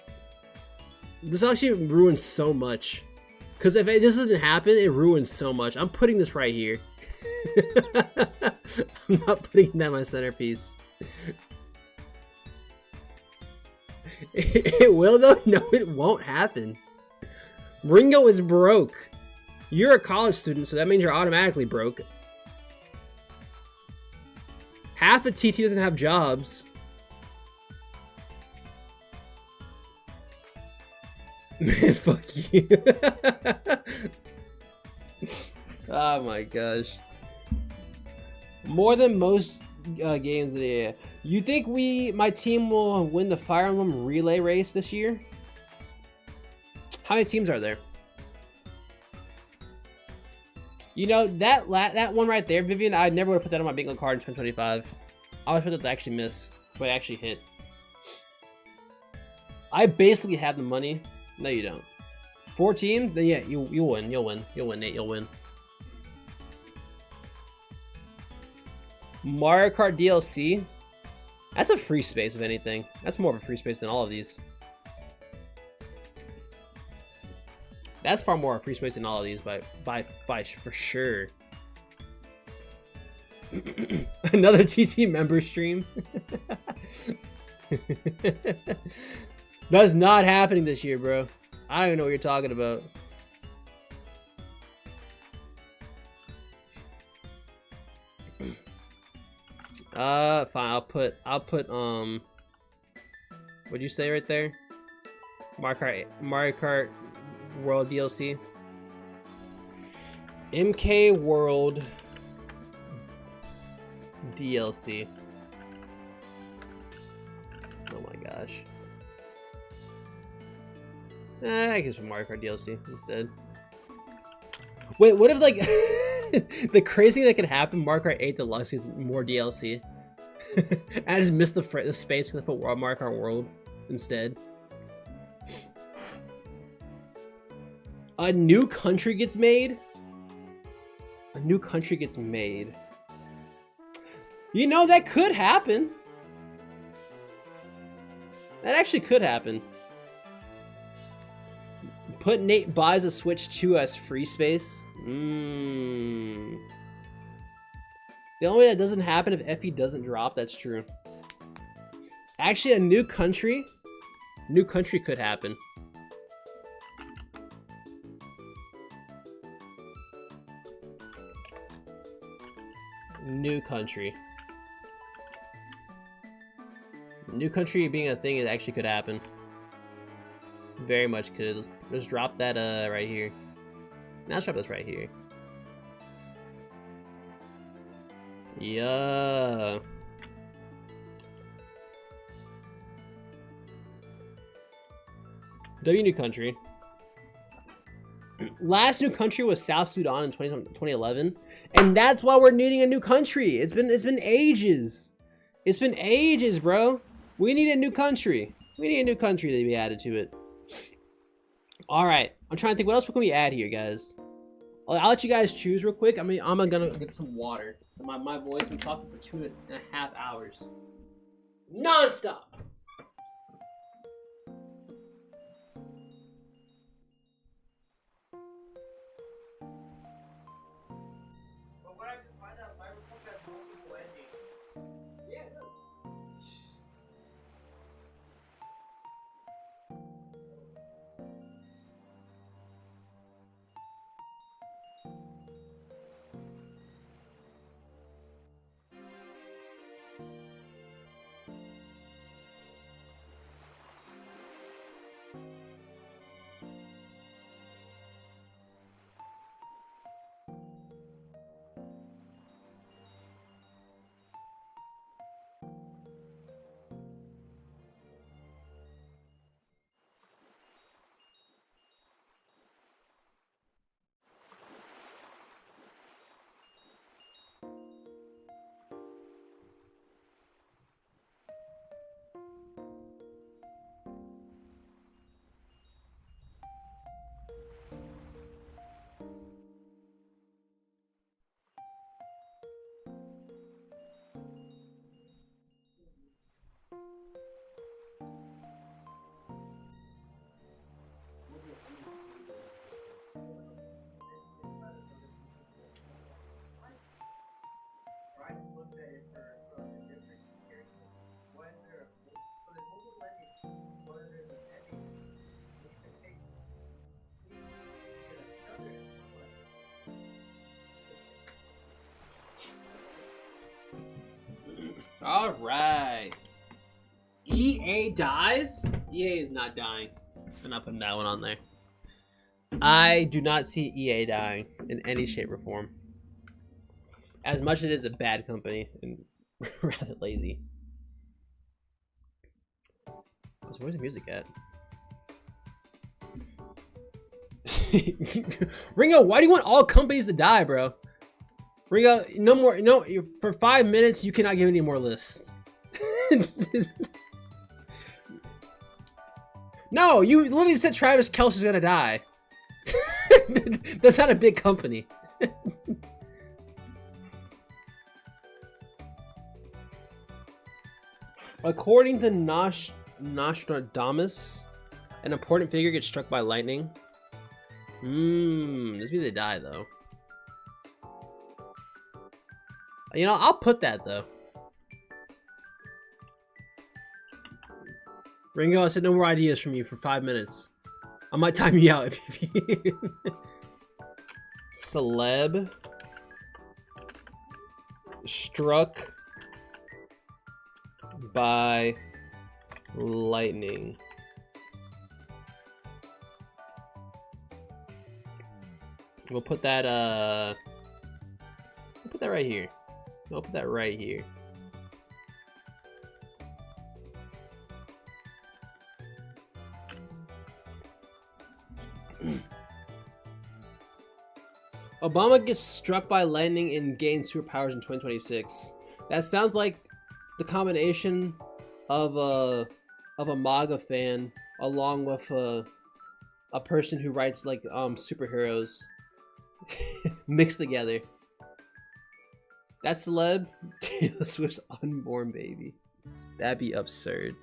This actually ruins so much. Because if this doesn't happen, it ruins so much. I'm putting this right here. I'm not putting that in my centerpiece. It will though? No, it won't happen. Ringo is broke. You're a college student, so that means you're automatically broke. Half of TT doesn't have jobs. Man, fuck you. Oh my gosh. More than most games of the year. You think my team will win the Fire Emblem relay race this year? How many teams are there? You know, that one right there, Vivian, I never would have put that on my bingo card in 2025. I always put that to actually miss, but I actually hit. I basically have the money. No, you don't. 4 teams? Then yeah, you'll win. You'll win. You'll win, Nate. You'll win. Mario Kart DLC? That's a free space, if anything. That's more of a free space than all of these. That's far more free space than all of these, by for sure. Another TT member stream. That's not happening this year, bro. I don't even know what you're talking about. Fine. I'll put what'd you say right there? Mario Kart World DLC. MK World DLC. Oh my gosh. I guess Mario Kart DLC instead. Wait, what if like the crazy thing that could happen? Mario Kart 8 Deluxe is more DLC. I just missed the space because I put Mario Kart World instead. A new country gets made. A new country gets made. You know, that could happen. That actually could happen. Put Nate buys a Switch 2 as free space. The only way that doesn't happen if FE doesn't drop, that's true. Actually, a new country could happen. New country. New country being a thing, it actually could happen. Very much could. Let's drop that right here. Now let's drop this right here. Yeah. W new country. Last new country was South Sudan in 2011, and that's why we're needing a new country. It's been ages. It's been ages, bro. We need a new country. We need a new country to be added to it. All right, I'm trying to think what else can we add here, guys. I'll let you guys choose real quick. I mean, I'm gonna get some water. My voice been talking for 2.5 hours, non-stop. All right. EA dies? EA is not dying. I'm not putting that one on there. I do not see EA dying in any shape or form. As much as it is a bad company and rather lazy. So where's the music at? Ringo, why do you want all companies to die, bro? Ringo, no more. No, for 5 minutes you cannot give any more lists. No, you literally said Travis Kelce's gonna die. That's not a big company. According to Nostradamus, an important figure gets struck by lightning. This means they die though. You know, I'll put that though. Ringo, I said no more ideas from you for 5 minutes. I might time you out if you... Celeb struck by lightning. We'll put that right here. I'll put that right here. Obama gets struck by lightning and gains superpowers in 2026. That sounds like the combination of a MAGA fan along with a person who writes like superheroes mixed together. That's celeb. Taylor Swift's unborn baby. That'd be absurd.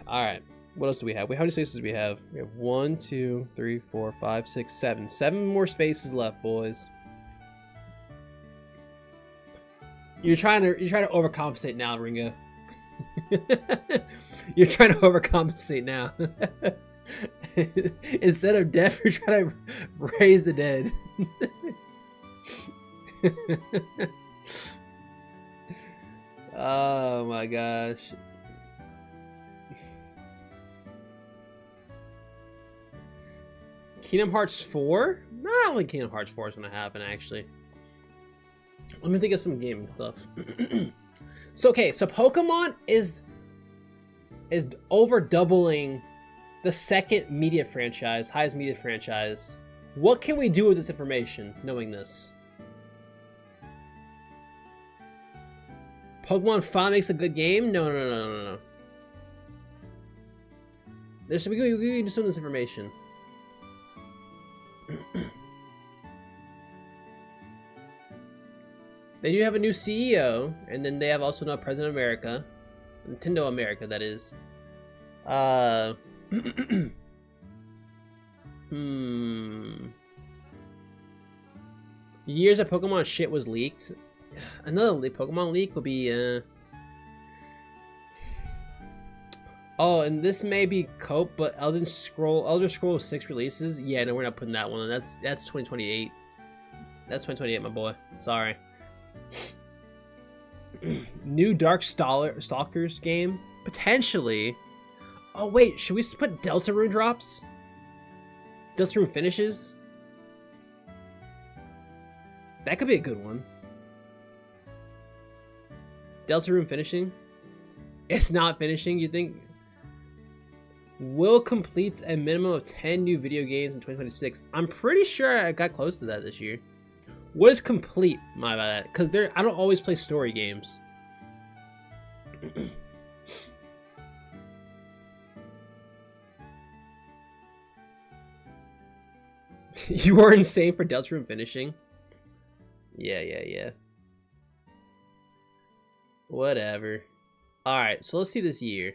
All right. What else do we have? How many spaces do we have? We have 1, 2, 3, 4, 5, 6, 7. 7 more spaces left, boys. You're trying to overcompensate now, Ringo. You're trying to overcompensate now. Instead of death, you're trying to raise the dead. Oh my gosh. Kingdom Hearts 4? No, I don't think Kingdom Hearts 4 is gonna happen actually. Let me think of some gaming stuff. So Pokemon is over doubling the second media franchise, highest media franchise. What can we do with this information, knowing this? Pokemon finally makes a good game? No. We can do some of this information. They do have a new CEO, and then they have also now President America. Nintendo America, that is. Years of Pokemon shit was leaked. Another Pokemon leak will be, Oh, and this may be cope, but Elder Scrolls 6 releases? Yeah, no, we're not putting that one on. That's 2028. That's 2028, my boy. Sorry. New Dark Stalkers game? Potentially. Oh, wait, should we put Deltarune drops? Deltarune finishes? That could be a good one. Deltarune finishing? It's not finishing, you think? Will completes a minimum of 10 new video games in 2026. I'm pretty sure I got close to that this year. What is complete by that? Because I don't always play story games. You are insane for Deltarune finishing. Yeah. Whatever. Alright, so let's see this year.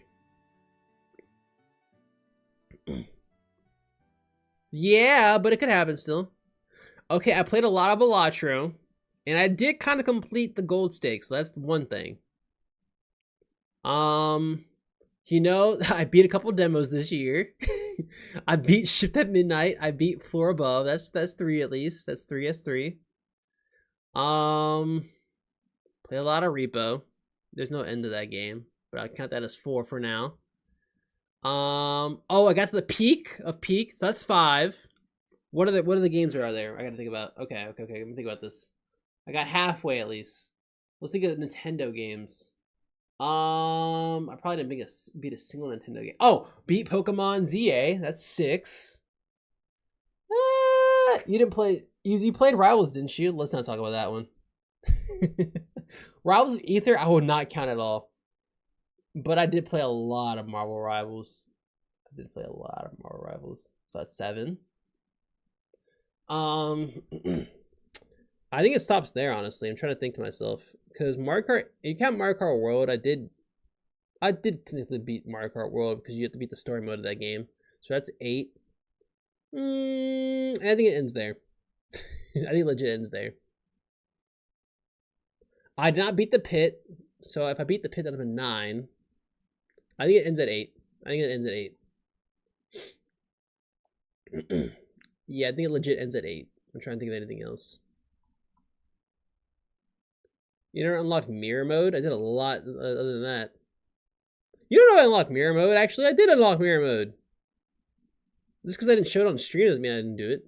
Yeah, but it could happen still. Okay, I played a lot of Elatro, and I did kind of complete the gold stakes, so that's the one thing. You know, I beat a couple demos this year. I beat Shift at Midnight. I beat Floor Above. That's 3 at least. That's 3 S3. Play a lot of Repo. There's no end to that game, but I count that as 4 for now. Oh, I got to the peak of peak, so that's 5. What are the games are there? I gotta think about. Okay. Let me think about this. I got halfway at least. Let's think of Nintendo games. I probably didn't beat a single Nintendo game. Oh, beat Pokemon ZA. That's 6. You didn't play. You played Rivals, didn't you? Let's not talk about that one. Rivals of Ether, I would not count at all. But I did play a lot of Marvel Rivals. So that's 7. I think it stops there, honestly. I'm trying to think to myself. Because Mario Kart, if you count Mario Kart World, I did technically beat Mario Kart World because you have to beat the story mode of that game. So that's 8. I think it ends there. I think it legit ends there. I did not beat the pit, so if I beat the pit, that would have been 9. I think it ends at 8. Yeah, I think it legit ends at 8. I'm trying to think of anything else. You never unlocked mirror mode? I did a lot other than that. You don't know I unlocked mirror mode, actually. I did unlock mirror mode. Just because I didn't show it on stream doesn't mean I didn't do it.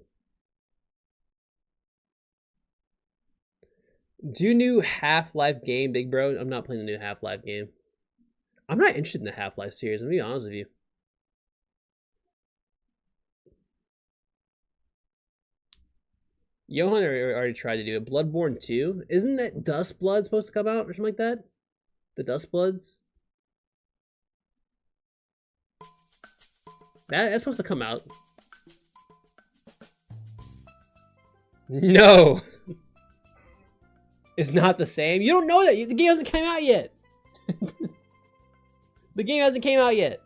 Do new Half-Life game, big bro. I'm not playing the new Half-Life game. I'm not interested in the Half-Life series, I'm gonna be honest with you. Johan already tried to do it. Bloodborne 2? Isn't that Dust Blood supposed to come out or something like that? The Dust Bloods? That's supposed to come out. No! It's not the same. You don't know that. The game hasn't come out yet. The game hasn't came out yet.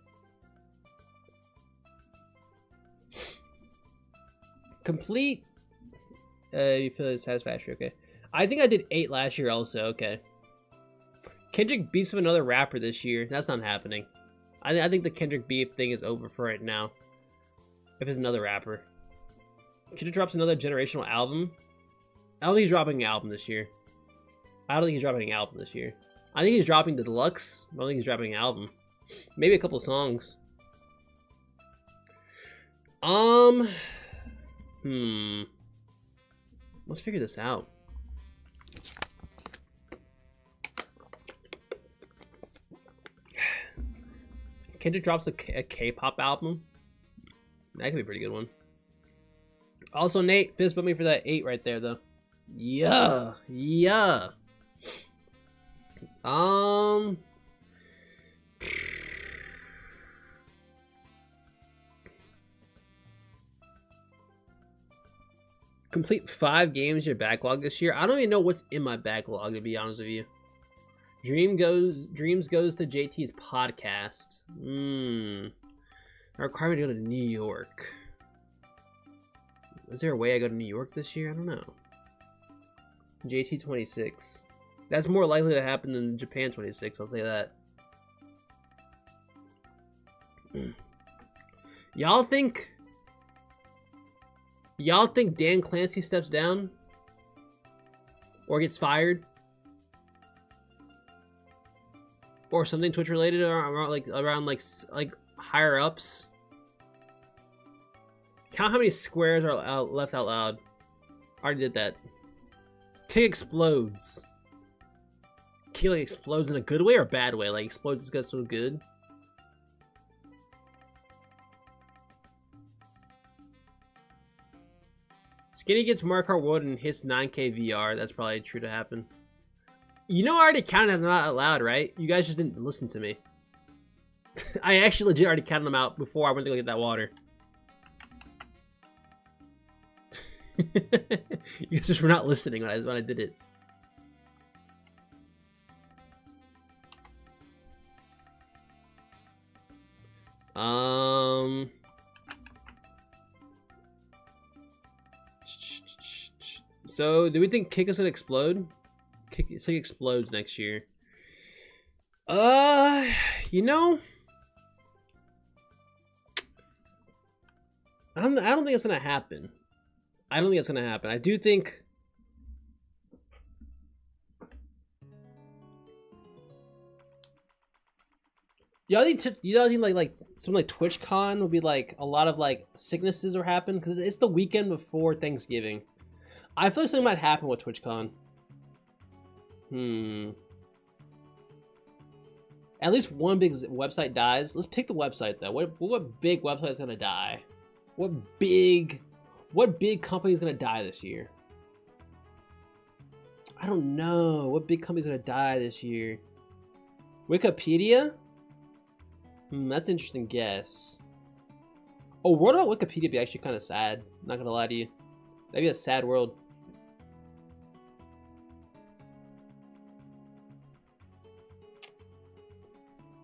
Complete. You feel satisfactory. Okay. I think I did 8 last year also. Okay. Kendrick beefs with another rapper this year. That's not happening. I think the Kendrick beef thing is over for right now. If it's another rapper. Kendrick drops another generational album. I don't think he's dropping an album this year. I think he's dropping the deluxe. I don't think he's dropping an album. Maybe a couple songs. Let's figure this out. Kendrick drops a K-pop album. That could be a pretty good one. Also, Nate, fist bump me for that 8 right there, though. Yeah. Complete 5 games in your backlog this year. I don't even know what's in my backlog, to be honest with you. Dreams goes to JT's podcast. I require me to go to New York. Is there a way I go to New York this year? I don't know. JT 26. That's more likely to happen than Japan 26, I'll say that. Y'all think Dan Clancy steps down? Or gets fired? Or something Twitch related around higher ups? Count how many squares are left out loud. Already did that. King explodes. King explodes in a good way or a bad way? Like explodes is so good. Skinny gets Mario Kart World and hits 9K VR. That's probably true to happen. You know I already counted them out loud, right? You guys just didn't listen to me. I actually legit already counted them out before I went to go get that water. You guys just were not listening when I did it. So, do we think Kick is gonna explode? Kick explodes next year. You know, I don't think it's gonna happen. I do think. Y'all think like something like TwitchCon will be like a lot of like sicknesses will happen because it's the weekend before Thanksgiving. I feel like something might happen with TwitchCon. At least one big website dies. Let's pick the website though. What big website is gonna die? What big company is gonna die this year? I don't know. What big company is gonna die this year? Wikipedia? That's an interesting guess. Oh, World Without Wikipedia would be actually kind of sad. Not gonna lie to you. That'd be a sad world.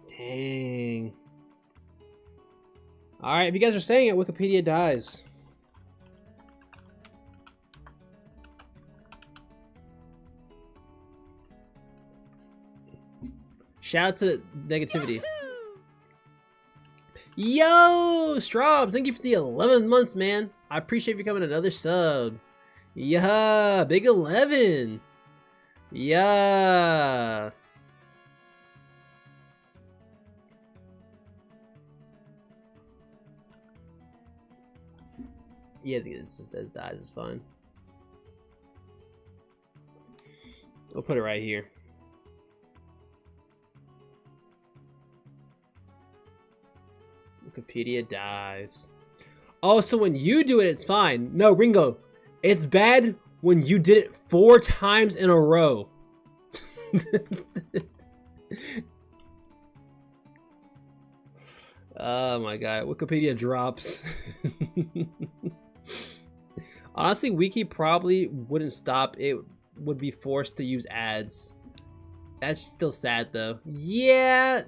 Dang. Alright, if you guys are saying it, Wikipedia dies. Shout out to negativity. Yo, Straubs, thank you for the 11 months, man. I appreciate you becoming another sub. Yeah, big 11. Yeah. Yeah, I think it just does die. It's fine. We'll put it right here. Wikipedia dies. Oh, so when you do it, it's fine. No, Ringo, it's bad when you did it 4 times in a row. Oh my god, Wikipedia drops. Honestly, Wiki probably wouldn't stop. It would be forced to use ads. That's still sad though. Yeah.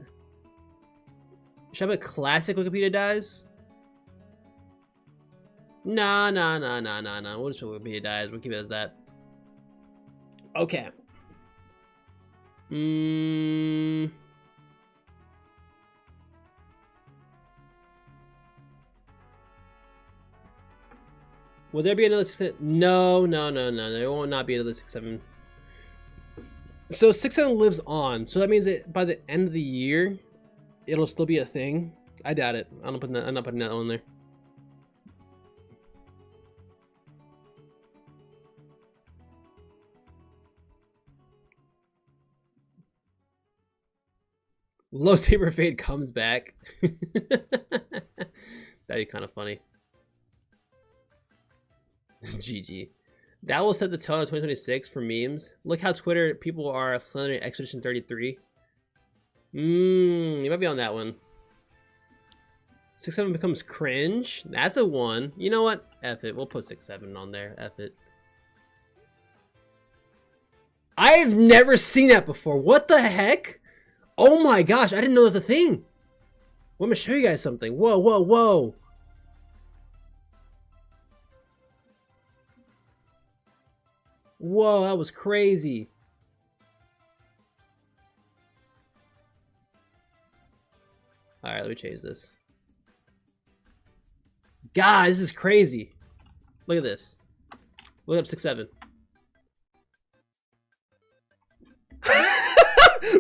Should I have a classic Wikipedia dies? Nah. We'll just put Wikipedia dies. We'll keep it as that. Okay. Will there be another 6-7? No. There will not be another 6-7. So 6-7 lives on. So that means that by the end of the year, it'll still be a thing. I doubt it. I'm not putting that on there. Low taper fade comes back. That'd be kind of funny. GG. That will set the tone of 2026 for memes. Look how Twitter people are slandering Expedition 33. You might be on that one. 6-7 becomes cringe. That's a 1. You know what? F it. We'll put 6-7 on there. F it. I've never seen that before. What the heck? Oh my gosh, I didn't know it was a thing. Well, I'm gonna show you guys something. Whoa. Whoa, that was crazy. Alright, let me change this. Guys, this is crazy. Look at this. Look up 6-7.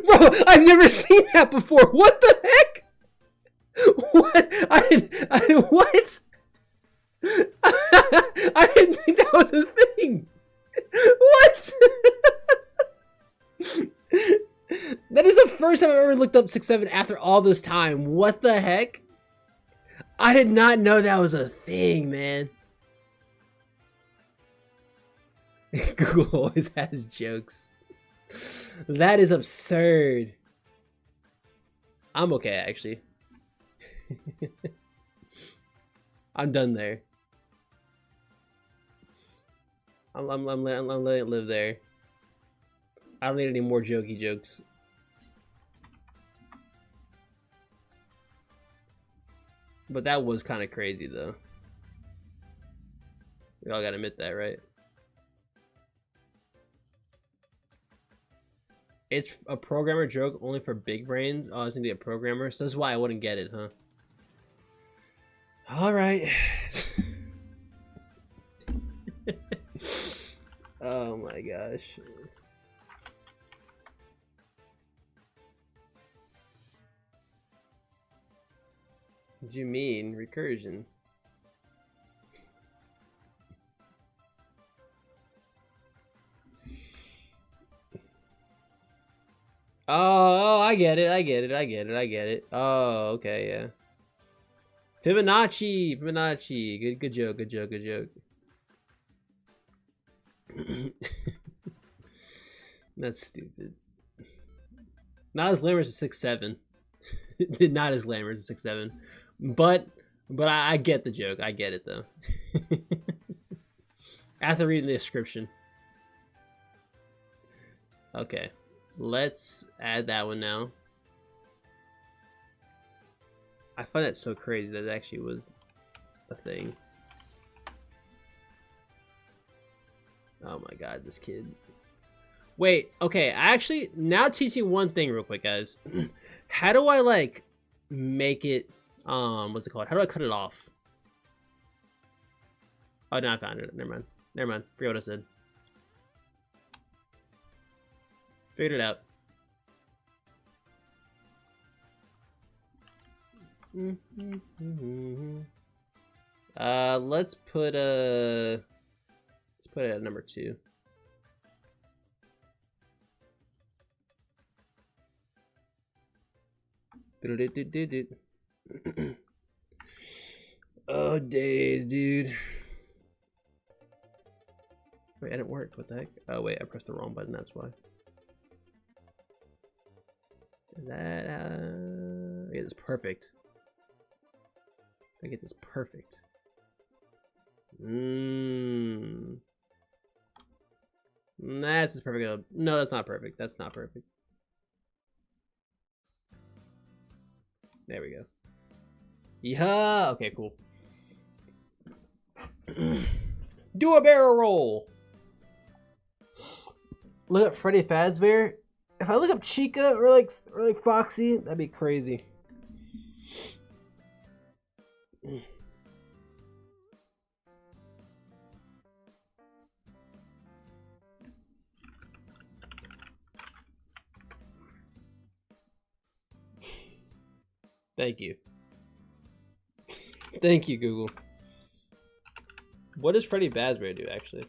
Bro, I've never seen that before. What the heck? What? I didn't what? I didn't think that was a thing. What? That is the first time I've ever looked up 6-7 after all this time. What the heck? I did not know that was a thing, man. Google always has jokes. That is absurd. I'm okay, actually. I'm done there. I'm letting it live there. I don't need any more jokey jokes. But that was kind of crazy, though. We all gotta admit that, right? It's a programmer joke only for big brains. Oh, it's gonna be a programmer, so that's why I wouldn't get it, huh? All right. Oh my gosh. What do you mean recursion? Oh, I get it. Oh, okay, yeah. Fibonacci. Good joke. That's stupid. Not as glamorous as 6-7. Not as glamorous as 6-7. But I get the joke. I get it though. After reading the description. Okay. Let's add that one now. I find that so crazy that it actually was a thing. Oh my god, this kid. Wait, okay, I actually now teach you one thing real quick, guys. How do I like make it what's it called? How do I cut it off? Oh no, I found it. Never mind. Forget what I said. Figured it out. Let's put it at number 2. Oh, days, dude. Wait, it worked. What the heck? Oh, wait, I pressed the wrong button. That's why. Is that, I get this perfect. I get this perfect. That's as perfect. No, that's not perfect. That's not perfect. There we go. Yeah. Okay, cool. Do a barrel roll. Look up Freddy Fazbear. If I look up Chica or like Foxy, that'd be crazy. Thank you. Thank you, Google. What does Freddy Fazbear do, actually?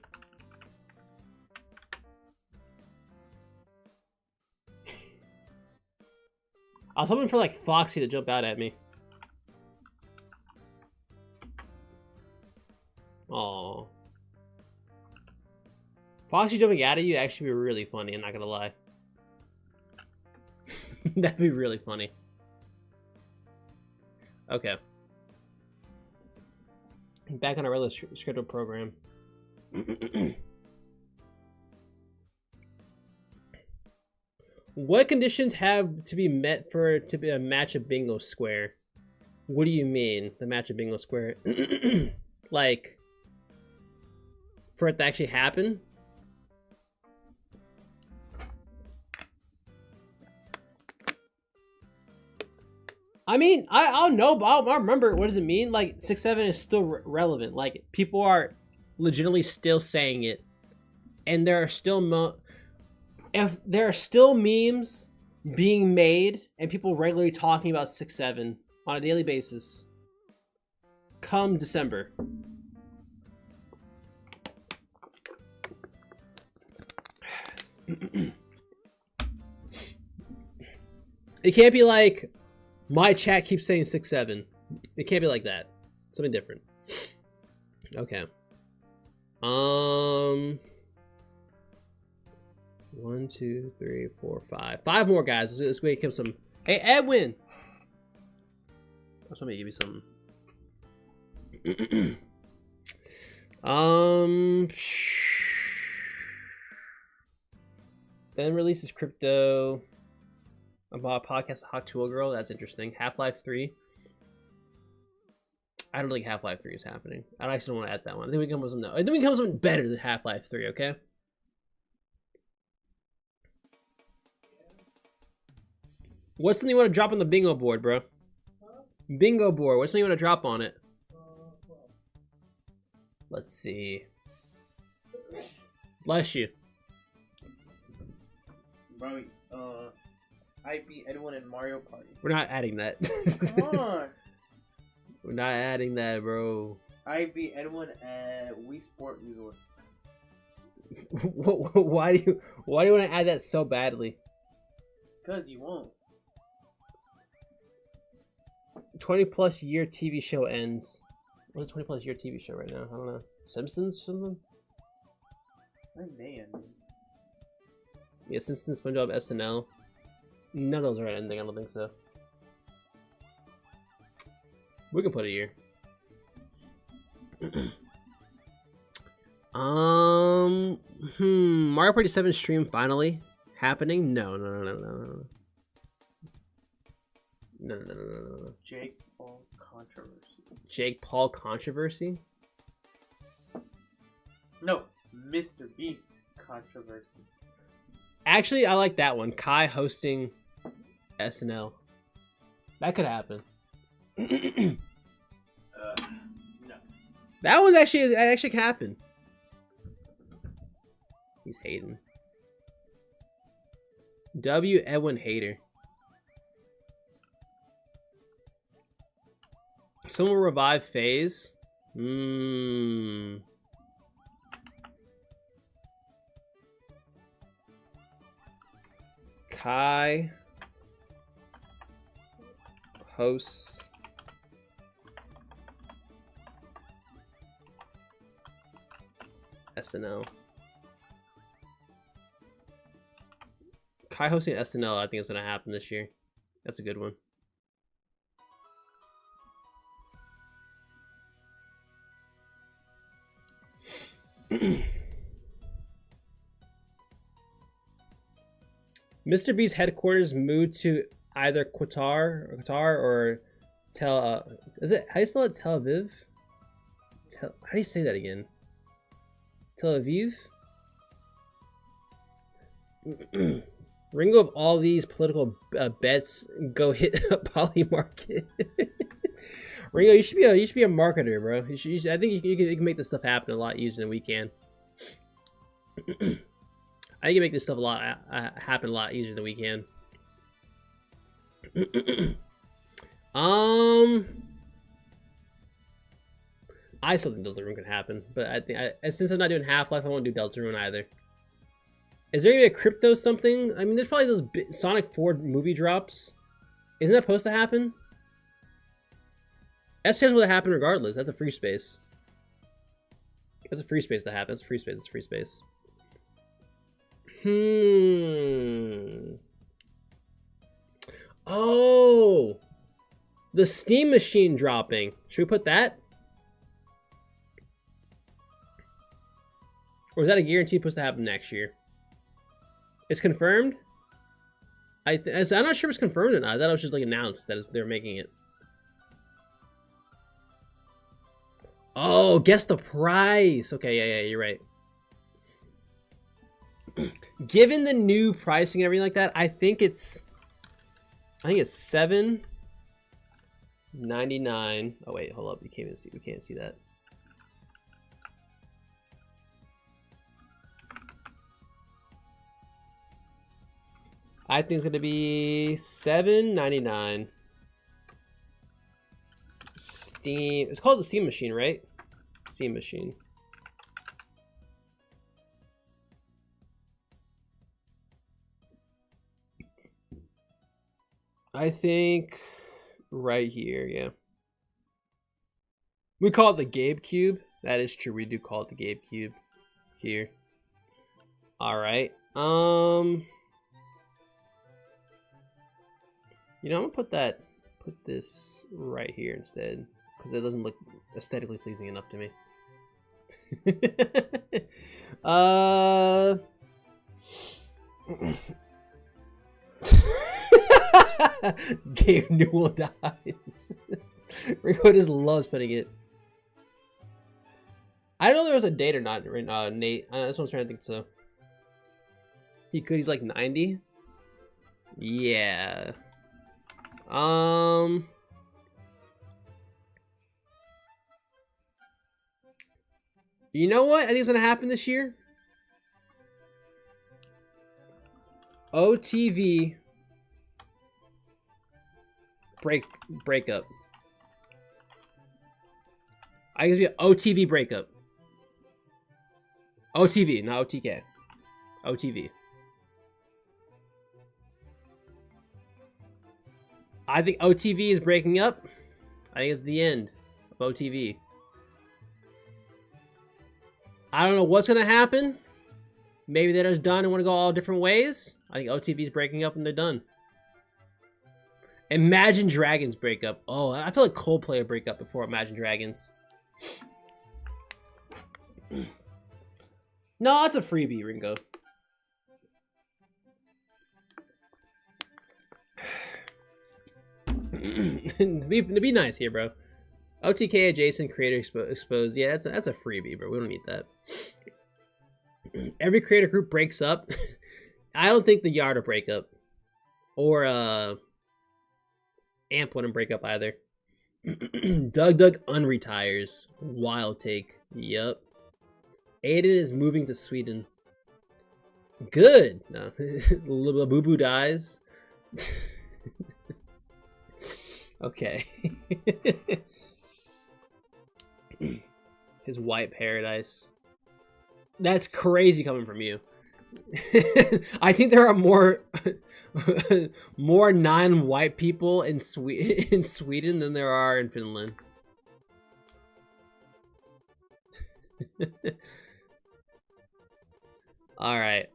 I was hoping for like Foxy to jump out at me. Aww. Foxy jumping out at you actually be really funny, I'm not gonna lie. That'd be really funny. Okay. Back on our regular scheduled program. What conditions have to be met for it to be a match of bingo square? What do you mean, the match of bingo square? Like, for it to actually happen? I mean, I'll know, but I'll remember. What does it mean? Like, 6-7 is still relevant. Like, people are legitimately still saying it, and there are still if there are still memes being made and people regularly talking about 6-7 on a daily basis come December. It can't be like my chat keeps saying 6-7. It can't be like that. Something different. Okay. 1, 2, 3, 4, 5. 5 more guys. Let's wake up some. Hey, Edwin. Let me give you something. Then releases crypto. About a podcast, Hawk Tool Girl. That's interesting. Half-Life 3. I don't think Half-Life 3 is happening. I actually don't want to add that one. I think we come with something. No, I think we come with something better than Half-Life 3. Okay. What's something you want to drop on the bingo board, bro? Bingo board. What's something you want to drop on it? Let's see. Bless you. Bro, I beat Edwin in Mario Party. We're not adding that. Come on. We're not adding that, bro. I beat Edwin at Wii Sport Resort. Why do you want to add that so badly? Cause you won't. 20+ year TV show ends. What's a 20+ year TV show right now? I don't know. Simpsons or something? When they end? Yeah, Simpsons, SpongeBob, SNL. None of those are ending. I don't think so. We can put a year. Mario Party 7 stream finally happening? No. Jake Paul controversy. Jake Paul controversy? No, Mr. Beast controversy. Actually, I like that one. Kai hosting SNL. That could happen. No. That one actually can happen. He's hating. W. Edwin Hater. Someone will revive FaZe. Kai hosts SNL. Kai hosting SNL, I think is gonna happen this year. That's a good one. Mr. B's headquarters moved to either Qatar or Tel. Is it, how do you spell it? Tel Aviv? How do you say that again? Tel Aviv? Ringo, of all these political bets, go hit a poly market. Ringo, you should be a marketer, bro. I think you can make this stuff happen a lot easier than we can. I think you make this stuff happen a lot easier than we can. I still think Deltarune can happen, but I think since I'm not doing Half-Life, I won't do Deltarune either. Is there gonna be a crypto something? I mean, there's probably those Sonic 4 movie drops. Isn't that supposed to happen? STS would happen regardless. That's a free space. That's a free space to happen. That's a free space. That's a free space. Oh, the Steam Machine dropping. Should we put that? Or is that a guarantee supposed to happen next year? It's confirmed? I'm not sure if it's confirmed or not. I thought it was just like announced that they're making it. Oh, guess the price. Okay, yeah, you're right. Given the new pricing and everything like that, I think it's $7.99. Oh wait, hold up. You can't even see. We can't see that. I think it's gonna be $7.99. Steam. It's called the Steam Machine, right? Steam Machine. I think right here, yeah. We call it the Gabe Cube. That is true. We do call it the Gabe Cube here. All right. You know, I'm gonna put this right here instead, because it doesn't look aesthetically pleasing enough to me. Gabe Newell dies. Rico just loves putting it. I don't know if there was a date or not, Nate. That's what I'm trying to think. So he's like 90. Yeah. You know what I think is gonna happen this year? OTV breakup. I think it's gonna be an OTV breakup. OTV, not OTK. OTV. I think OTV is breaking up. I think it's the end of OTV. I don't know what's gonna happen. Maybe they're just done and want to go all different ways. I think OTV is breaking up and they're done. Imagine Dragons break up. Oh, I feel like Coldplay will break up before Imagine Dragons. No, that's a freebie, Ringo. to be nice here, bro. OTK adjacent creator exposed. Yeah, that's a freebie, bro. We don't need that. Every creator group breaks up. I don't think the Yard will break up, or Amp wouldn't break up either. Doug unretires. Wild take. Yup. Aiden is moving to Sweden. Good. No. Little Boo Boo dies. Okay. His white paradise. That's crazy coming from you. I think there are more more non-white people in Sweden than there are in Finland. All right.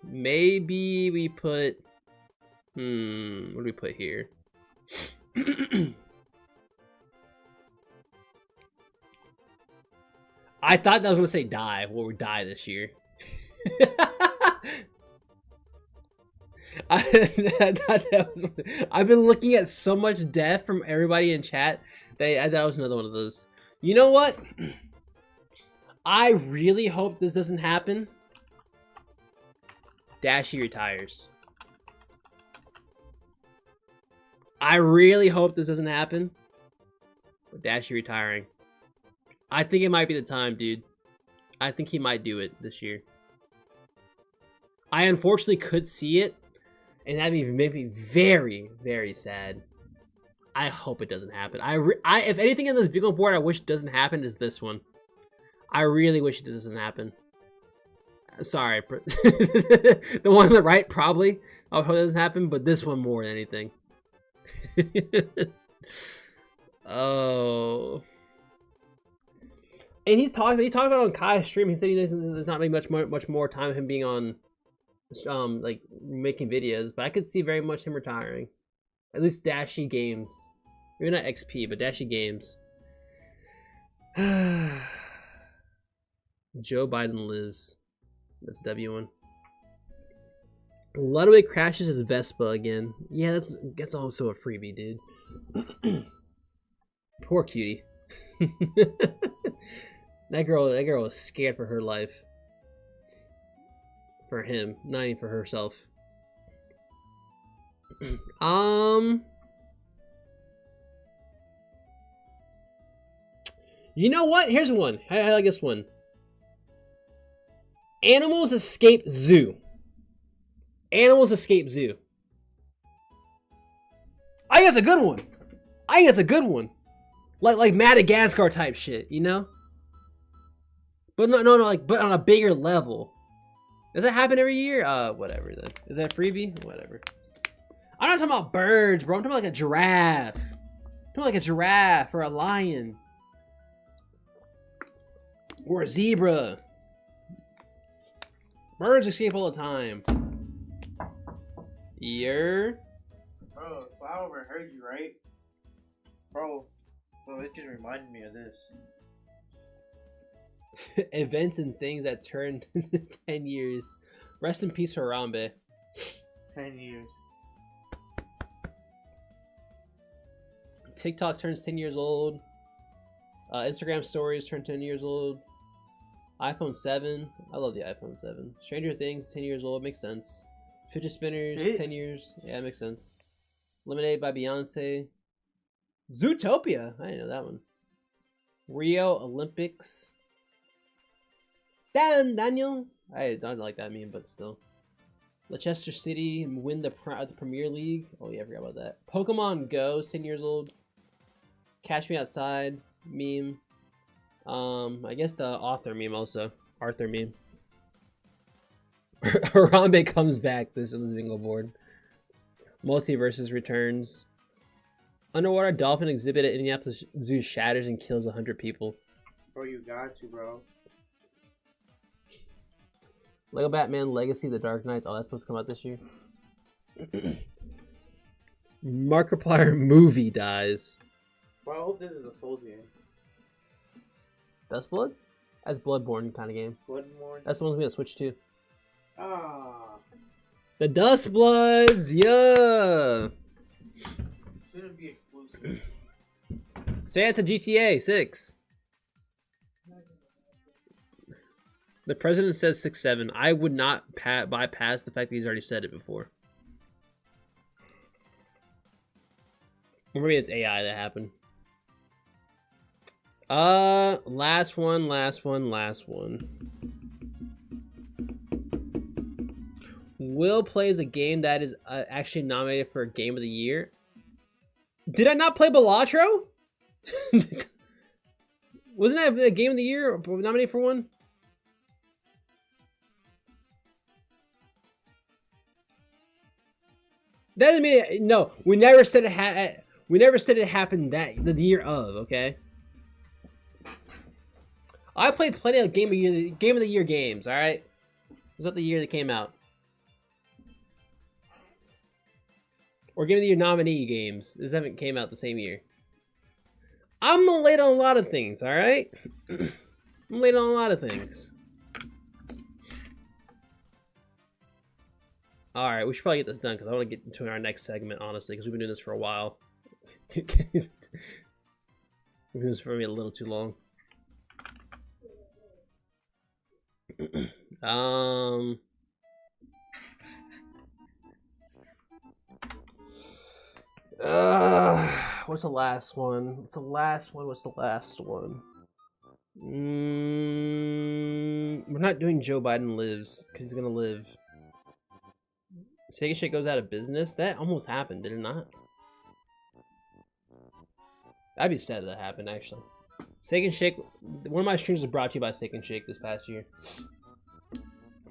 Maybe we put what do we put here? I thought that was gonna say die. Well, we die this year. I've been looking at so much death from everybody in chat that was another one of those. You know what? I really hope this doesn't happen. Dashy retires. I really hope this doesn't happen. But Dashy retiring. I think it might be the time, dude. I think he might do it this year. I unfortunately could see it, and that'd make me very, very sad. I hope it doesn't happen. If anything in this bingo board I wish doesn't happen is this one. I really wish it doesn't happen. I'm sorry. The one on the right, probably. I hope it doesn't happen, but this one more than anything. Oh. And he talked about it on Kai's stream. He said there's not much more time of him being on, like making videos. But I could see very much him retiring. At least Dashy Games, maybe not XP, but Dashy Games. Joe Biden lives. That's W1. Ludwig crashes his Vespa again. Yeah, that's also a freebie, dude. Poor cutie. That girl was scared for her life. For him, not even for herself. You know what? Here's one. I like this one. Animals escape zoo. Animals escape zoo. I think that's a good one. I think that's a good one. Like Madagascar type shit, you know? But no, like, but on a bigger level. Does that happen every year? Whatever then. Is that a freebie? Whatever. I'm not talking about birds, bro. I'm talking about like a giraffe. I'm talking like a giraffe or a lion. Or a zebra. Birds escape all the time. Bro, so I overheard you, right? Bro, so it just reminded me of this. Events and things that turned 10 years. Rest in peace, Harambe. 10 years. TikTok turns 10 years old. Instagram stories turn 10 years old. iPhone 7. I love the iPhone 7. Stranger Things, 10 years old. Makes sense. Fidget Spinners, 10 years. Yeah, it makes sense. Lemonade by Beyonce. Zootopia. I didn't know that one. Rio Olympics. Damn, Daniel. I don't like that meme, but still. Leicester City win the Premier League. Oh yeah, I forgot about that. Pokemon Go, 10 years old. Catch Me Outside meme. I guess the author meme also. Arthur meme. Harambe comes back this bingo board. Multiverses returns. Underwater dolphin exhibit at Indianapolis Zoo shatters and kills 100 people. Bro, you got to, bro. Lego Batman Legacy: The Dark Knights. Oh, that's supposed to come out this year. Markiplier movie dies. Bro, I hope this is a Souls game. Dust Bloods? That's Bloodborne kind of game. Bloodborne? That's the one we got Switch to. Ah. The Dust Bloods, yeah. Shouldn't be exclusive. Say it to GTA 6. The president says 6-7. I would not bypass the fact that he's already said it before. Or maybe it's AI that happened. Last one. Will plays a game that is actually nominated for Game of the Year. Did I not play Balatro? Wasn't that a game of the year or nominated for one? That doesn't mean no. We never said it. We never said it happened that the year of. Okay. I played plenty of game of the year games. All right. Was that the year that came out? Or game of the year nominee games? This haven't came out the same year. I'm late on a lot of things. All right. I'm late on a lot of things. All right, we should probably get this done because I want to get into our next segment, honestly, because we've been doing this for a while. We've been doing this for maybe a little too long. What's the last one? What's the last one? What's the last one? We're not doing Joe Biden Lives because he's gonna live. Steak and Shake goes out of business? That almost happened, did it not? I'd be sad that happened, actually. Steak and Shake, one of my streams was brought to you by Steak and Shake this past year.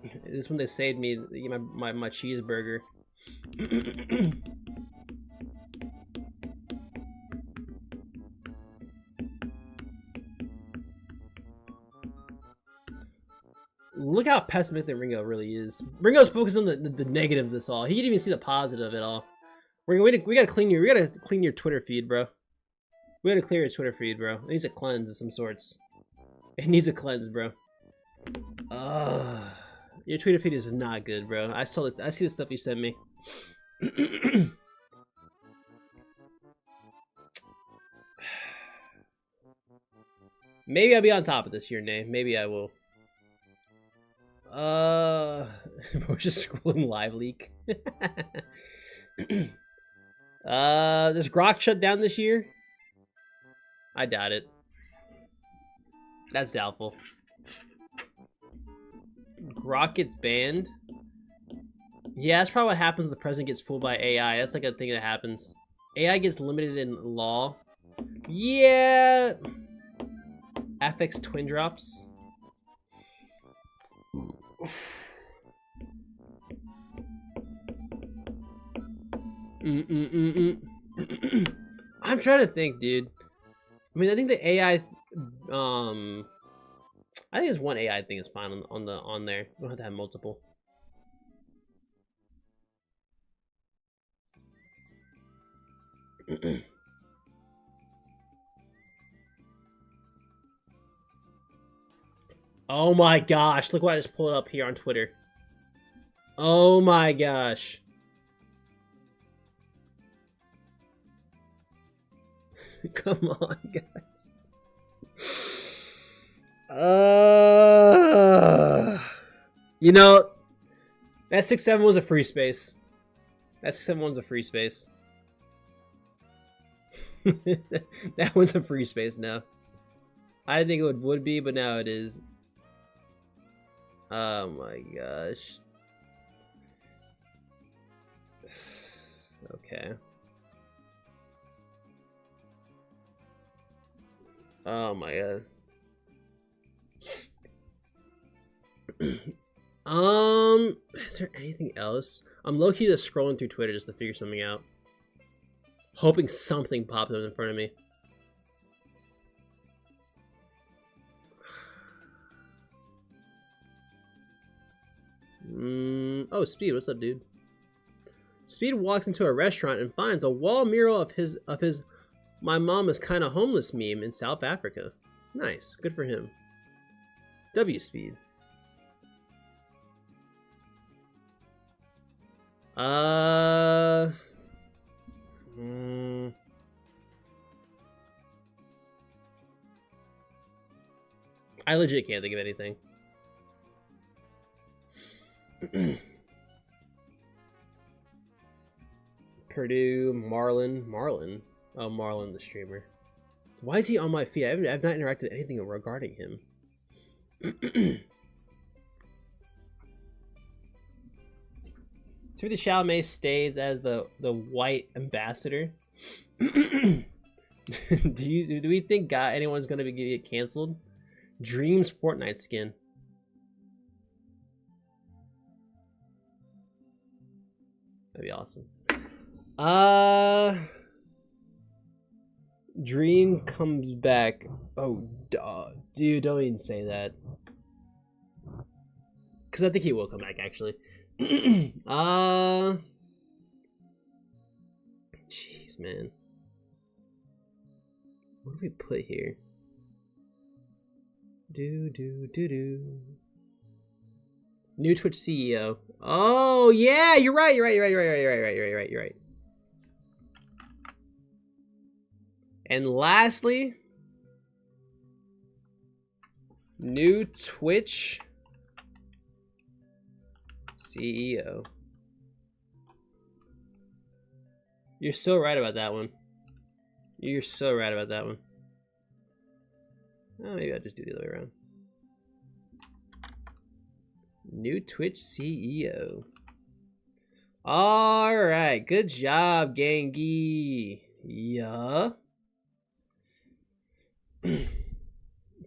This is when they saved me my cheeseburger. Look how pessimistic Ringo really is. Ringo's focused on the negative of this all. He can even see the positive of it all. Ringo, we gotta clean your Twitter feed, bro. We gotta clear your Twitter feed, bro. It needs a cleanse of some sorts. It needs a cleanse, bro. Your Twitter feed is not good, bro. I saw this. I see the stuff you sent me. Maybe I'll be on top of this year, Nay. Maybe I will. We're just scrolling live leak. Does Grok shut down this year? I doubt it. That's doubtful. Grok gets banned? Yeah, that's probably what happens when the president gets fooled by AI. That's like a thing that happens. AI gets limited in law. Yeah. Affix twin drops. I'm trying to think, dude. I mean, I think the AI, I think it's one AI thing is fine on there. We don't have to have multiple. Oh my gosh, look what I just pulled up here on Twitter. Oh my gosh. Come on, guys. You know, that 6-7 was a free space. That 6-7 one's a free space. That one's a free space now. I didn't think it would be, but now it is. Oh my gosh. Okay. Oh my god. Is there anything else? I'm low-key just scrolling through Twitter just to figure something out. Hoping something pops up in front of me. Oh, Speed, what's up, dude? Speed walks into a restaurant and finds a wall mural of his "My mom is kinda homeless" meme in South Africa. Nice, good for him. W Speed. I legit can't think of anything. Purdue, Marlon. Oh, Marlon the streamer. Why is he on my feed? I've not interacted with anything regarding him. Timothée Chalamet stays as the white ambassador. Do we think anyone's gonna get canceled? Dreams Fortnite skin. That'd be awesome. Dream comes back. Oh, dude, don't even say that. Because I think he will come back, actually. Jeez, man. What do we put here? Do. New Twitch CEO. Oh, yeah, you're right. You're right. And lastly, new Twitch CEO. You're so right about that one. You're so right about that one. Oh, maybe I'll just do the other way around. New Twitch CEO. All right, good job, Gangi. Yeah.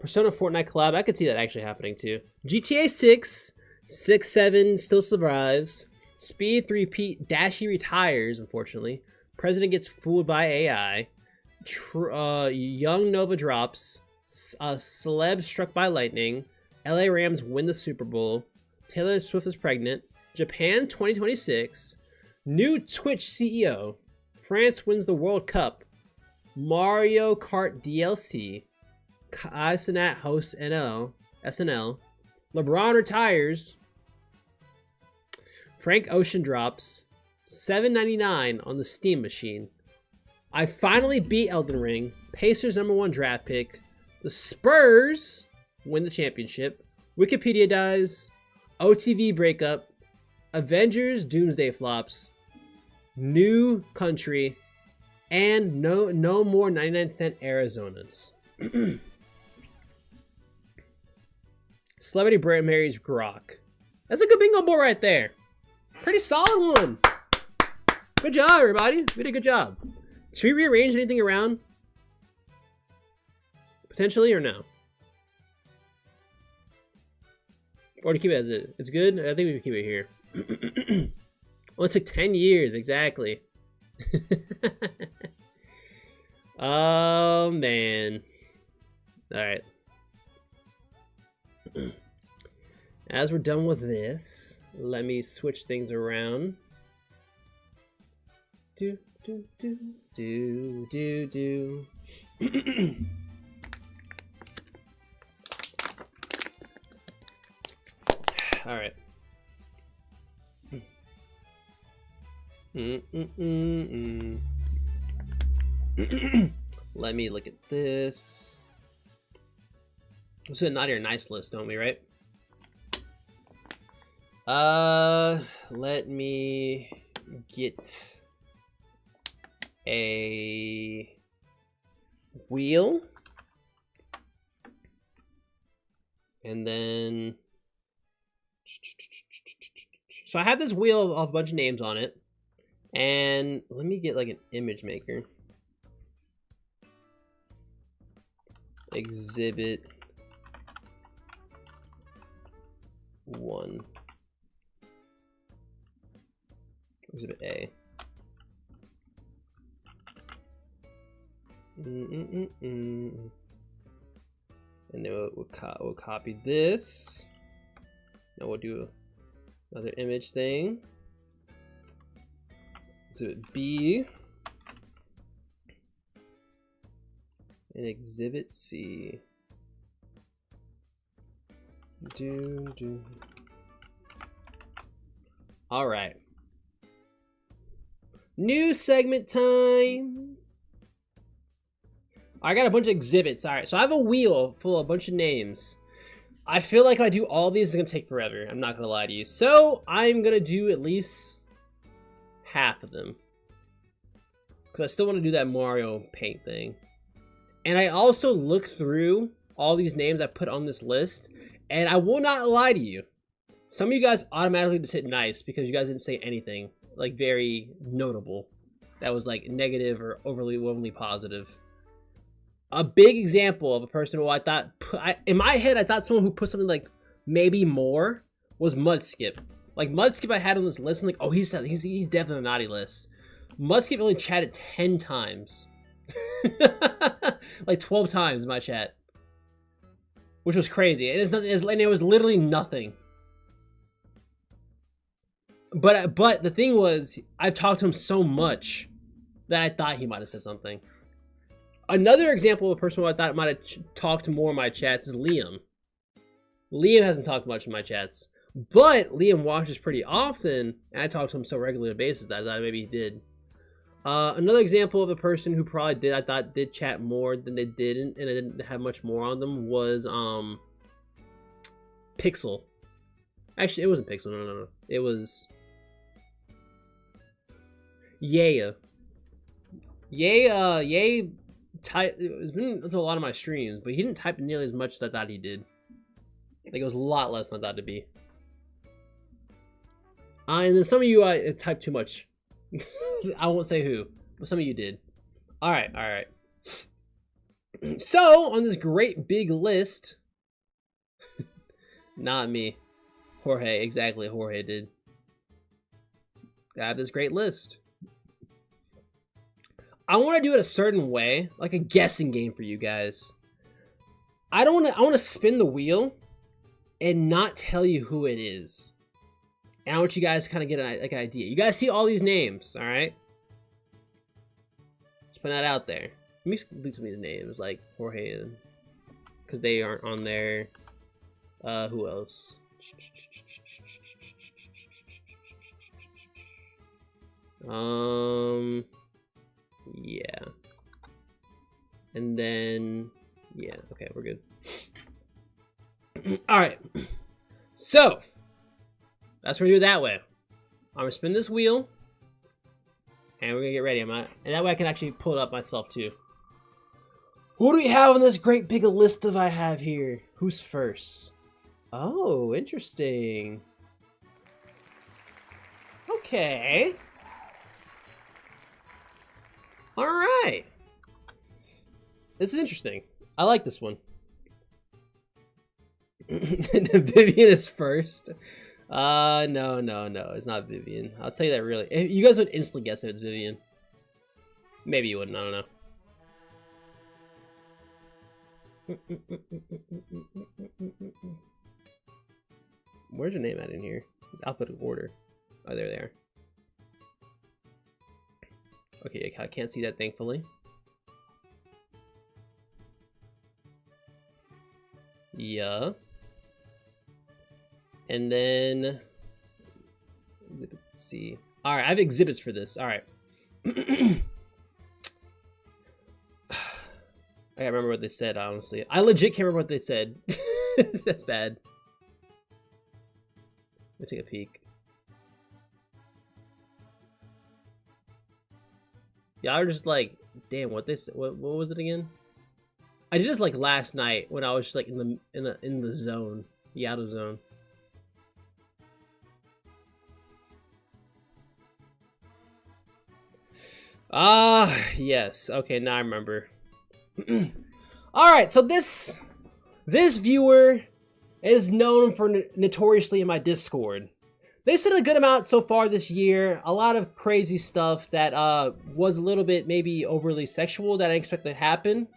Persona Fortnite collab. I could see that actually happening too. GTA 6, 6-7 still survives. Speed 3-peat. Dashi retires, unfortunately. President gets fooled by AI. Young Nova drops. Celeb struck by lightning. LA Rams win the Super Bowl. Taylor Swift is pregnant. Japan 2026. New Twitch CEO. France wins the World Cup. Mario Kart DLC. Kai Cenat hosts SNL. LeBron retires. Frank Ocean drops. $7.99 on the Steam machine. I finally beat Elden Ring. Pacers #1 draft pick. The Spurs win the championship. Wikipedia dies. OTV breakup. Avengers Doomsday flops. New country. And no more 99-cent Arizonas. Celebrity Brand marries Grok. That's a good bingo board right there. Pretty solid one. Good job, everybody. We did a good job. Should we rearrange anything around? Potentially or no? Or to keep it as it. It's good? I think we can keep it here. Well, it took 10 years, exactly. Oh, man. Alright. As we're done with this, let me switch things around. Do. All right. Let me look at this. This is not your nice list, don't we, right? Let me get a wheel. And then so I have this wheel of a bunch of names on it. And let me get like an image maker. Exhibit 1. Exhibit A. And then we'll copy this. Now we'll do another image thing. Exhibit B. And Exhibit C. All right. New segment time. I got a bunch of exhibits. All right, so I have a wheel full of a bunch of names. I feel like if I do all these, it's gonna take forever. I'm not gonna lie to you. So I'm gonna do at least half of them, because I still want to do that Mario Paint thing. And I also looked through all these names I put on this list, and I will not lie to you. Some of you guys automatically just hit nice because you guys didn't say anything like very notable that was like negative or overly positive. A big example of a person who I thought, in my head, I thought someone who put something like maybe more was Mudskip. Like Mudskip, I had on this list, and like, oh, he's definitely on the naughty list. Mudskip only chatted 10 times, like 12 times in my chat, which was crazy. It was literally nothing. But the thing was, I've talked to him so much that I thought he might have said something. Another example of a person who I thought might have talked more in my chats is Liam. Liam hasn't talked much in my chats, but Liam watches pretty often, and I talk to him so regularly on a basis that I thought maybe he did. Another example of a person who probably I thought did chat more than they didn't, and I didn't have much more on them, was Pixel. Actually, it wasn't Pixel. No. It was Yay. Yay it's been to a lot of my streams, but he didn't type nearly as much as I thought he did. Like, it was a lot less than I thought it'd be. And then some of you typed too much. I won't say who, but some of you did. Alright. So, on this great big list, not me. Jorge, exactly, Jorge did. I have this great list. I want to do it a certain way, like a guessing game for you guys. I want to spin the wheel and not tell you who it is. And I want you guys to kind of get an idea. You guys see all these names, all right? Just put that out there. Let me delete some of these names, like Jorge, because they aren't on there. Who else? Yeah. And then, yeah, okay, we're good. Alright. So, that's what we're gonna do that way. I'm gonna spin this wheel, and we're gonna get ready. And that way I can actually pull it up myself too. Who do we have on this great big list of I have here? Who's first? Oh, interesting. Okay. Alright. This is interesting. I like this one. Vivian is first. No. It's not Vivian. I'll tell you that really. You guys would instantly guess if it's Vivian. Maybe you wouldn't. I don't know. Where's your name at in here? It's alphabetical order. Oh, there they are. Okay, I can't see that, thankfully. Yeah. And then, let's see. All right, I have exhibits for this. All right. I gotta remember what they said, honestly. I legit can't remember what they said. That's bad. Let me take a peek. Yeah, I was just like, damn, what was it again? I did this like last night when I was just like in the zone, the out of zone. Yes. Okay, now I remember. All right, so this viewer is known for notoriously in my Discord. They said a good amount so far this year. A lot of crazy stuff that was a little bit maybe overly sexual that I expect to happen.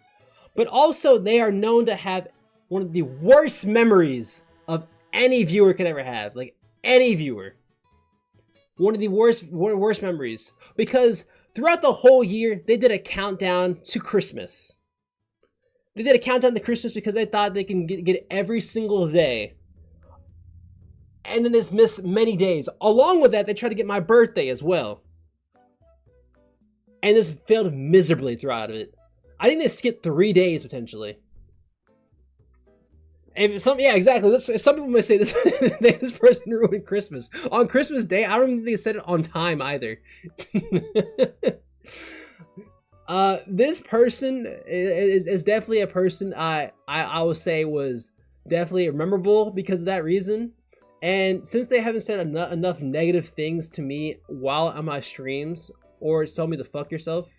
But also, they are known to have one of the worst memories of any viewer could ever have. Like, any viewer. One of the worst memories. Because throughout the whole year, they did a countdown to Christmas. They did a countdown to Christmas because they thought they can get every single day. And then they missed many days. Along with that, they tried to get my birthday as well. And this failed miserably throughout it. I think they skipped 3 days, potentially. And yeah, exactly. Some people may say this person ruined Christmas. On Christmas Day, I don't even think they said it on time either. This person is definitely a person I would say was definitely memorable because of that reason. And since they haven't said enough negative things to me while on my streams or told me to fuck yourself,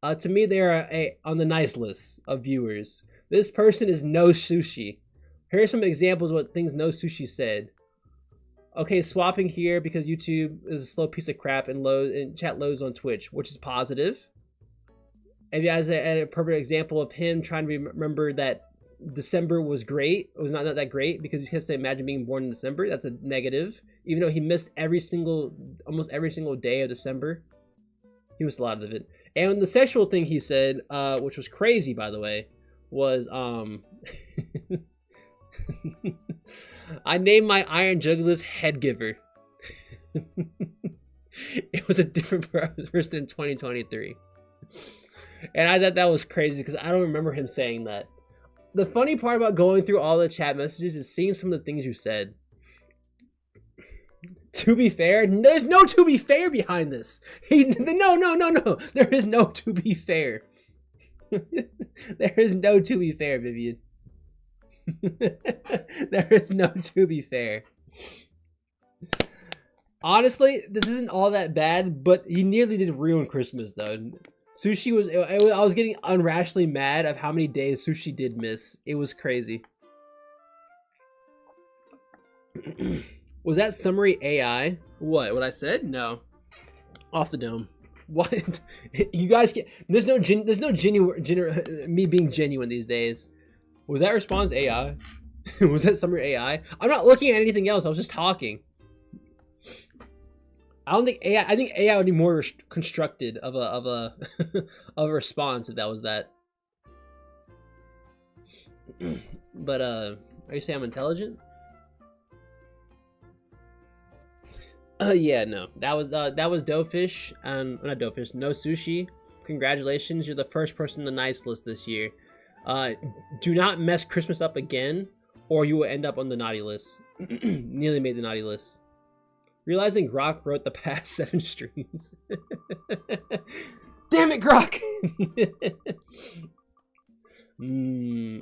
To me, they are on the nice list of viewers. This person is No Sushi. Here are some examples of what things No Sushi said. Okay, swapping here because YouTube is a slow piece of crap and chat lows on Twitch, which is positive. And you guys had a perfect example of him trying to remember that December was great. It was not that great because he has to imagine being born in December. That's a negative. Even though he missed almost every single day of December. He missed a lot of it. And the sexual thing he said, which was crazy by the way, was I named my Iron Juggler's Head Giver. It was a different person in 2023. And I thought that was crazy because I don't remember him saying that. The funny part about going through all the chat messages is seeing some of the things you said. To be fair, there's no to be fair behind this. No. There is no to be fair. There is no to be fair, Vivian. There is no to be fair. Honestly, this isn't all that bad, but he nearly did ruin Christmas though. Sushi was, I was getting unrationally mad of how many days Sushi did miss. It was crazy. Was that summary AI? What I said? No. Off the dome. What? You guys can't, there's no genuine, me being genuine these days. Was that response AI? Was that summary AI? I'm not looking at anything else. I was just talking. I don't think AI. I think AI would be more constructed of a of a response if that was that. But are you saying I'm intelligent? Yeah, no. That was Doughfish and not Doughfish. No Sushi. Congratulations, you're the first person on the nice list this year. Do not mess Christmas up again, or you will end up on the naughty list. Nearly made the naughty list. Realizing Grok wrote the past 7 streams. Damn it, Grok!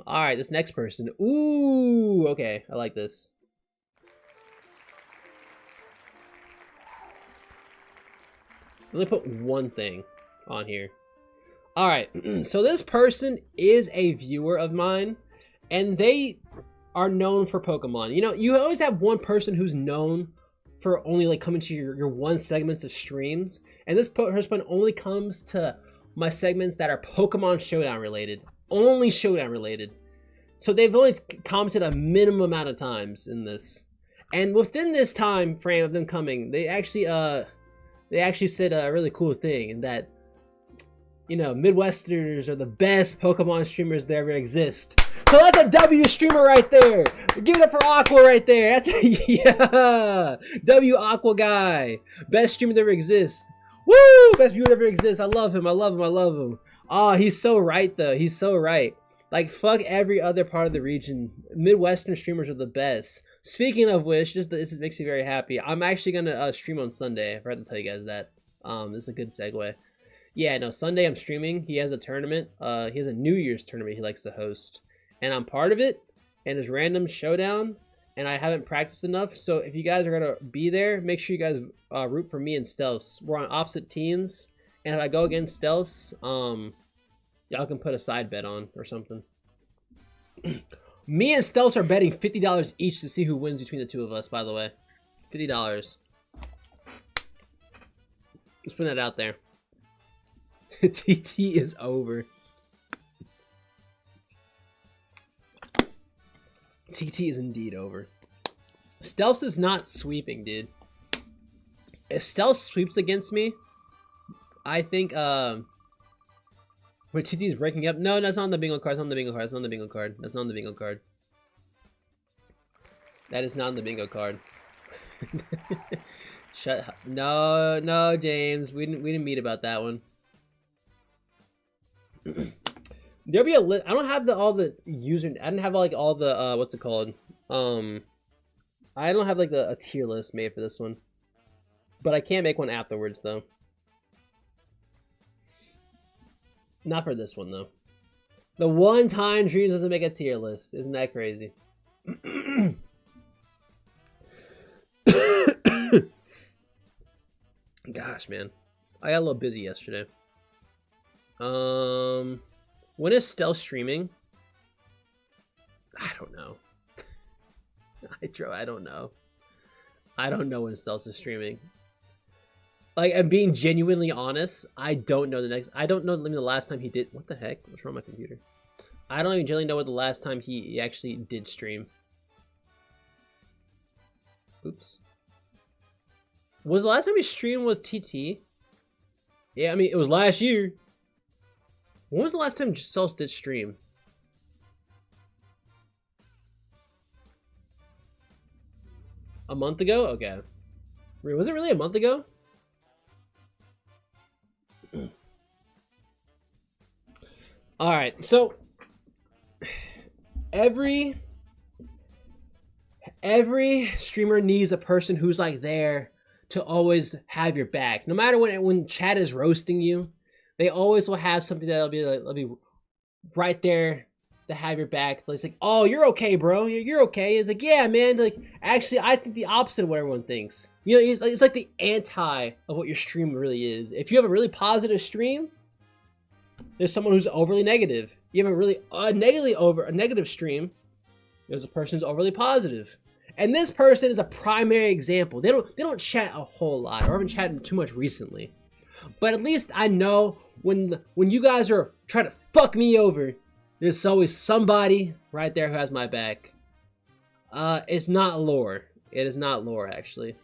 Alright, this next person. Ooh, okay, I like this. Let me put one thing on here. Alright, so this person is a viewer of mine, and they are known for Pokemon. You know, you always have one person who's known for only like coming to your one segments of streams, and this person only comes to my segments that are Pokemon Showdown related, only Showdown related. So they've only commented a minimum amount of times in this, and within this time frame of them coming, they actually said a really cool thing, in that, you know, Midwesterners are the best Pokemon streamers that ever exist. So that's a W streamer right there. Give it up for Aqua right there. That's a, yeah, W Aqua guy, best streamer that ever exists. Woo, best viewer that ever exists. I love him. I love him. I love him. Oh, he's so right though. He's so right. Like, fuck every other part of the region. Midwestern streamers are the best. Speaking of which, this makes me very happy. I'm actually gonna stream on Sunday. I forgot to tell you guys that. This is a good segue. Yeah, no, Sunday I'm streaming. He has a tournament. He has a New Year's tournament he likes to host, and I'm part of it. And it's random showdown, and I haven't practiced enough. So if you guys are gonna be there, make sure you guys root for me and Stealths. We're on opposite teams, and if I go against Stealths, y'all can put a side bet on or something. Me and Stealths are betting $50 each to see who wins between the two of us, by the way. $50. Let's put that out there. TT is over. TT is indeed over. Stealths is not sweeping, dude. If Stealth sweeps against me, I think, wait, TT is breaking up? No, that's not on the bingo card. That's not on the bingo card. That's not on the bingo card. That's not on the bingo card. That is not on the bingo card. Shut up. No, no, James. We didn't meet about that one. There'll be a list. I don't have all the user. I don't have like all the what's it called? I don't have like a tier list made for this one, but I can make one afterwards though. Not for this one though. The one time Dreams doesn't make a tier list. Isn't that crazy? Gosh, man, I got a little busy yesterday. When is Stealth streaming? I don't know. I don't know. I don't know when Stealth is streaming. Like, I'm being genuinely honest. I don't know I don't know the last time he did. What the heck? What's wrong with my computer? I don't even really know what the last time he actually did stream. Oops. Was the last time he streamed was TT? Yeah, I mean, it was last year. When was the last time Stealth did stream? A month ago? Okay. Was it really a month ago? Alright, so every streamer needs a person who's like there to always have your back. No matter when chat is roasting you, they always will have something that'll be right there to have your back. It's like, oh, you're okay, bro. You're okay. It's like, yeah, man. Like, actually, I think the opposite of what everyone thinks. You know, it's like the anti of what your stream really is. If you have a really positive stream, there's someone who's overly negative. You have a really negative stream, there's a person who's overly positive. And this person is a primary example. They don't chat a whole lot, or haven't chatted too much recently. But at least I know when you guys are trying to fuck me over, there's always somebody right there who has my back. It's not Lore. It is not Lore, actually.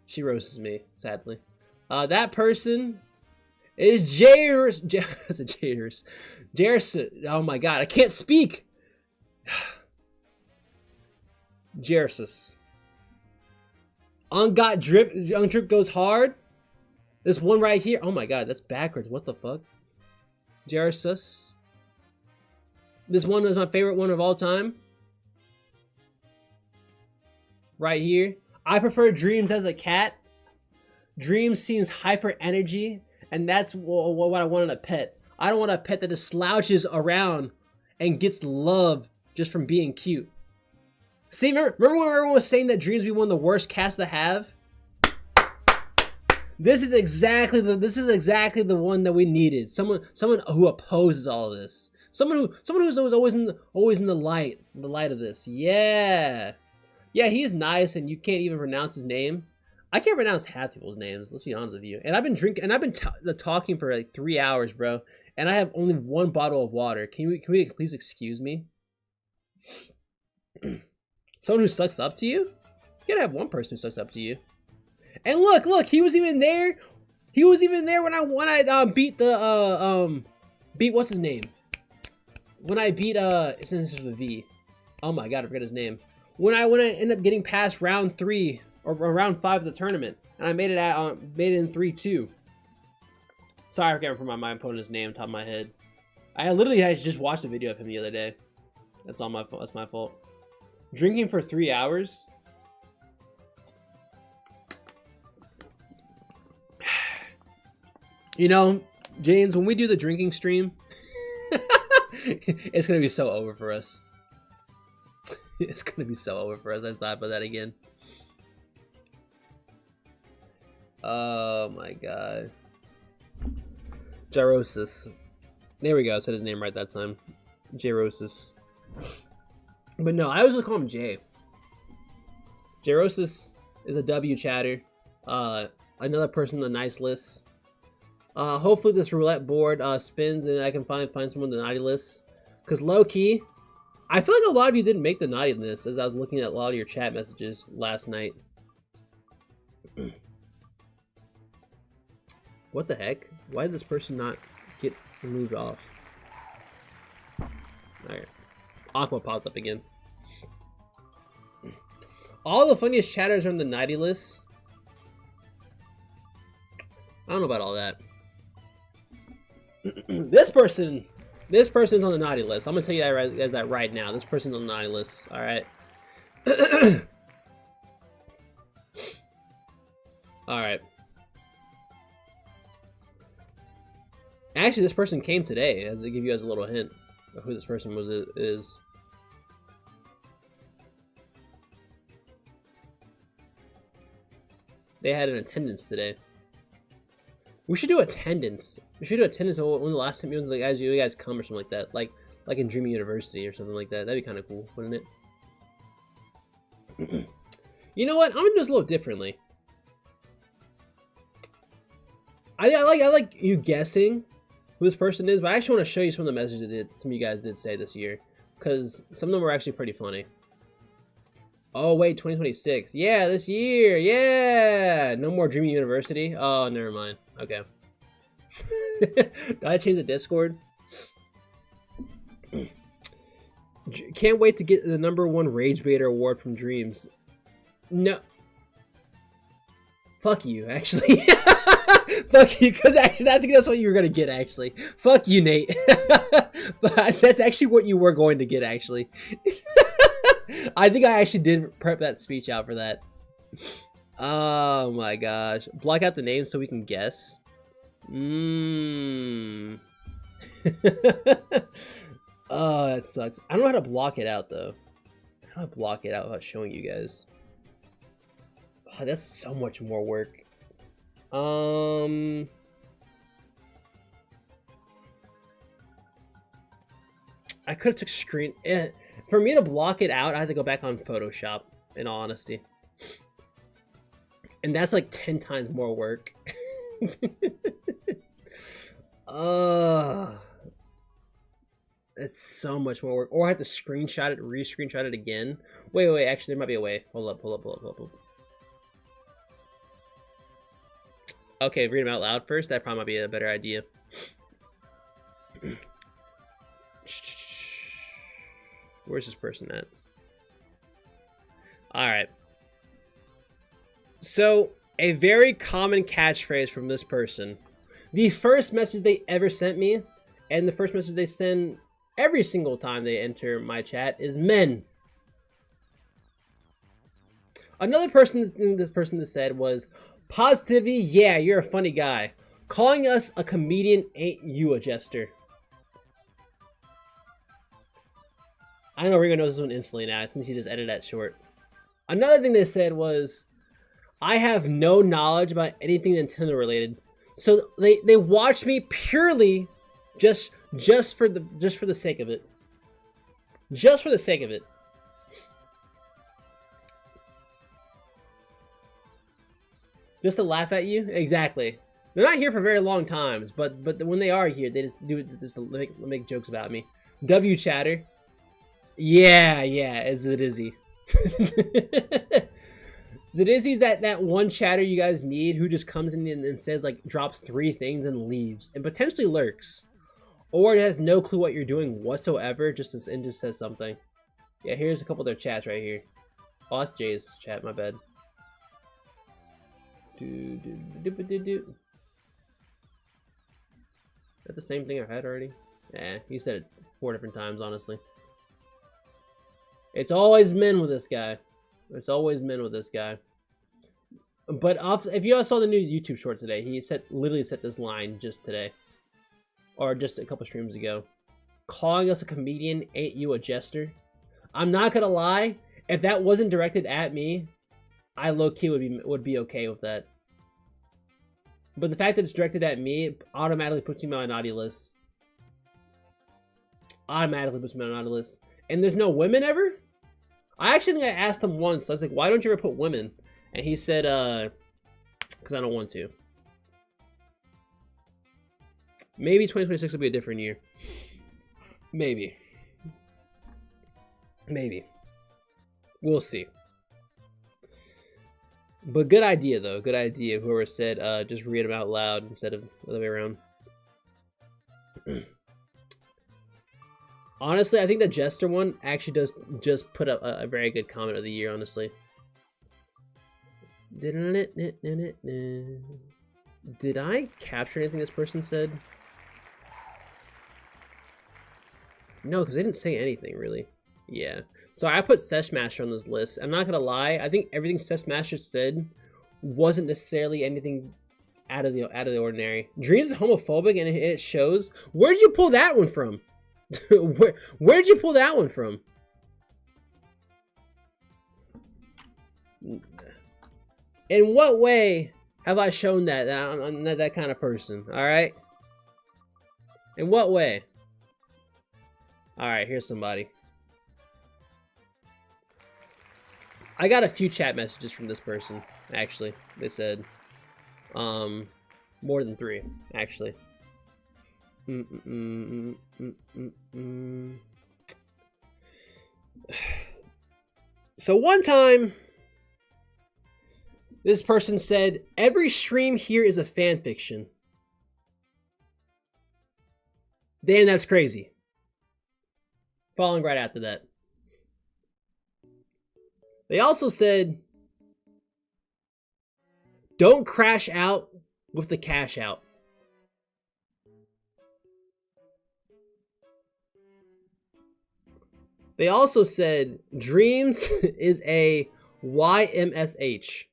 She roasts me, sadly. That person is Jairus. Oh my god, I can't speak. Jairus. Ungot drip. Drip goes hard. This one right here. Oh my god, that's backwards. What the fuck? Jairus. This one is my favorite one of all time. Right here. I prefer Dreams as a cat. Dreams seems hyper energy, and that's what I want in a pet. I don't want a pet that just slouches around and gets love just from being cute. See, remember when everyone was saying that Dreams would be one of the worst cats to have? This is exactly the one that we needed. Someone who opposes all of this. Someone who's always in the light of this. Yeah, he's nice, and you can't even pronounce his name. I can't pronounce half people's names. Let's be honest with you. And I've been drinking, and I've been talking for like 3 hours, bro. And I have only one bottle of water. Can we please excuse me? Someone who sucks up to you? You gotta have one person who sucks up to you. And look, he was even there. He was even there when I beat the beat what's his name? When I beat it's with a V. Oh my god, I forgot his name. When I ended up getting past round 3 or round 5 of the tournament, and I made it in 3-2. Sorry, I can't remember my opponent's name on top of my head. I literally had just watched a video of him the other day. That's all my fault. That's my fault. Drinking for 3 hours. You know, James, when we do the drinking stream, it's gonna be so over for us. It's gonna be so over for us. I just thought about that again. Oh my god. Jairus. There we go. I said his name right that time. Jairus. But no, I always call him Jay. Jairus is a W chatter. Another person on the nice list. Hopefully this roulette board spins and I can find someone on the naughty list. Because low key, I feel like a lot of you didn't make the naughty list as I was looking at a lot of your chat messages last night. What the heck? Why did this person not get removed off? Alright. Aqua popped up again. All the funniest chatters are on the naughty list. I don't know about all that. This person is on the naughty list. I'm gonna tell you guys that right now. This person's on the naughty list. All right. All right. Actually, this person came today, as to give you guys a little hint of who this person is. They had an attendance today. We should do attendance. We should do attendance of when the last time you guys come or something like that. Like in Dream University or something like that. That'd be kind of cool, wouldn't it? You know what? I'm gonna do this a little differently. I like you guessing who this person is, but I actually want to show you some of the messages that some of you guys did say this year, because some of them were actually pretty funny. Oh wait, 2026. Yeah, this year. Yeah, no more Dream University. Oh, never mind. Okay. Did I change the Discord? Can't wait to get the #1 Rage Baiter award from Dreams. No. Fuck you, actually. Fuck you, because actually I think that's what you were gonna get, actually. Fuck you, Nate. But that's actually what you were going to get, actually. I think I actually did prep that speech out for that. Oh my gosh. Block out the names so we can guess. Oh, that sucks. I don't know how to block it out, though. How do I block it out without showing you guys? Oh, that's so much more work. I could have took screen. For me to block it out, I have to go back on Photoshop, in all honesty. And that's like 10 times more work. That's so much more work. Or I have to screenshot it, re-screenshot it again. Wait, actually there might be a way. Hold up. Okay, read them out loud first. That probably might be a better idea. Where's this person at? Alright. So, a very common catchphrase from this person. The first message they ever sent me, and the first message they send every single time they enter my chat, is men. Another person this person said was, positivity, yeah, you're a funny guy. Calling us a comedian ain't you a jester. I know Ringo knows this one instantly now, since he just edited that short. Another thing they said was, I have no knowledge about anything Nintendo related. So they watched me purely just for the sake of it. Just for the sake of it. Just to laugh at you? Exactly. They're not here for very long times, but when they are here, they just do this to make jokes about me. W chatter. Yeah, is Zidizzy. Zidizzy's that one chatter you guys need who just comes in and says, like, drops 3 things and leaves. And potentially lurks. Or it has no clue what you're doing whatsoever, and just says something. Yeah, here's a couple of their chats right here. Oh, that's Jay's chat, my bad. Is that the same thing I've had already? Yeah, he said it 4 different times, honestly. It's always men with this guy. It's always men with this guy. But if you guys saw the new YouTube short today, he literally set this line just today. Or just a couple streams ago. Calling us a comedian ain't you a jester? I'm not gonna lie, if that wasn't directed at me, I low-key would be okay with that. But the fact that it's directed at me, it automatically puts me on a naughty list. Automatically puts me on a naughty list. And there's no women ever? I actually think I asked him once. I was like, why don't you ever put women? And he said, because I don't want to. Maybe 2026 will be a different year. Maybe. We'll see. But good idea, though. Good idea. Whoever said, just read them out loud instead of the other way around. Honestly, I think the Jester one actually does just put up a very good comment of the year, honestly. Did I capture anything this person said? No, because they didn't say anything, really. Yeah. So I put Seshmaster on this list. I'm not going to lie. I think everything Seshmaster said wasn't necessarily anything out of the ordinary. Dreams is homophobic, and it shows. Where did you pull that one from? Where did you pull that one from? In what way have I shown that I'm not that kind of person? All right. In what way? All right, here's somebody. I got a few chat messages from this person, actually. They said, more than 3, actually. So one time, this person said, every stream here is a fan fiction. Damn, that's crazy. Following right after that. They also said, don't crash out with the cash out. They also said, Dreams is a YMSH.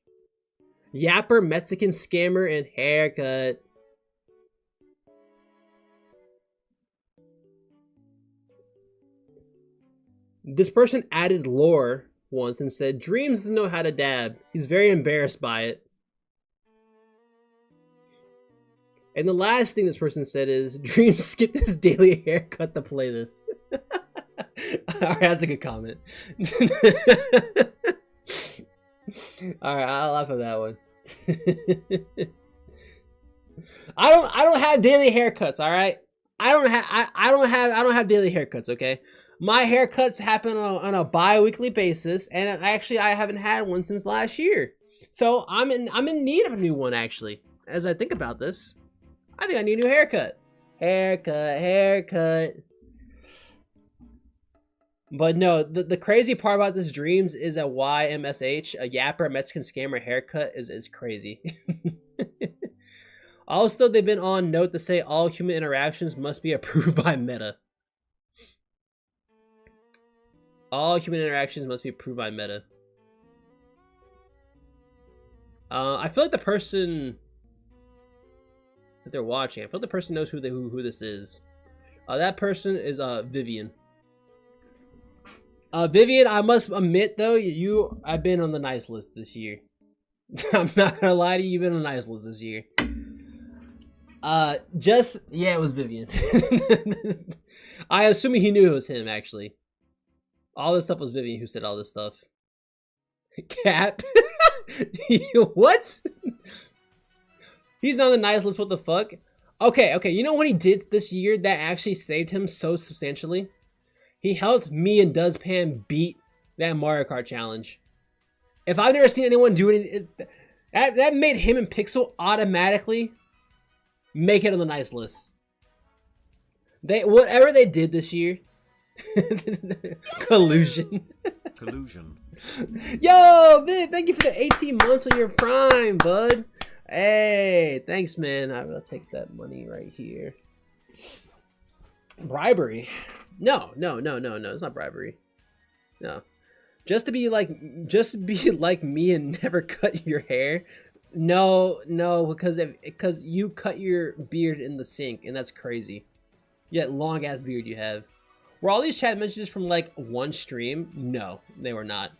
Yapper, Mexican scammer, and haircut. This person added lore once and said, Dreams doesn't know how to dab. He's very embarrassed by it. And the last thing this person said is, Dreams skipped his daily haircut to play this. Alright, that's a good comment. Alright, I'll laugh at that one. I don't have daily haircuts, alright? I don't have daily haircuts, okay? My haircuts happen on a bi-weekly basis, and actually I haven't had one since last year. So I'm in need of a new one, actually. As I think about this, I think I need a new haircut. Haircut. But no, the crazy part about this Dreams is a YMSH, a Yapper, Mexican scammer haircut is crazy. Also, they've been on note to say all human interactions must be approved by Meta. All human interactions must be approved by Meta. I feel like the person that they're watching, I feel like the person knows who this is. That person is Vivian. Vivian, I must admit though, I've been on the nice list this year. I'm not gonna lie to you, you've been on the nice list this year. Yeah, it was Vivian. I assume he knew it was him, actually. All this stuff was Vivian who said all this stuff. Cap? What? He's not on the nice list, what the fuck? Okay, you know what he did this year that actually saved him so substantially? He helped me and Duzpan beat that Mario Kart challenge. If I've never seen anyone do it, that made him and Pixel automatically make it on the nice list. Whatever they did this year. Collusion. Yo, Viv, thank you for the 18 months on your Prime, bud. Hey, thanks, man. I'll take that money right here. Bribery. No, it's not bribery. No. Just be like me and never cut your hair. No, because you cut your beard in the sink, and that's crazy. Yet long ass beard you have. Were all these chat messages from like one stream? No, they were not.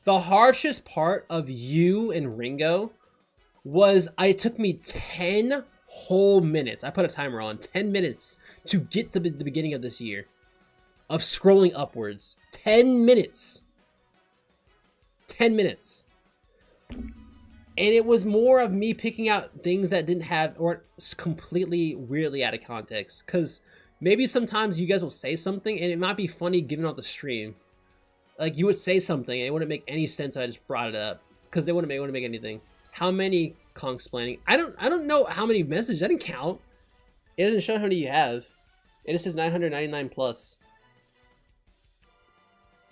The harshest part of you and Ringo was it took me 10 whole minutes. I put a timer on 10 minutes to get to the beginning of this year of scrolling upwards. 10 minutes. 10 minutes. And it was more of me picking out things that didn't have or completely weirdly out of context. Because maybe sometimes you guys will say something and it might be funny given off the stream. Like you would say something and it wouldn't make any sense. I just brought it up because they wouldn't make anything. How many conk-splaining? I don't know how many messages. I didn't count. It doesn't show how many you have. It just says 999 plus.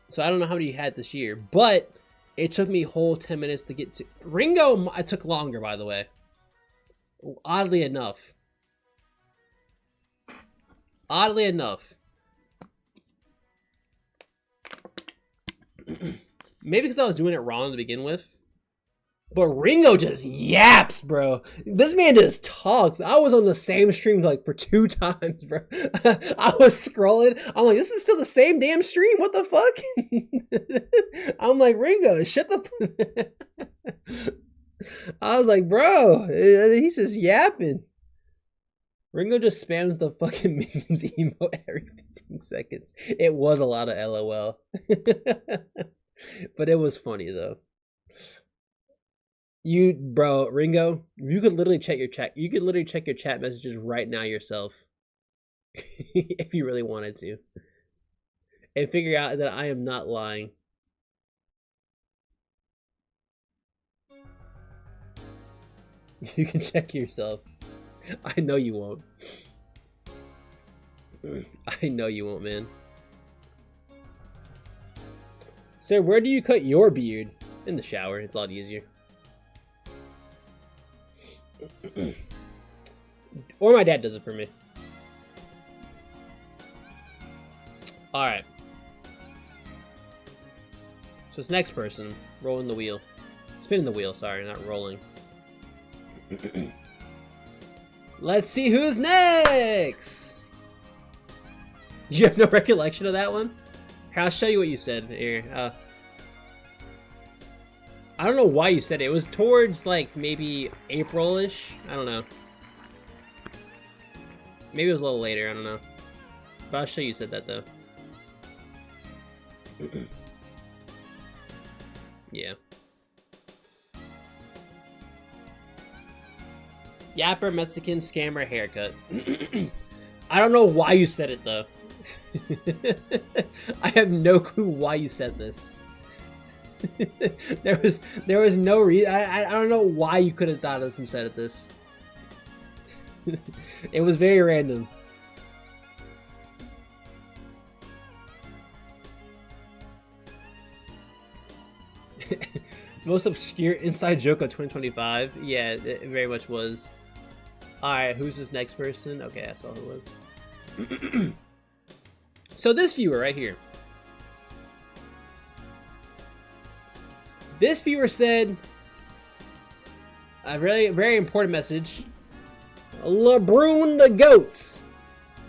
So I don't know how many you had this year, but it took me a whole 10 minutes to get to Ringo. I took longer, by the way. Oddly enough. Maybe because I was doing it wrong to begin with. But Ringo just yaps, bro. This man just talks. I was on the same stream like for 2 times, bro. I was scrolling. I'm like, this is still the same damn stream. What the fuck? I'm like, Ringo, shut the I was like, bro, he's just yapping. Ringo just spams the fucking minions emote every 15 seconds. It was a lot of LOL. But it was funny though. Bro, Ringo, you could literally check your chat. You could literally check your chat messages right now yourself. If you really wanted to. And figure out that I am not lying. You can check yourself. I know you won't. I know you won't, man. Sir, where do you cut your beard? In the shower. It's a lot easier. Or my dad does it for me. Alright. So this next person, rolling the wheel. Spinning the wheel, sorry, not rolling. Let's see who's next! You have no recollection of that one? Here, I'll show you what you said. Here, I don't know why you said it. It was towards, like, maybe April-ish? I don't know. Maybe it was a little later, I don't know. But I'll show you said that, though. Yeah. Yapper, Mexican, scammer, haircut. I don't know why you said it, though. I have no clue why you said this. There was no reason. I don't know why you could have thought of this and said this. It was very random. Most obscure inside joke of 2025. Yeah, it very much was. Alright, who's this next person? Okay, I saw who it was. So this viewer right here. This viewer said a very important message. LeBron the goats.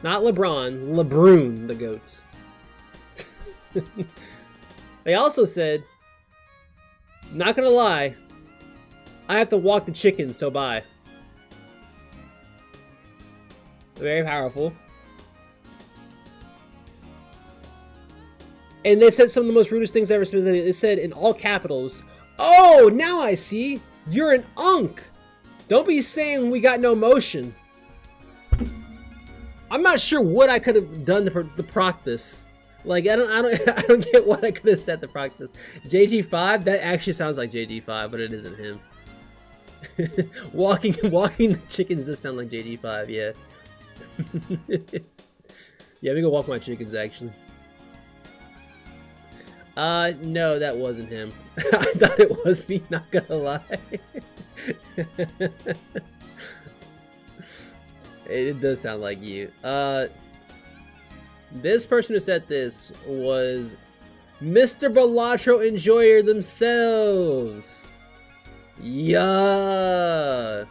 Not LeBron, LeBron the goats. They also said, not gonna lie, I have to walk the chicken, so bye. Very powerful. And they said some of the most rudest things I ever said. They said in all capitals, "Oh, now I see. You're an unk. Don't be saying we got no motion." I'm not sure what I could have done to proc this. Like I don't get what I could have said to proc this. JG5, that actually sounds like JG5, but it isn't him. walking the chickens does sound like JG5, yeah. Yeah, we go walk my chickens actually. No, that wasn't him. I thought it was me, not gonna lie. It does sound like you. This person who said this was Mr. Balatro Enjoyer themselves. Yeah.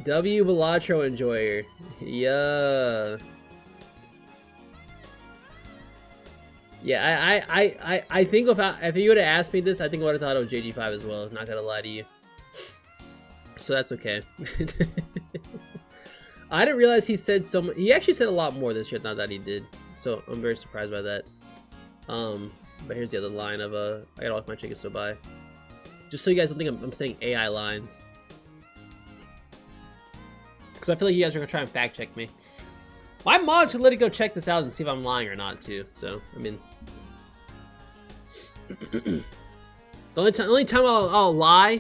W Balatro Enjoyer. Yeah. Yeah, I think if you would have asked me this, I think I would have thought it was JG5 as well. Not gonna lie to you. So that's okay. I didn't realize he said so much. He actually said a lot more this year than I thought he did. So I'm very surprised by that. But here's the other line of I gotta walk my chicken so bye. Just so you guys don't think I'm saying AI lines. Because I feel like you guys are gonna try and fact check me. My mom should let it go check this out and see if I'm lying or not too. So I mean, the only time I'll lie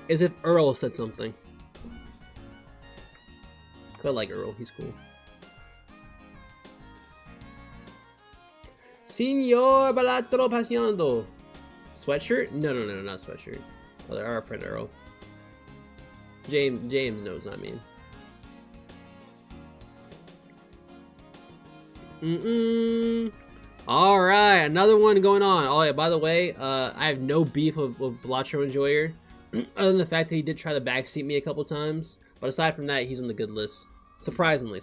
is if Earl said something. I like Earl, he's cool. Señor Balatro paseando. Sweatshirt? No, not sweatshirt. Oh, there are a print Earl. James knows, not me. Alright, another one going on. Oh yeah, by the way, I have no beef with Balatro Enjoyer. Other than the fact that he did try to backseat me a couple times. But aside from that, he's on the good list. Surprisingly.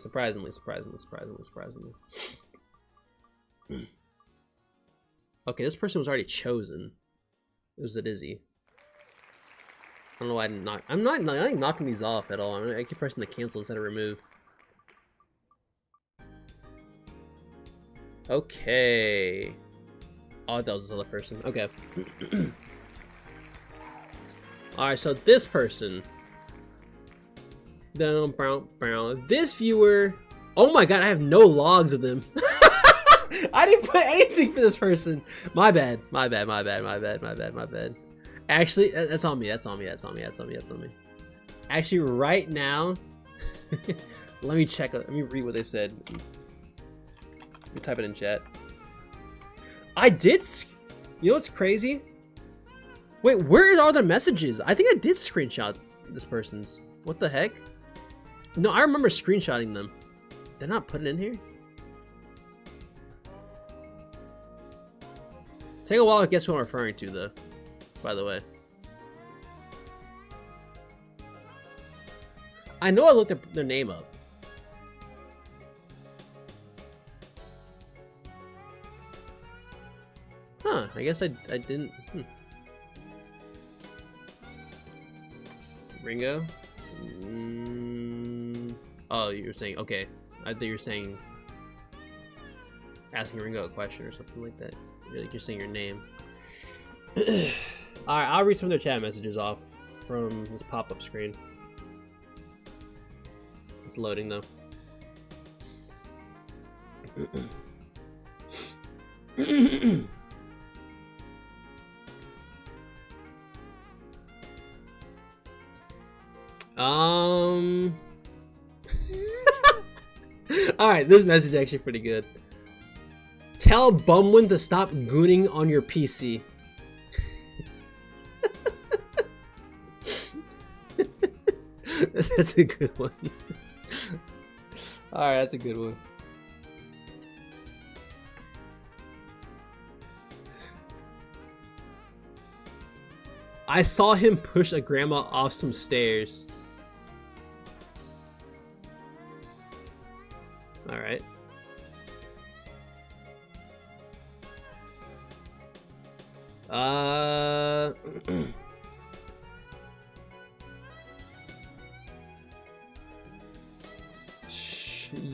Okay, this person was already chosen. It was a Dizzy. don't know why I'm not knocking these off at all. I keep pressing the cancel instead of remove. Okay. Oh, that was this other person. Okay. Alright, so this person. Brown. This viewer. Oh my god, I have no logs of them. I didn't put anything for this person. My bad. Actually, that's on me. Actually, right now, let me check. Let me read what they said. Let me type it in chat. I did. You know what's crazy? Wait, where are all the messages? I think I did screenshot this person's. What the heck? No, I remember screenshotting them. They're not putting in here. Take a while to guess who I'm referring to, though. By the way, I know I looked their name up. Huh? I guess I didn't. Ringo. Oh, you're saying okay. I thought you were saying asking Ringo a question or something like that. You're saying your name. Alright, I'll read some of their chat messages off from this pop-up screen. It's loading though. Alright, this message is actually pretty good. Tell Bumwin to stop gooning on your PC. That's a good one. Alright, that's a good one. I saw him push a grandma off some stairs. Alright.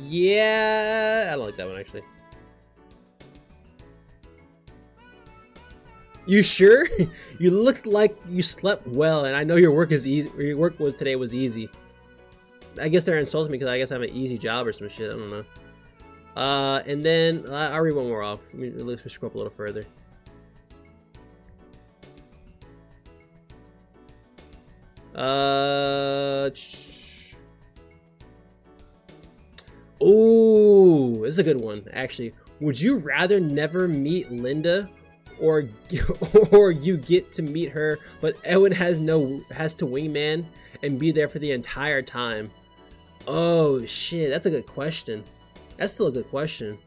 Yeah, I don't like that one actually. You sure? You looked like you slept well, and I know your work is easy. Your work today was easy. I guess they're insulting me because I guess I have an easy job or some shit. I don't know. And then I'll read one more off. Let's scroll up a little further. Oh, this is a good one, actually. Would you rather never meet Linda, or you get to meet her, but Edwin has to wingman and be there for the entire time? Oh shit, that's a good question. That's still a good question.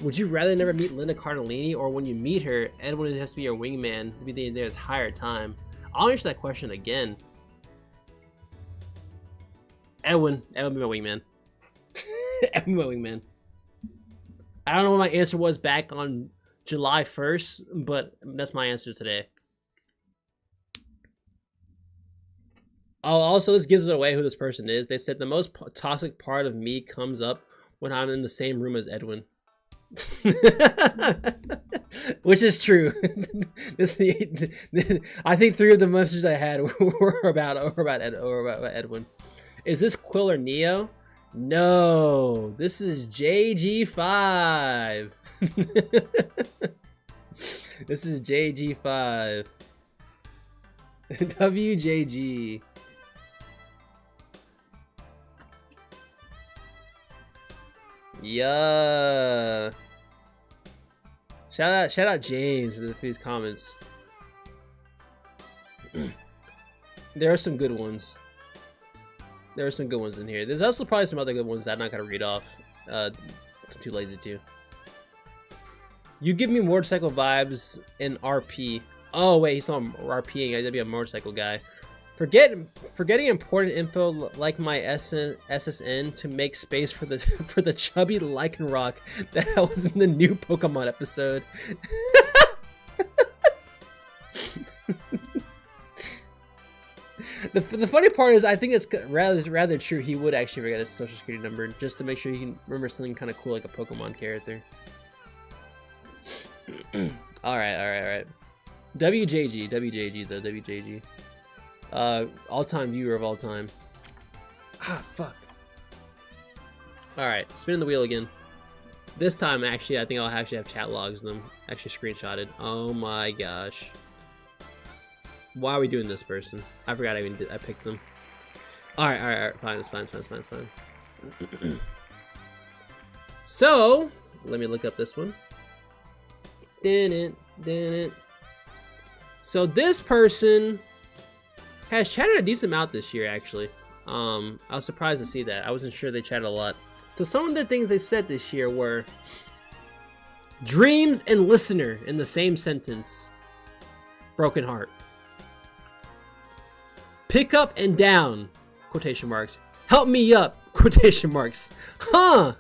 Would you rather never meet Linda Cardellini, or when you meet her, Edwin has to be your wingman, be there the entire time? I'll answer that question again. Edwin be my wingman. Edwin be my wingman. I don't know what my answer was back on July 1st, but that's my answer today. Oh, also, this gives it away who this person is. They said the most toxic part of me comes up when I'm in the same room as Edwin. Which is true. I think 3 of the messages I had were about Edwin. Is this Quill or Neo? No, this is JG5. This is JG5. WJG. Yeah. Shout out James for these comments. There are some good ones. There are some good ones in here. There's also probably some other good ones that I'm not gonna read off. I'm too lazy to. You give me motorcycle vibes in RP. Oh wait, he's not RPing. I gotta be a motorcycle guy. Forgetting important info like my SSN to make space for the chubby Lycanroc that was in the new Pokemon episode. The funny part is, I think it's rather true. He would actually forget his social security number just to make sure he can remember something kind of cool like a Pokemon character. all right. WJG though. WJG. All-time viewer of all time. Ah, fuck. All right, spinning the wheel again. This time, actually, I think I'll actually have chat logs them actually screenshotted. Oh my gosh. Why are we doing this, person? I forgot I picked them. All right. Fine. It's fine. So, let me look up this one. So this person has chatted a decent amount this year, actually. I was surprised to see that. I wasn't sure they chatted a lot. So some of the things they said this year were dreams and listener in the same sentence. Broken heart. Pick up and down, quotation marks. Help me up, quotation marks. Huh?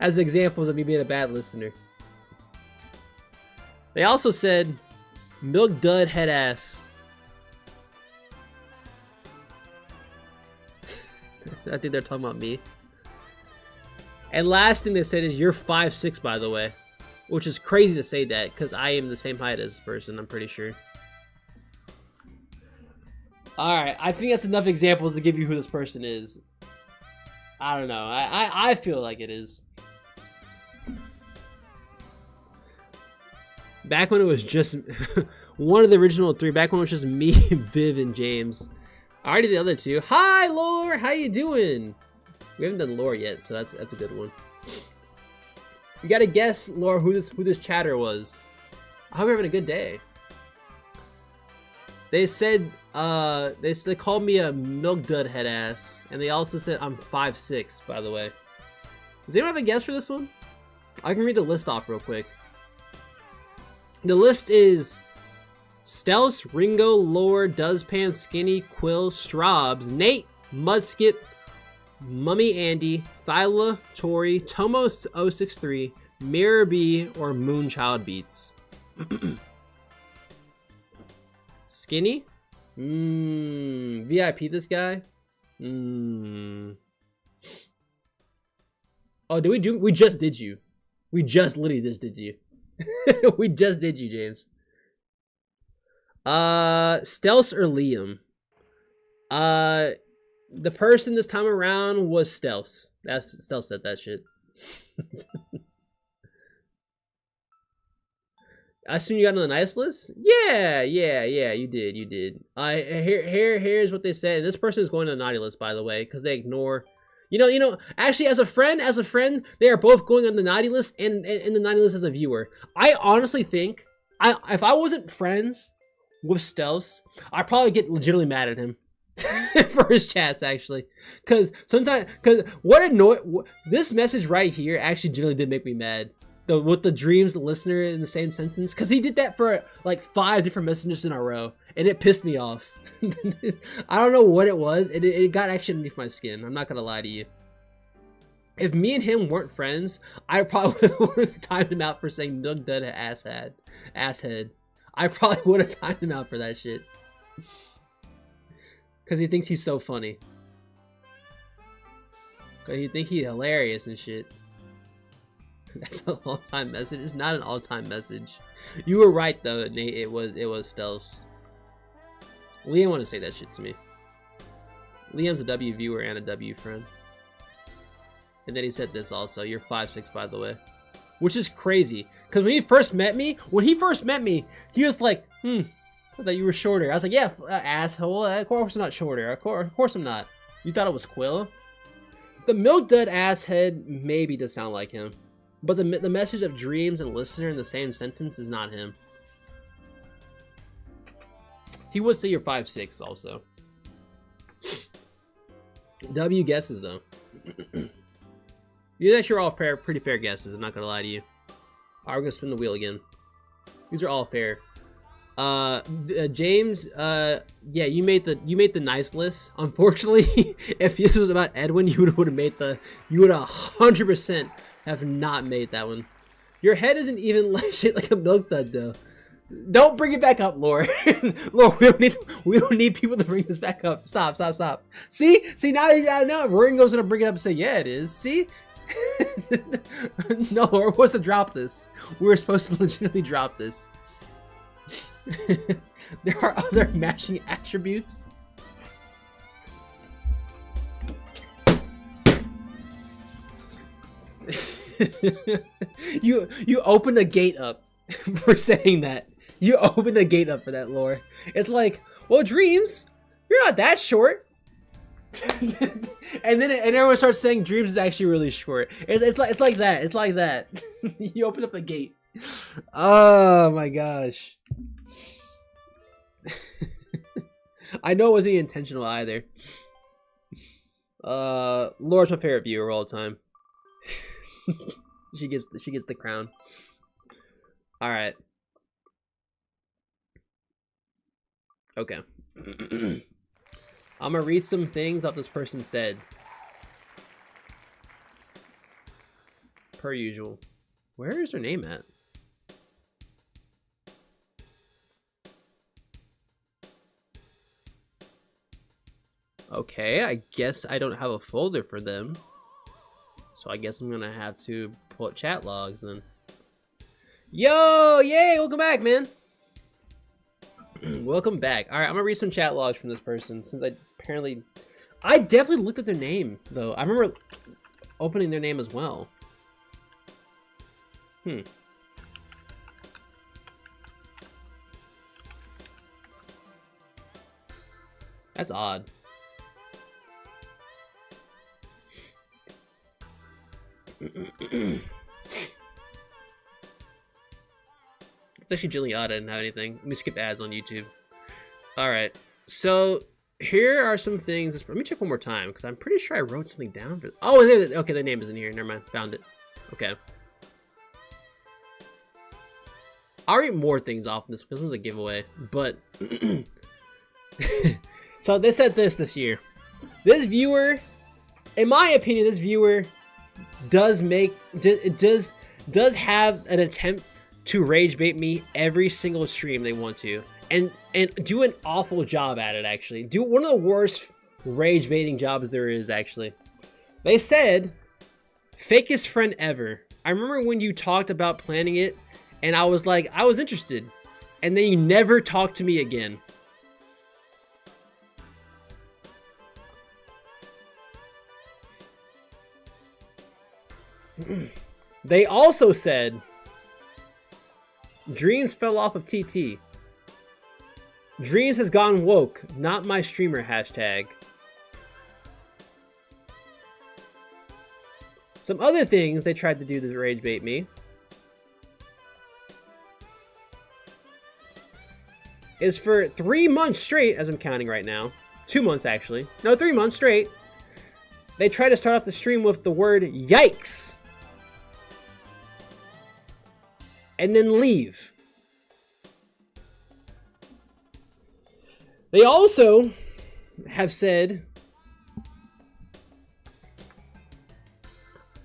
As examples of me being a bad listener. They also said milk dud head ass. I think they're talking about me. And last thing they said is you're 5'6", by the way. Which is crazy to say that, because I am the same height as this person, I'm pretty sure. Alright, I think that's enough examples to give you who this person is. I don't know. I feel like it is. Back when it was just one of the original three, back when it was just me, Viv, and James. I already did the other two. Hi, Lore! How you doing? We haven't done Lore yet, so that's a good one. You gotta guess, Lore, who this chatter was. I hope you're having a good day. They said they called me a milk dud head ass, and they also said I'm 5'6", by the way. Does anyone have a guess for this one? I can read the list off real quick. The list is Stealth, Ringo, Lore, Duzpan, Skinny, Quill, Straubs, Nate, Mudskip, Mummy Andy, Thyla, Tori, Tomos063, Mirror B, or Moonchild Beats. Skinny? VIP this guy? Oh, we just did you. We just literally just did you. We just did you, James. Stealth or Liam? The person this time around was Stealth. Stealth said that shit. I assume you got on the nice list? Yeah, you did. Here's what they said. This person is going to the naughty list, by the way, because they ignore. You know, actually, as a friend, they are both going on the naughty list and the naughty list as a viewer. I honestly think, if I wasn't friends with Stealth, I'd probably get legitimately mad at him for his chats, actually. Because this message right here actually generally did make me mad. With the dreams listener in the same sentence, because he did that for like 5 different messages in a row, and it pissed me off. I don't know what it was. It got actually underneath my skin. I'm not gonna lie to you. If me and him weren't friends, I probably would have timed him out for saying "Nug Dud asshead." I probably would have timed him out for that shit, because he thinks he's so funny. Cause he think he's hilarious and shit. That's a long time message. It's not an all-time message. You were right though, Nate. It was Stealth. Liam want to say that shit to me. Liam's a W viewer and a W friend. And then he said this also. You're 5'6", by the way, which is crazy. Cause when he first met me, he was like, I thought you were shorter. I was like, yeah, asshole. Of course I'm not shorter. Of course I'm not. You thought it was Quill? The milk dud asshead maybe does sound like him. But the message of dreams and listener in the same sentence is not him. He would say you're 5'6" also. W guesses though. These actually are all pretty fair guesses. I'm not gonna lie to you. Alright, we're gonna spin the wheel again. These are all fair. James, yeah, you made the nice list. Unfortunately, if this was about Edwin, you would have 100% have not made that one. Your head isn't even like shit like a milk dud though. Don't bring it back up, Lore. Lore, we don't need people to bring this back up. Stop. See now Ringo's gonna bring it up and say, yeah, it is. See? No, we're supposed to drop this. We're supposed to legitimately drop this. There are other matching attributes. You opened a gate up for saying that. You opened a gate up for that, Lore. It's like, well, Dreams, you're not that short. and everyone starts saying Dreams is actually really short. It's like that. It's like that. You open up a gate. Oh my gosh. I know it wasn't intentional either. Laura's my favorite viewer all the time. She gets the crown. All right. Okay. I'm gonna read some things off this person said. Per usual. Where is her name at? Okay, I guess I don't have a folder for them. So I guess I'm gonna have to pull up chat logs then. Yo, yay, welcome back, man. Welcome back. All right, I'm gonna read some chat logs from this person since I definitely looked at their name though. I remember opening their name as well. That's odd. It's actually Jillian. I didn't have anything. Let me skip ads on YouTube. Alright, so here are some things. Let me check one more time because I'm pretty sure I wrote something down. Oh, okay, their name isn't here. Never mind. Found it. Okay. I'll read more things off this because this was a giveaway. But so they said this year. This viewer, in my opinion, this viewer does have an attempt to rage bait me every single stream they want to, and do an awful job at it. Actually, do one of the worst rage baiting jobs there is. Actually, they said fakest friend ever. I remember when you talked about planning it, and I was like, I was interested, and then you never talked to me again. They also said Dreams fell off of TT. Dreams has gone woke, not my streamer hashtag. Some other things they tried to do to rage bait me is for 3 months straight, as I'm counting right now. 2 months actually. No, 3 months straight. They tried to start off the stream with the word yikes. And then leave. They also have said,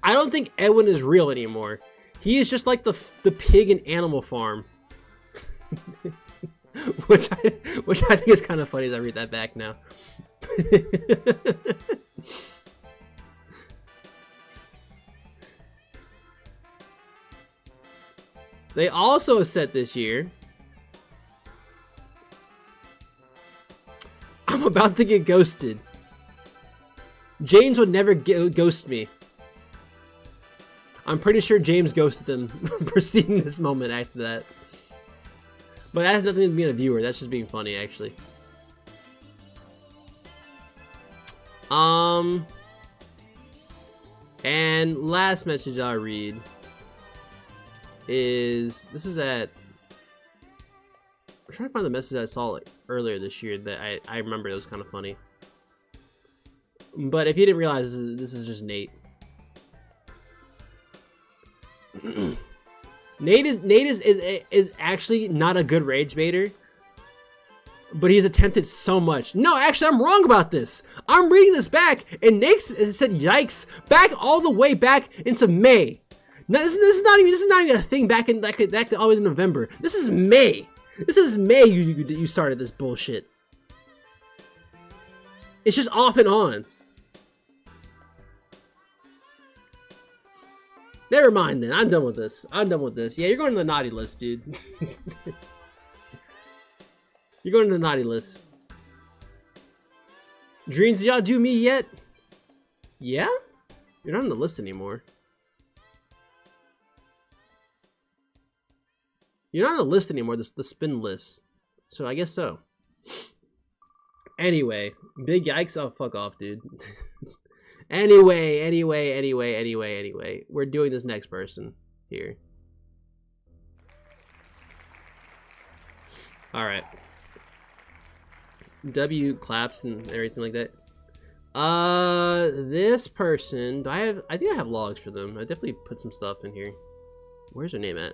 I don't think Edwin is real anymore. He is just like the pig in Animal Farm. which I think is kind of funny as I read that back now. They also said this year, I'm about to get ghosted. James would never ghost me. I'm pretty sure James ghosted them preceding this moment after that. But that has nothing to do with being a viewer. That's just being funny, actually. And last message I'll read is, this is that, I'm trying to find the message I saw like earlier this year that I remember. It was kind of funny. But if you didn't realize, this is just Nate. Nate is actually not a good rage baiter, but he's attempted so much. No, actually, I'm wrong about this. I'm reading this back, and Nate said yikes back all the way back into May. No, this is not even a thing back in all the way to November. This is May. This is May you started this bullshit. It's just off and on. Never mind then. I'm done with this. I'm done with this. Yeah, you're going to the naughty list, dude. You're going to the naughty list. Dreams, did y'all do me yet? Yeah? You're not on the list anymore. You're not on the list anymore, the spin list. So I guess so. Anyway, big yikes. Oh, fuck off, dude. Anyway. We're doing this next person here. Alright. W claps and everything like that. This person, I think I have logs for them. I definitely put some stuff in here. Where's her name at?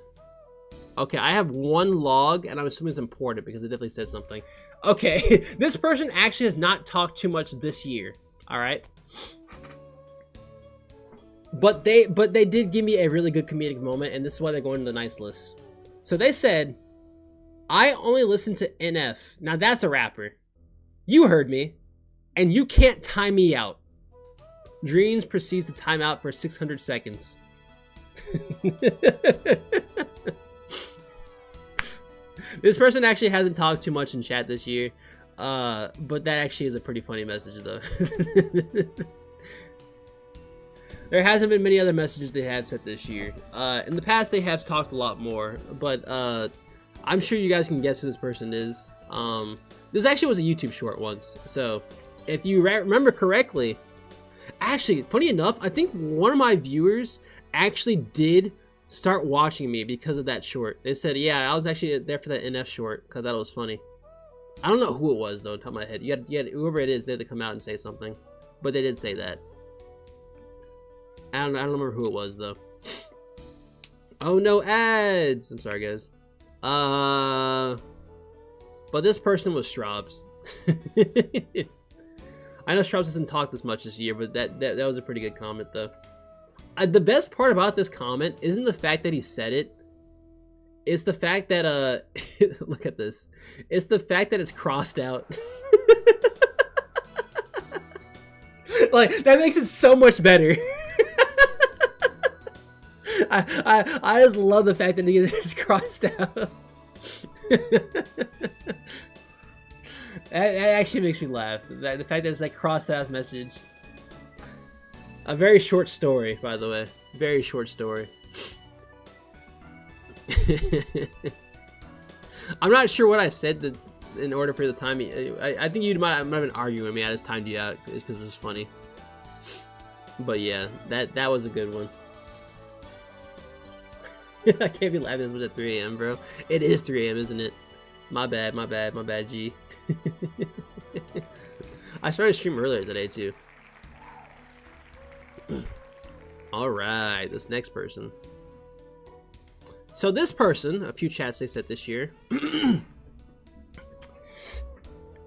Okay, I have one log, and I'm assuming it's important because it definitely says something. Okay, this person actually has not talked too much this year. All right, but they did give me a really good comedic moment, and this is why they're going to the nice list. So they said, "I only listen to NF." Now that's a rapper. You heard me, and you can't time me out. Dreams proceeds to time out for 600 seconds. This person actually hasn't talked too much in chat this year, but that actually is a pretty funny message though. There hasn't been many other messages they have sent this year. In the past they have talked a lot more, but I'm sure you guys can guess who this person is. This actually was a YouTube short once, so if you remember correctly, actually, funny enough, I think one of my viewers actually did start watching me because of that short. They said, yeah, I was actually there for that NF short because I thought it was funny. I don't know who it was though, on top of my head. You had whoever it is, they had to come out and say something, but they did say that. I don't remember who it was though. Oh no, ads! I'm sorry guys. But this person was Straubs. I know Straubs hasn't talked this much this year, but that was a pretty good comment though. The best part about this comment isn't the fact that he said it. It's the fact that look at this. It's the fact that it's crossed out. Like that makes it so much better. I just love the fact that it's crossed out. That actually makes me laugh. The fact that it's like crossed out message. A very short story, by the way. Very short story. I'm not sure what I said in order for the timing. I think you might have been arguing with me. I just timed you out because it was funny. But yeah, that was a good one. I can't be laughing. This was at 3 AM, bro. It is 3 AM, isn't it? My bad, G. I started stream earlier today, too. Alright, this next person. So this person, a few chats they said this year.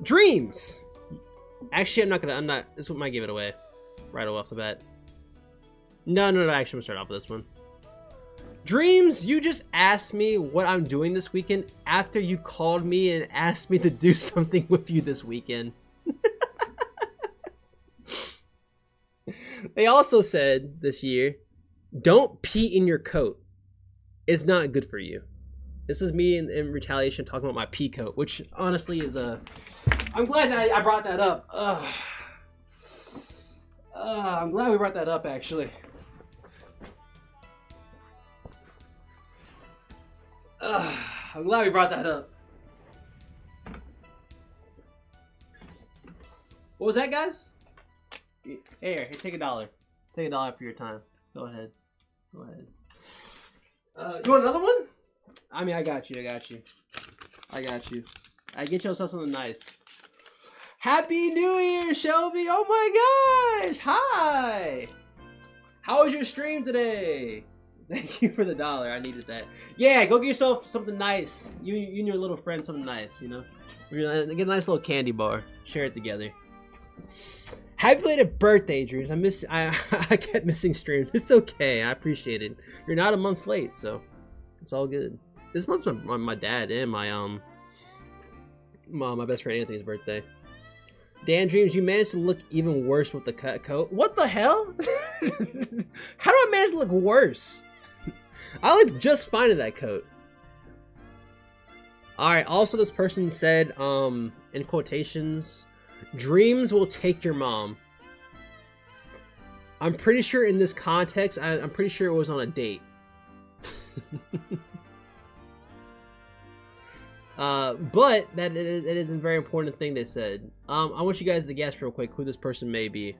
Dreams! Actually, this one might give it away. Right off the bat. No, actually, I'm gonna start off with this one. Dreams, you just asked me what I'm doing this weekend after you called me and asked me to do something with you this weekend. They also said this year, don't pee in your coat. It's not good for you. This is me in retaliation talking about my pee coat, which honestly is I'm glad that I brought that up. I'm glad we brought that up, actually. I'm glad we brought that up. What was that, guys? Here, take $1. Take $1 for your time. Go ahead. You want another one? I mean, I got you. I get yourself something nice. Happy New Year, Shelby! Oh my gosh! Hi! How was your stream today? Thank you for the $1. I needed that. Yeah, go get yourself something nice. You and your little friend something nice, you know? Get a nice little candy bar. Share it together. Happy belated birthday, Dreams. I kept missing streams. It's okay. I appreciate it. You're not a month late, so it's all good. This month's my dad and my My best friend Anthony's birthday. Dan Dreams, you managed to look even worse with the coat. What the hell? How do I manage to look worse? I look just fine in that coat. Alright, also this person said, in quotations, dreams will take your mom. I'm pretty sure in this context, I'm pretty sure it was on a date. But that it is a very important thing they said. I want you guys to guess real quick who this person may be.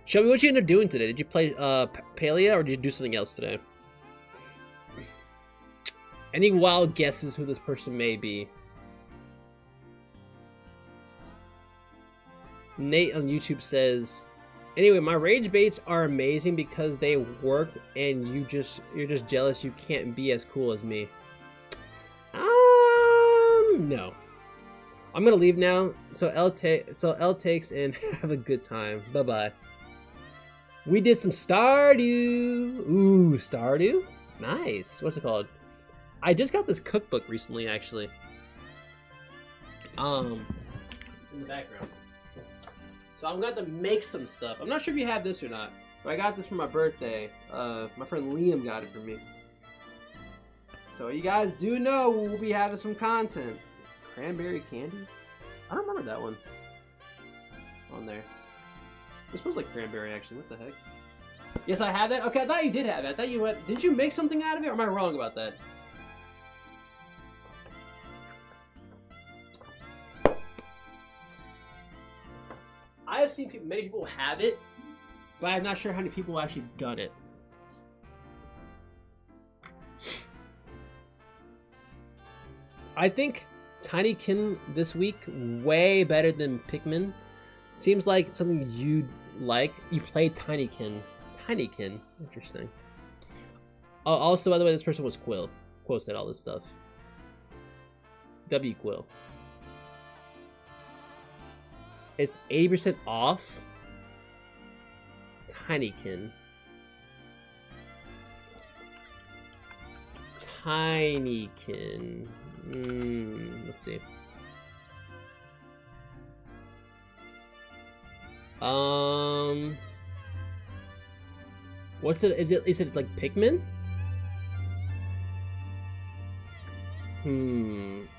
Shelby, what you end up doing today? Did you play Palia or did you do something else today? Any wild guesses who this person may be? Nate on YouTube says, anyway, my rage baits are amazing because they work and you're just jealous you can't be as cool as me. No. I'm gonna leave now. So L takes and have a good time. Bye-bye. We did some Stardew. Ooh, Stardew? Nice. What's it called? I just got this cookbook recently, actually. In the background. So I'm going to make some stuff. I'm not sure if you have this or not, but I got this for my birthday. My friend Liam got it for me. So you guys do know we'll be having some content. Cranberry candy? I don't remember that one on there. It smells like cranberry, actually. What the heck? Yes, I have that. Okay, I thought you did have that. I thought you went. Did you make something out of it, or am I wrong about that? I have seen many people have it, but I'm not sure how many people have actually done it. I think Tinykin this week way better than Pikmin. Seems like something you'd like. You played Tinykin. Tinykin. Interesting. Oh, also, by the way, this person was Quill. Quill said all this stuff. W Quill. It's 80% off. Tinykin. Tinykin. Let's see. What's it? Is it? It's like Pikmin?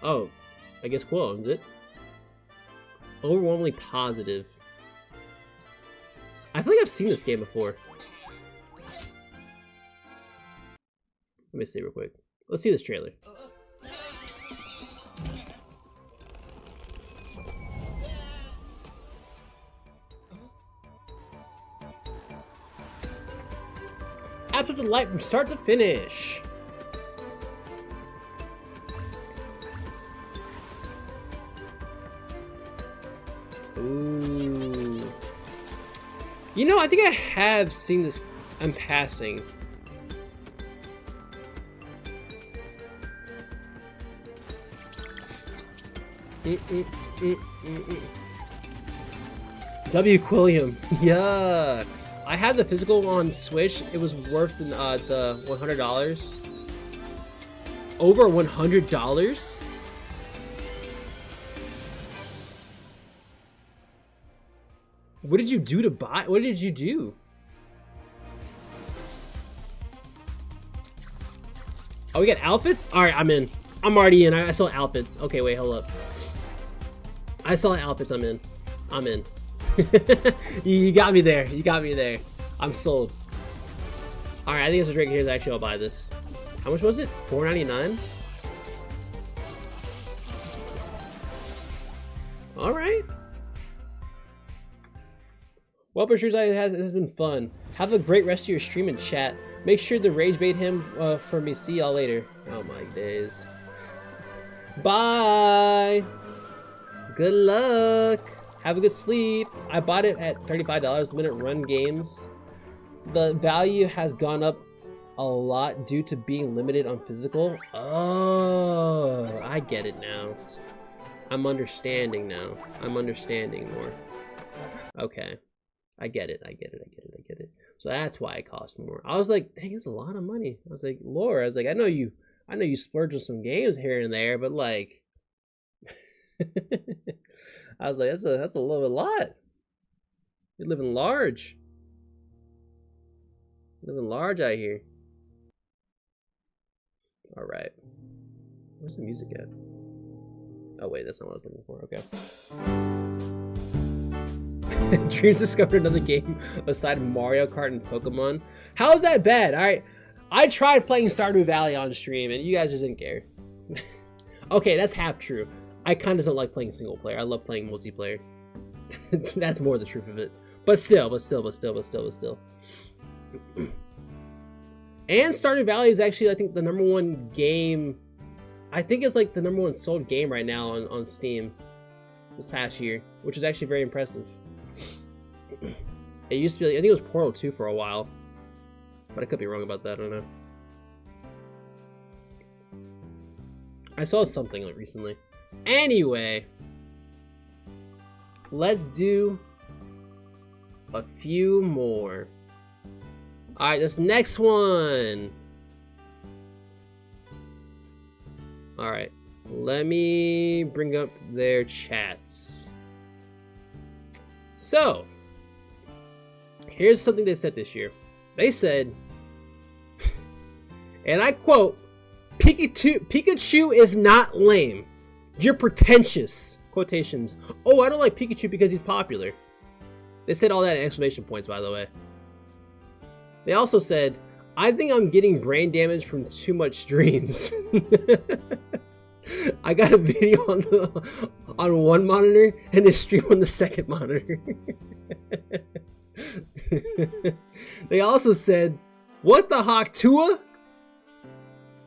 Oh, I guess Quill owns it. Overwhelmingly positive. I feel like I've seen this game before. Let me see real quick. Let's see this trailer. Absolute delight from start to finish. Ooh. You know, I think I have seen this. I'm passing. W. Quilliam. Yeah. I had the physical on Switch. It was worth the $100. Over $100? What did you do to buy? What did you do? Oh, we got outfits? Alright, I'm in. I'm already in. I saw outfits. Okay, wait, hold up. I saw outfits. I'm in. I'm in. You got me there. You got me there. I'm sold. Alright, I think this is right here. Actually, I'll buy this. How much was it? $4.99? Alright. Well, Bruce, it has been fun. Have a great rest of your stream and chat. Make sure to rage bait him for me. See y'all later. Oh my days. Bye. Good luck. Have a good sleep. I bought it at $35 minute run games. The value has gone up a lot due to being limited on physical. Oh, I get it now. I'm understanding now. I'm understanding more. Okay. I get it. I get it. I get it. I get it. So that's why it cost more. I was like, dang, it's a lot of money. I was like, Laura, I was like, I know you I know you splurge on some games here and there, but like, I was like, that's a little lot. You're living large. Living large out here. All right. Where's the music at? Oh wait, that's not what I was looking for. Okay. Dreams discovered another game aside Mario Kart and Pokemon. How is that bad? All right, I tried playing Stardew Valley on stream, and you guys just didn't care. Okay, that's half true. I kind of don't like playing single player. I love playing multiplayer. That's more the truth of it. But still. And Stardew Valley is actually, I think, the #1 game. I think it's like the #1 sold game right now on Steam this past year, which is actually very impressive. It used to be, I think it was Portal 2 for a while, but I could be wrong about that. I don't know. I saw something like recently. Anyway, let's do a few more. All right, this next one. All right, let me bring up their chats. So, here's something they said this year. They said, and I quote, Pikachu is not lame. You're pretentious. Quotations. Oh, I don't like Pikachu because he's popular. They said all that in exclamation points, by the way. They also said, I think I'm getting brain damage from too much streams. I got a video on one monitor and a stream on the second monitor. They also said, what the Hawk Tua?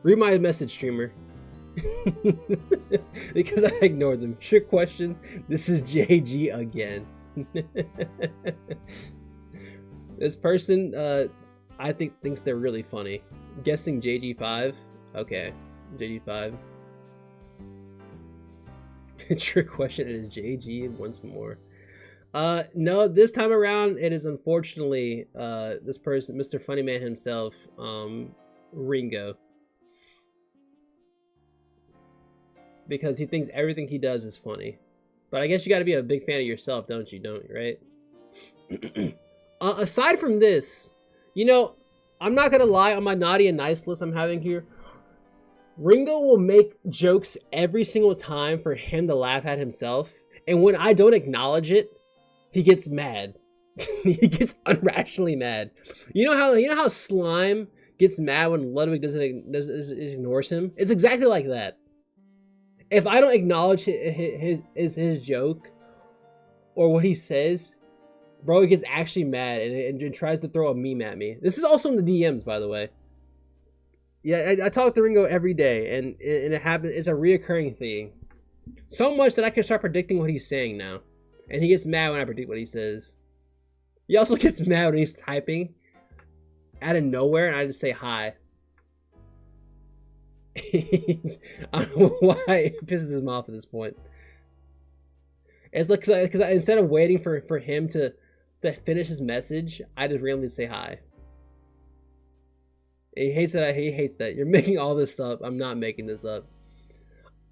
Read my message, streamer. Because I ignored them. Trick question. This is JG again. This person, I think thinks they're really funny. Guessing JG5. Okay, JG5. Trick question. It is JG once more. No, this time around it is unfortunately this person, Mr. Funnyman himself, Ringo. Because he thinks everything he does is funny. But I guess you got to be a big fan of yourself, don't you? Don't you, right? Aside from this, you know, I'm not gonna lie, on my naughty and nice list I'm having here, Ringo will make jokes every single time for him to laugh at himself, and when I don't acknowledge it, he gets mad. He gets unrationally mad. You know how Slime gets mad when Ludwig ignores him? It's exactly like that. If I don't acknowledge his joke or what he says, bro, he gets actually mad and tries to throw a meme at me. This is also in the DMs, by the way. Yeah, I talk to Ringo every day, and it happens. It's a reoccurring thing. So much that I can start predicting what he's saying now. And he gets mad when I predict what he says. He also gets mad when he's typing out of nowhere, and I just say hi. I don't know why it pisses him off at this point. It's like because instead of waiting for him to finish his message, I just randomly say hi. He hates that. He hates that. You're making all this up. I'm not making this up.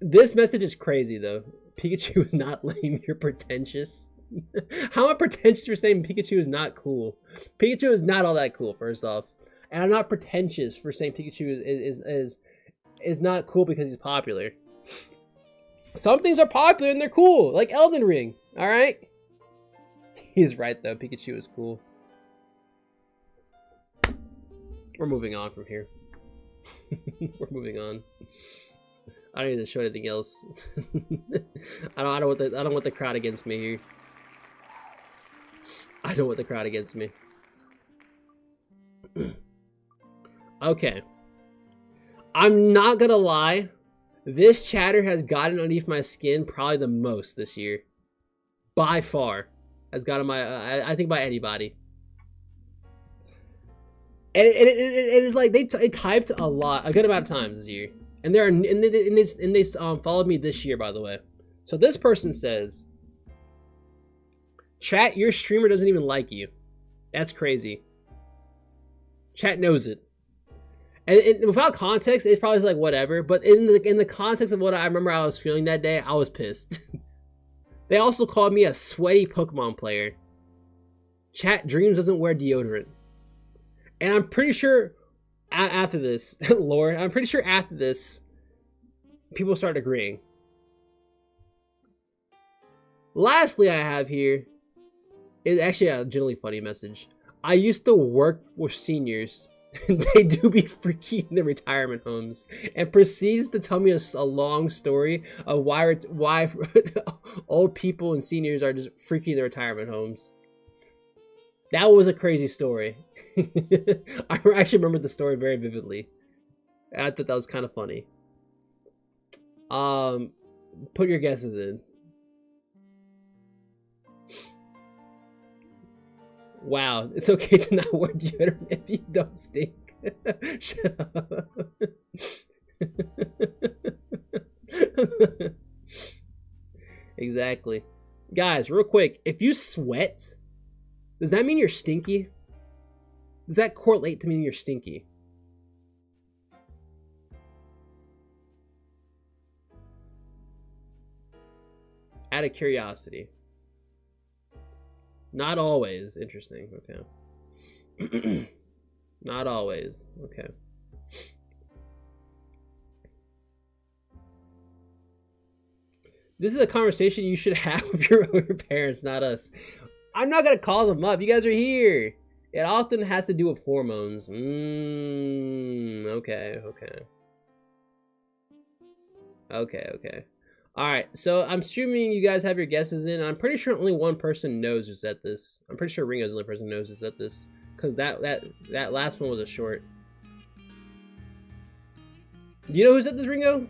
This message is crazy though. Pikachu is not lame. You're pretentious. How am I pretentious for saying Pikachu is not cool? Pikachu is not all that cool, first off, and I'm not pretentious for saying Pikachu is not cool because he's popular. Some things are popular and they're cool, like Elden Ring. All right. He's right though. Pikachu is cool. We're moving on from here. We're moving on. I don't need to show anything else. I don't want the crowd against me here. I don't want the crowd against me. Okay. I'm not gonna lie. This chatter has gotten underneath my skin probably the most this year. By far. Has gotten my, I think by anybody. And it is like they typed a good amount of times this year. And they followed me this year, by the way. So this person says, chat, your streamer doesn't even like you. That's crazy. Chat knows it. And without context, it's probably like whatever. But in the context of what I remember I was feeling that day, I was pissed. They also called me a sweaty Pokemon player. Chat, Dreams doesn't wear deodorant. And I'm pretty sure after this, Lord, I'm pretty sure after this, people start agreeing. Lastly, I have here is actually a generally funny message. I used to work with seniors. They do be freaky in the retirement homes, and proceeds to tell me a long story of why old people and seniors are just freaky in the retirement homes. That was a crazy story. I actually remember the story very vividly. I thought that was kind of funny. Put your guesses in. Wow, it's okay to not wear deodorant if you don't stink. Shut up. Exactly. Guys, real quick, if you sweat, does that mean you're stinky? Does that correlate to meaning you're stinky? Out of curiosity. Not always. Interesting. Okay. Not always. Okay. This is a conversation you should have with your parents, not us. I'm not gonna call them up. You guys are here. It often has to do with hormones. Okay. Alright, so I'm assuming you guys have your guesses in. I'm pretty sure only one person knows who said this. I'm pretty sure Ringo's the only person who knows who said this. Because that last one was a short. Do you know who said this, Ringo?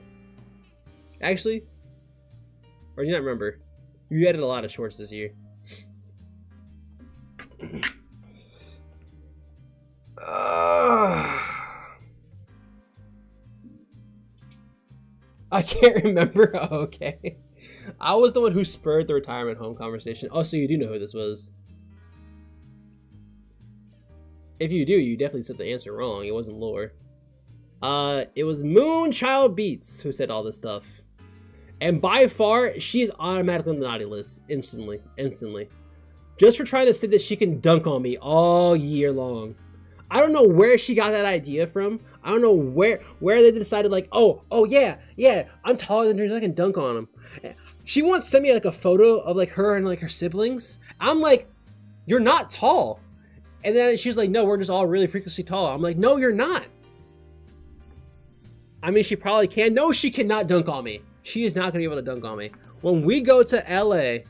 Actually? Or do you not remember? You added a lot of shorts this year. I can't remember. Oh, okay. I was the one who spurred the retirement home conversation. Oh, so you do know who this was. If you do, you definitely said the answer wrong. It wasn't Lore. It was Moonchild Beats who said all this stuff. And by far, she is automatically on the naughty list. Instantly. Just for trying to say that she can dunk on me all year long. I don't know where she got that idea from. I don't know where they decided like, oh yeah, I'm taller than her, I can dunk on him. She once sent me like a photo of like her and like her siblings. I'm like, you're not tall. And then she's like, no, we're just all really freakishly tall. I'm like, no, you're not. I mean, she probably can. No, she cannot dunk on me. She is not gonna be able to dunk on me. When we go to LA,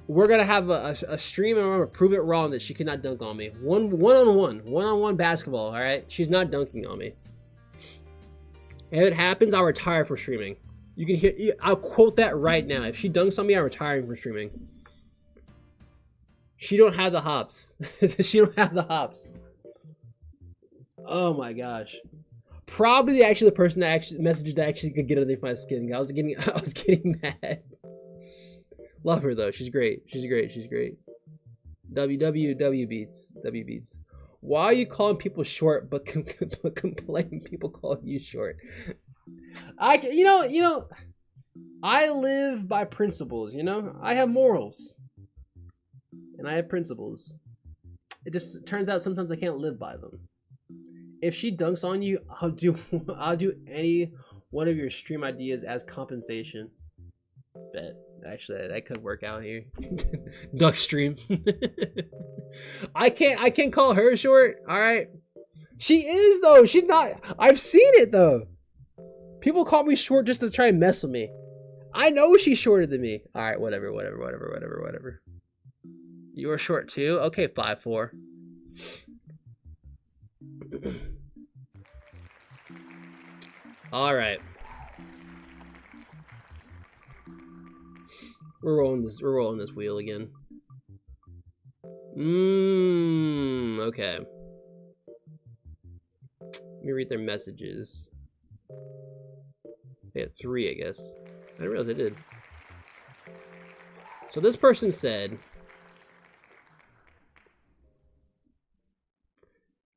we're gonna have a stream and I'm gonna prove it wrong that she cannot dunk on me. One-on-one basketball, all right? She's not dunking on me. If it happens, I'll retire from streaming. You can hear, I'll quote that right now. If she dunks on me, I'm retiring from streaming. She don't have the hops. She don't have the hops. Oh my gosh. Probably actually the person that actually messaged that actually could get underneath my skin. I was getting mad. Love her though. She's great. She's great. W beats. Why are you calling people short but complaining people call you short? You know, I live by principles, you know? I have morals. And I have principles. It just turns out sometimes I can't live by them. If she dunks on you, I'll do any one of your stream ideas as compensation. Bet. Actually, that could work out here. Duck stream. I can't call her short. All right. She is though. She's not. I've seen it though. People call me short just to try and mess with me. I know she's shorter than me. All right. Whatever. You are short too. Okay. 5'4". All right. We're rolling this wheel again. Okay. Let me read their messages. They had 3, I guess. I didn't realize they did. So this person said,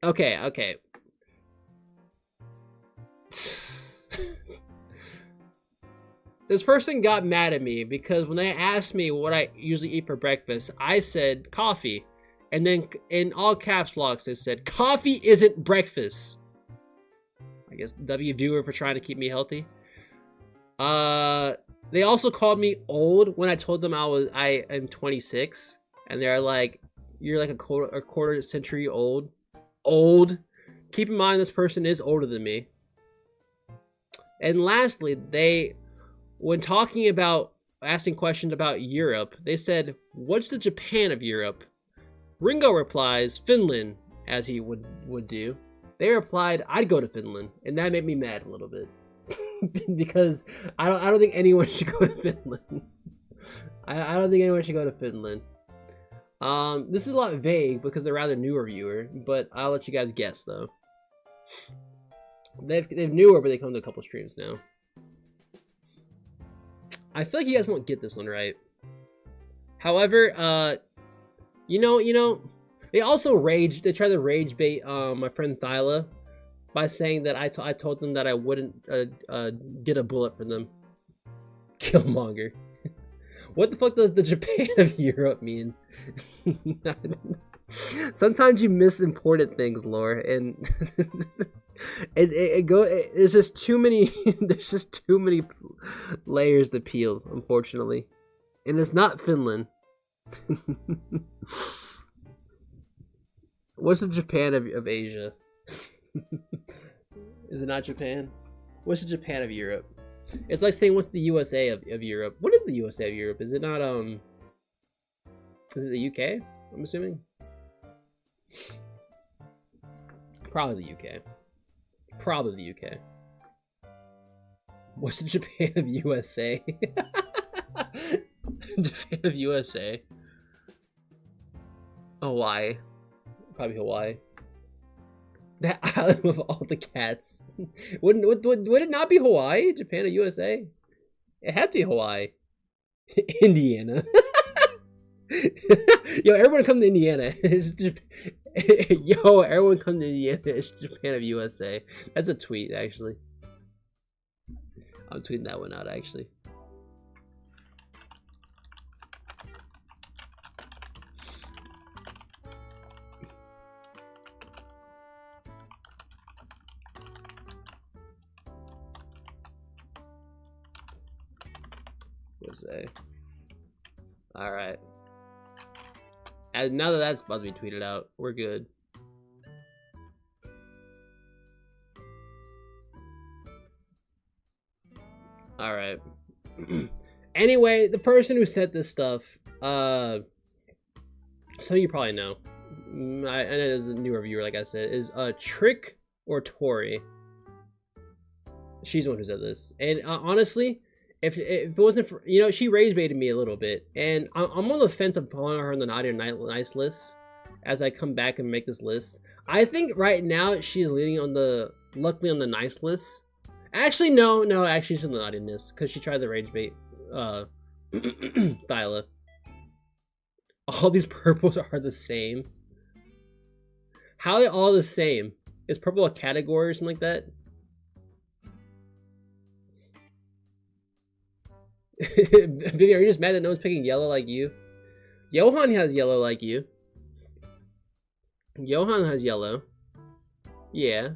okay. this person got mad at me because when they asked me what I usually eat for breakfast, I said coffee. And then in all caps locks, they said, coffee isn't breakfast. I guess W viewer for trying to keep me healthy. They also called me old when I told them I am 26. And they're like, you're like a quarter century old. Old. Keep in mind this person is older than me. And lastly, when talking about asking questions about Europe, they said, what's the Japan of Europe? Ringo replies, Finland, as he would do. They replied, I'd go to Finland, and that made me mad a little bit. Because I don't think anyone should go to Finland. I don't think anyone should go to Finland. This is a lot vague because they're rather newer viewer, but I'll let you guys guess though. They've newer, but they come to a couple streams now. I feel like you guys won't get this one right. However, you know, they also they tried to rage bait my friend Thyla by saying that I told them that I wouldn't get a bullet for them. Killmonger. What the fuck does the Japan of Europe mean? Sometimes you miss important things, Lore, and there's just too many there's just too many layers to peel, unfortunately. And it's not Finland. What's the Japan of Asia? Is it not Japan? What's the Japan of Europe? It's like saying what's the USA of Europe? What is the USA of Europe? Is it not is it the UK? I'm assuming. Probably the UK. Probably the UK. What's the Japan of USA? Japan of USA. Hawaii. Probably Hawaii. That island with all the cats. Would it not be Hawaii? Japan or USA? It had to be Hawaii. Indiana. Yo, everyone come to Indiana. Yo, everyone come to Indiana. It's Japan of USA. That's a tweet, actually. I'm tweeting that one out, actually. Say. All right. As now that that's about to be tweeted out, we're good. All right. Anyway, the person who said this stuff, some of you probably know. I know there's a new reviewer, like I said, is Trick or Tori. She's the one who said this, and honestly. If it wasn't for, you know, she rage baited me a little bit, and I'm on the fence of pulling her on the naughty or nice list as I come back and make this list. I think right now she's leading on luckily on the nice list. Actually, no, actually she's on the naughtiness because she tried the rage bait, Thyla. All these purples are the same. How are they all the same? Is purple a category or something like that? Vivi, are you just mad that no one's picking yellow like you? Johan has yellow like you. Johan has yellow. Yeah.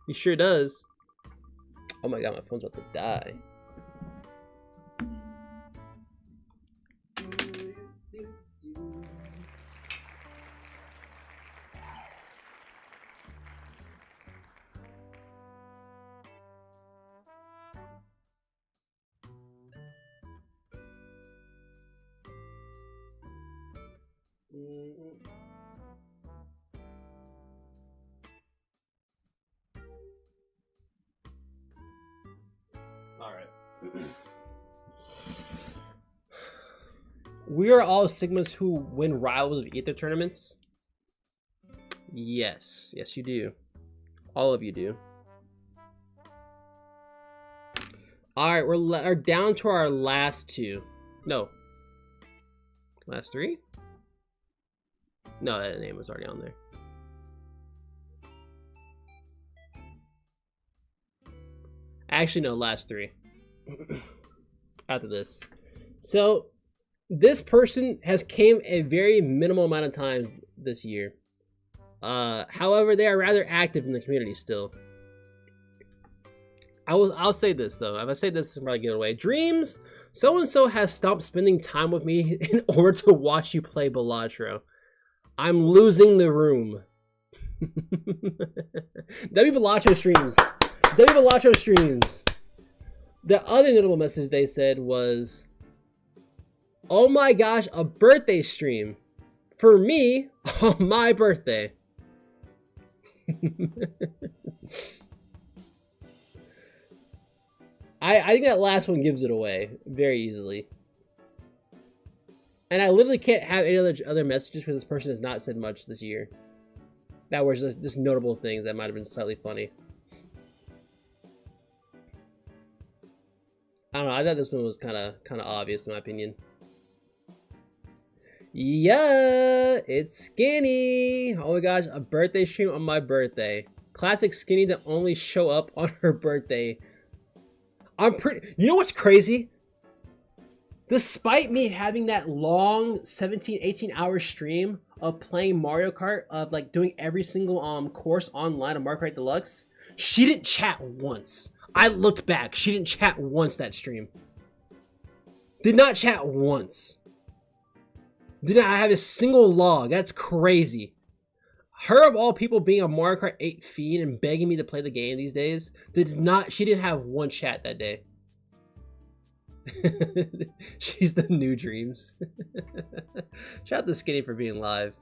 He sure does. Oh my god, my phone's about to die. We are all Sigmas who win Rivals of Ether tournaments. Yes, yes you do. All of you do. All right, we're down to our last two. No, last three. No, that name was already on there. Actually, no, last 3. After this. So, this person has came a very minimal amount of times this year. However, they are rather active in the community still. I'll say this though. If I say this, I'm probably give it away. Dreams, so-and-so has stopped spending time with me in order to watch you play Balatro. I'm losing the room. W Balatro streams. W Balatro streams. The other notable message they said was, oh my gosh, a birthday stream. For me, on my birthday. I think that last one gives it away very easily. And I literally can't have any other messages because this person has not said much this year. That were just notable things that might have been slightly funny. I don't know, I thought this one was kind of obvious in my opinion. Yeah, it's Skinny. Oh my gosh, a birthday stream on my birthday. Classic Skinny to only show up on her birthday. You know what's crazy? Despite me having that long 17, 18 hour stream of playing Mario Kart, of like doing every single course online of Mario Kart Deluxe, she didn't chat once. I looked back, she didn't chat once that stream. Did not chat once. Did not have a single log. That's crazy. Her of all people being a Mario Kart 8 fiend and begging me to play the game these days, she didn't have one chat that day. She's the new Dreams. Shout out to Skinny for being live.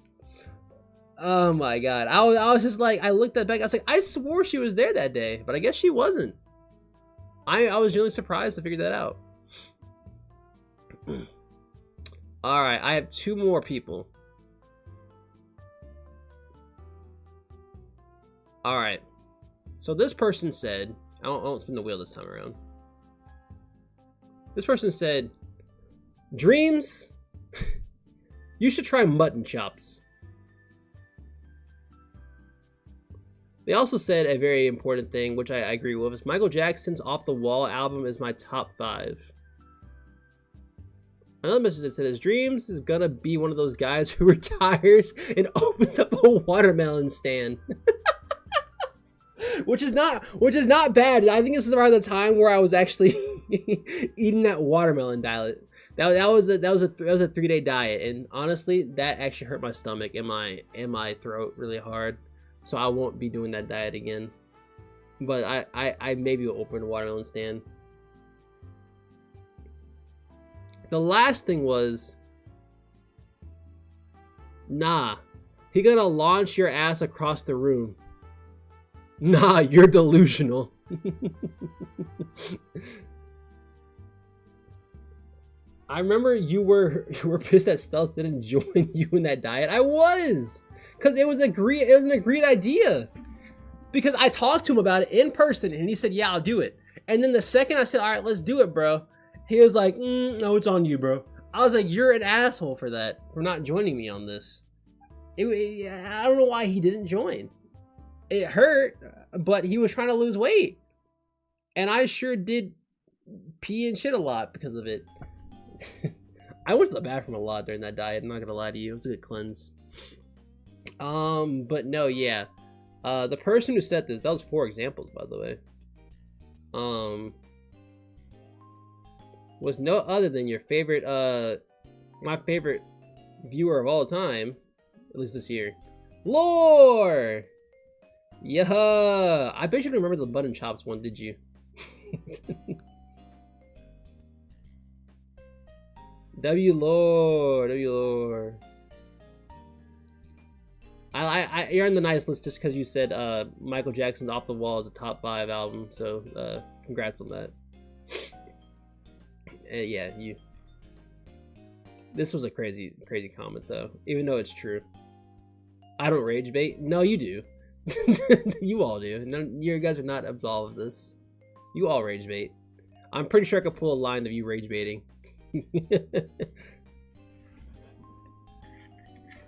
Oh my god. I was just like, I looked at back, I was like, I swore she was there that day, but I guess she wasn't. I was really surprised to figure that out. Alright, I have 2 more people. Alright. So this person said, I won't spin the wheel this time around. This person said, Dreams, you should try mutton chops. They also said a very important thing, which I agree with, is Michael Jackson's Off the Wall album is my top 5. Another message that said, Dreams is gonna be one of those guys who retires and opens up a watermelon stand. which is not bad. I think this is around the time where I was actually eating that watermelon diet. That was a 3-day diet, and honestly, that actually hurt my stomach and my throat really hard. So I won't be doing that diet again. But I maybe will open a watermelon stand. The last thing was, nah, he gonna launch your ass across the room. Nah, you're delusional. I remember you were pissed that Stealth didn't join you in that diet. I was, because it was an agreed idea. Because I talked to him about it in person, and he said, "Yeah, I'll do it." And then the second I said, "All right, let's do it, bro," he was like, "No, it's on you, bro." I was like, "You're an asshole for that, for not joining me on this." I don't know why he didn't join. It hurt, but he was trying to lose weight, and I sure did pee and shit a lot because of it. I went to the bathroom a lot during that diet. I'm not gonna lie to you, it was a good cleanse. But no, yeah. The person who said this, that was 4 examples, by the way. Was no other than your favorite, my favorite viewer of all time, at least this year, Lore. Yeah, I bet you don't remember the button chops one, did you? W Lore. You're on the nice list just because you said Michael Jackson's Off the Wall is a top 5 album, so congrats on that. Yeah, this was a crazy comment though, even though it's true. I don't rage bait. No, you do. You all do. None, you guys are not absolved of this. You all rage bait. I'm pretty sure I could pull a line of you rage baiting.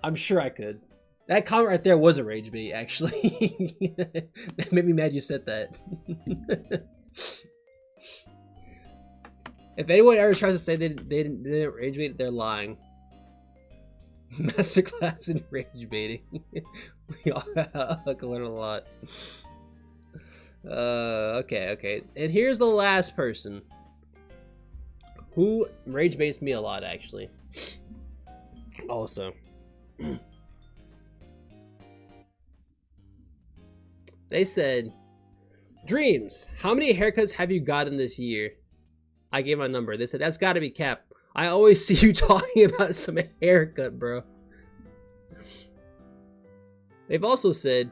I'm sure I could. That comment right there was a rage bait, actually. That made me mad you said that. If anyone ever tries to say they didn't rage bait, they're lying. Masterclass in rage baiting. We all like learn a lot. Okay. And here's the last person who rage baits me a lot, actually. Also. They said, Dreams, how many haircuts have you gotten this year? I gave my number. They said, that's gotta be cap. I always see you talking about some haircut, bro. They've also said,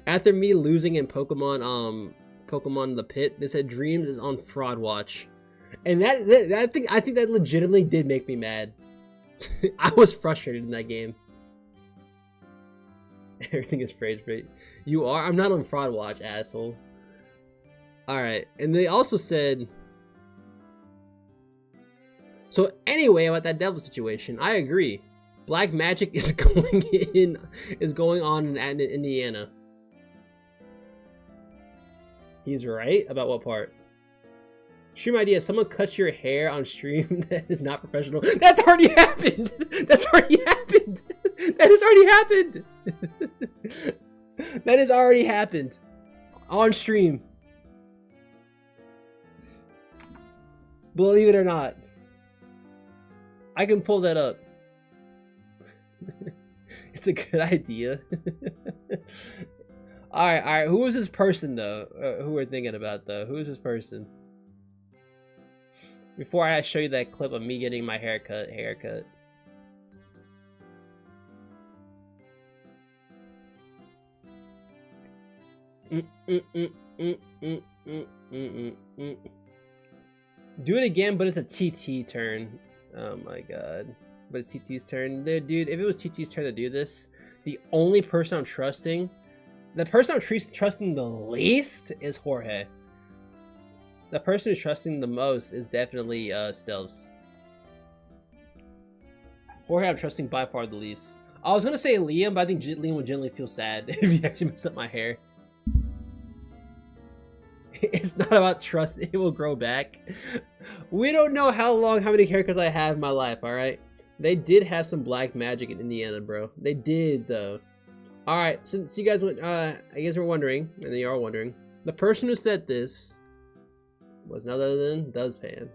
after me losing in Pokemon the Pit, they said Dreams is on fraud watch. And I think that legitimately did make me mad. I was frustrated in that game. Everything is rage bait. You are? I'm not on fraud watch, asshole. Alright, and they also said, so anyway, about that devil situation, I agree. Black magic is going on in Indiana. He's right about what part? Stream idea, someone cuts your hair on stream that is not professional. That's already happened! That's already happened! That has already happened! That has already happened. On stream. Believe it or not. I can pull that up. It's a good idea. Alright, who is this person though? Who we're thinking about though? Who is this person? Before I show you that clip of me getting my haircut. Do it again, but it's a TT turn. Oh my god. But it's TT's turn. Dude, if it was TT's turn to do this, the only person I'm trusting, the person I'm trusting the least is Jorge. The person who's trusting the most is definitely Stelvs. Jorge I'm trusting by far the least. I was gonna say Liam, but I think Liam would generally feel sad if he actually messed up my hair. It's not about trust, it will grow back. We don't know how many haircuts I have in my life, alright? They did have some black magic in Indiana, bro. They did, though. Alright, since you guys went, I guess we're wondering, and you are wondering, the person who said this was none other than Duzpan,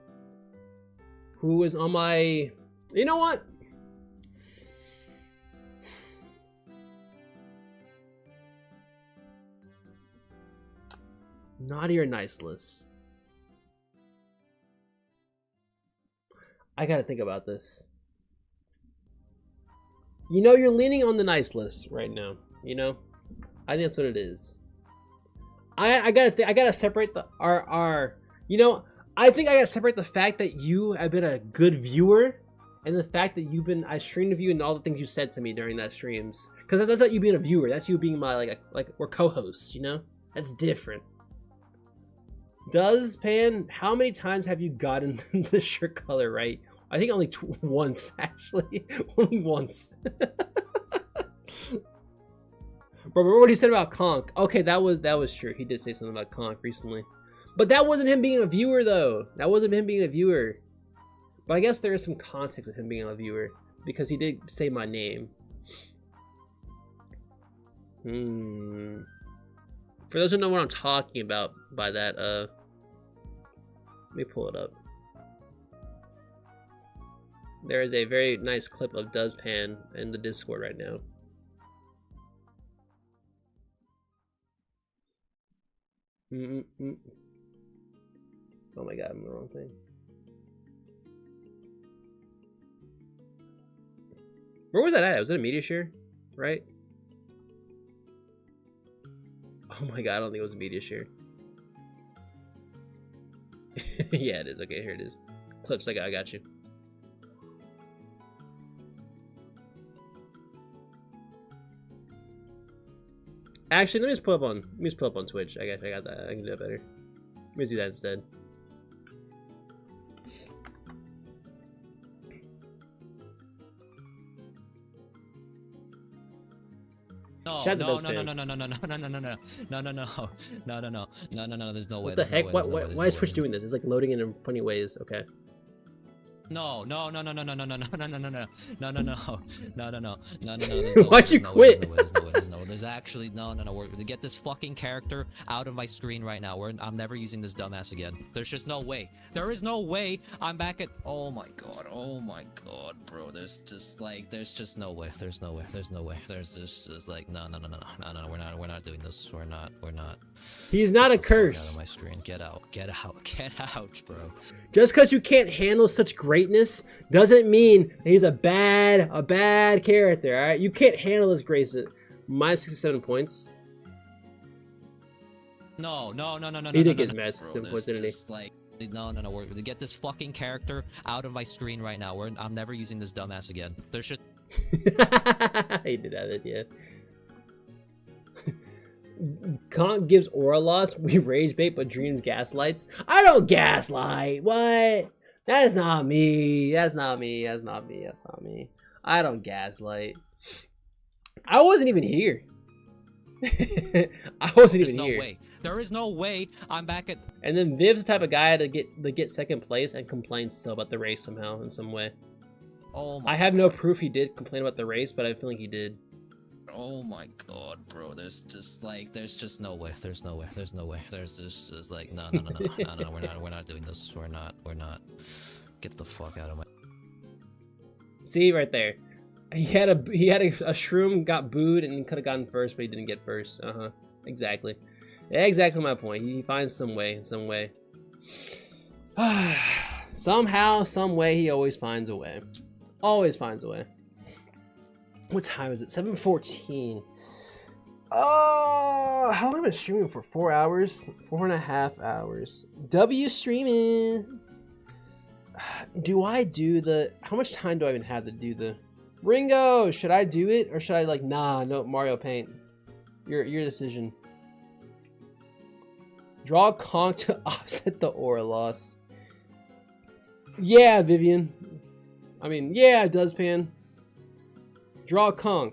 who was on my, you know what? Naughty or nice list. I gotta think about this. You know, you're leaning on the nice list right now. You know, I think that's what it is. I gotta separate the our. You know, I think I gotta separate the fact that you have been a good viewer and the fact that I streamed with you and all the things you said to me during that streams. Because that's not you being a viewer. That's you being my like we're co-hosts. You know, that's different. Pan, how many times have you gotten the shirt color right? I think only once, actually. Only once. Bro, remember what he said about Conk? Okay, that was true. He did say something about Conk recently. But that wasn't him being a viewer, though. That wasn't him being a viewer. But I guess there is some context of him being a viewer. Because he did say my name. For those who know what I'm talking about by that, let me pull it up. There is a very nice clip of Duzpan in the Discord right now. Oh my god, I'm the wrong thing. Where was that at? Was it a media share? Right? Oh my god, I don't think it was a media share. Yeah, it is. Okay, here it is. Clips, I got you. Actually, let me just pull up on Twitch. I got that. I can do that better. Let me do that instead. No, No, Shout out to no, Buzz no, no, Fan. no, no, no, no, no, no, no, no, no, no, no, no, no, no, there's no way. What the there's no heck? way, Why, there's no way, why, there's why no is way, Twitch there's doing this? It's like loading in funny ways. Okay. No, no, no, no, no, no, no, no, no, no, no, no, no, no, no, no, no, no, no, no, there's no way, Why'd you there's no way, quit? There's no way, there's no way, there's actually no, we're get this fucking character out of my screen right now. I'm never using this dumbass again. There's just no way. There is no way I'm back at. Oh my god, bro. There's just no way. There's no way. There's just like no. We're not doing this. We're not. He's not a Get the fuck curse. out of my screen. Get out, bro. Just because you can't handle such greatness doesn't mean he's a bad character. All right, you can't handle his grace. Minus 67 points. No. He did no, get minus bro, 67 points, there's didn't he? just like no. We're get this fucking character out of my screen right now. I'm never using this dumbass again. There's just. He did have it, yeah. Conk gives aura loss. We rage bait, but dreams gaslights. I don't gaslight. What? That's not me. That's not me. I don't gaslight. I wasn't even here. I wasn't There's even no here. way. There is no way I'm back at. And then Viv's the type of guy to get second place and complains still about the race somehow in some way. Oh my. I have no proof he did complain about the race, but I feel like he did. Oh my god, bro. There's just no way. There's just like no. We're not doing this. We're not. Get the fuck out of my. See right there. He had a shroom, got booed, and could have gotten first, but he didn't get first. Exactly. Yeah, exactly my point. He finds some way. Somehow, some way, he always finds a way. Always finds a way. What time is it? 7:14. Oh, how long have I been streaming for? 4 hours? 4.5 hours. W streaming. Do I do the... How much time do I even have to do the... Ringo, should I do it? Or should I like, nah, no, Mario Paint. Your decision. Draw a conch to offset the aura loss. Yeah, Vivian. I mean, yeah, Duzpan. Draw a conch.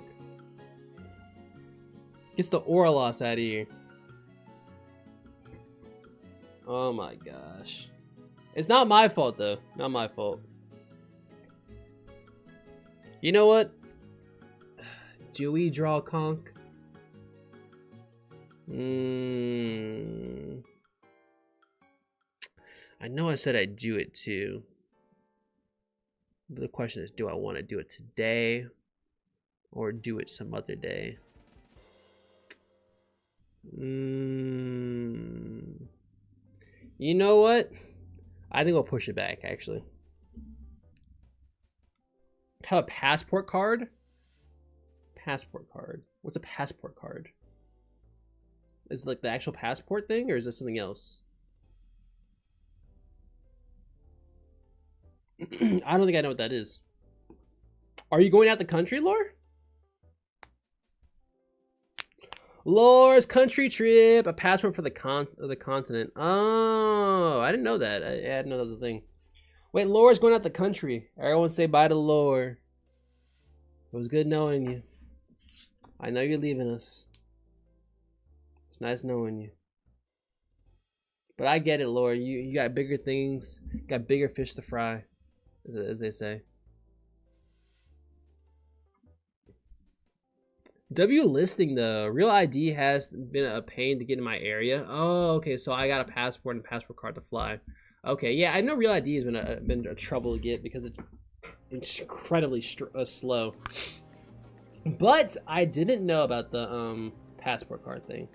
Gets the aura loss out of here. Oh my gosh. It's not my fault though. Not my fault. You know what? Do we draw a conch? I know I said I'd do it too. But the question is, do I want to do it today? Or do it some other day? You know what? I think we'll push it back, actually. Have a passport card? Passport card. What's a passport card? Is it like the actual passport thing, or is it something else? I don't think I know what that is. Are you going out the country, Lore? Lore's country trip. A passport for the continent. Oh, I didn't know that. I didn't know that was a thing. Wait, Lore's going out the country. Everyone say bye to Lore. It was good knowing you. I know you're leaving us. It's nice knowing you. But I get it, Lore. You got bigger things. You got bigger fish to fry, as they say. W listing the real ID has been a pain to get in my area. Oh, okay. So I got a passport and a passport card to fly. Okay, yeah, I know real ID has been a trouble to get because it's incredibly slow. But I didn't know about the passport card thing.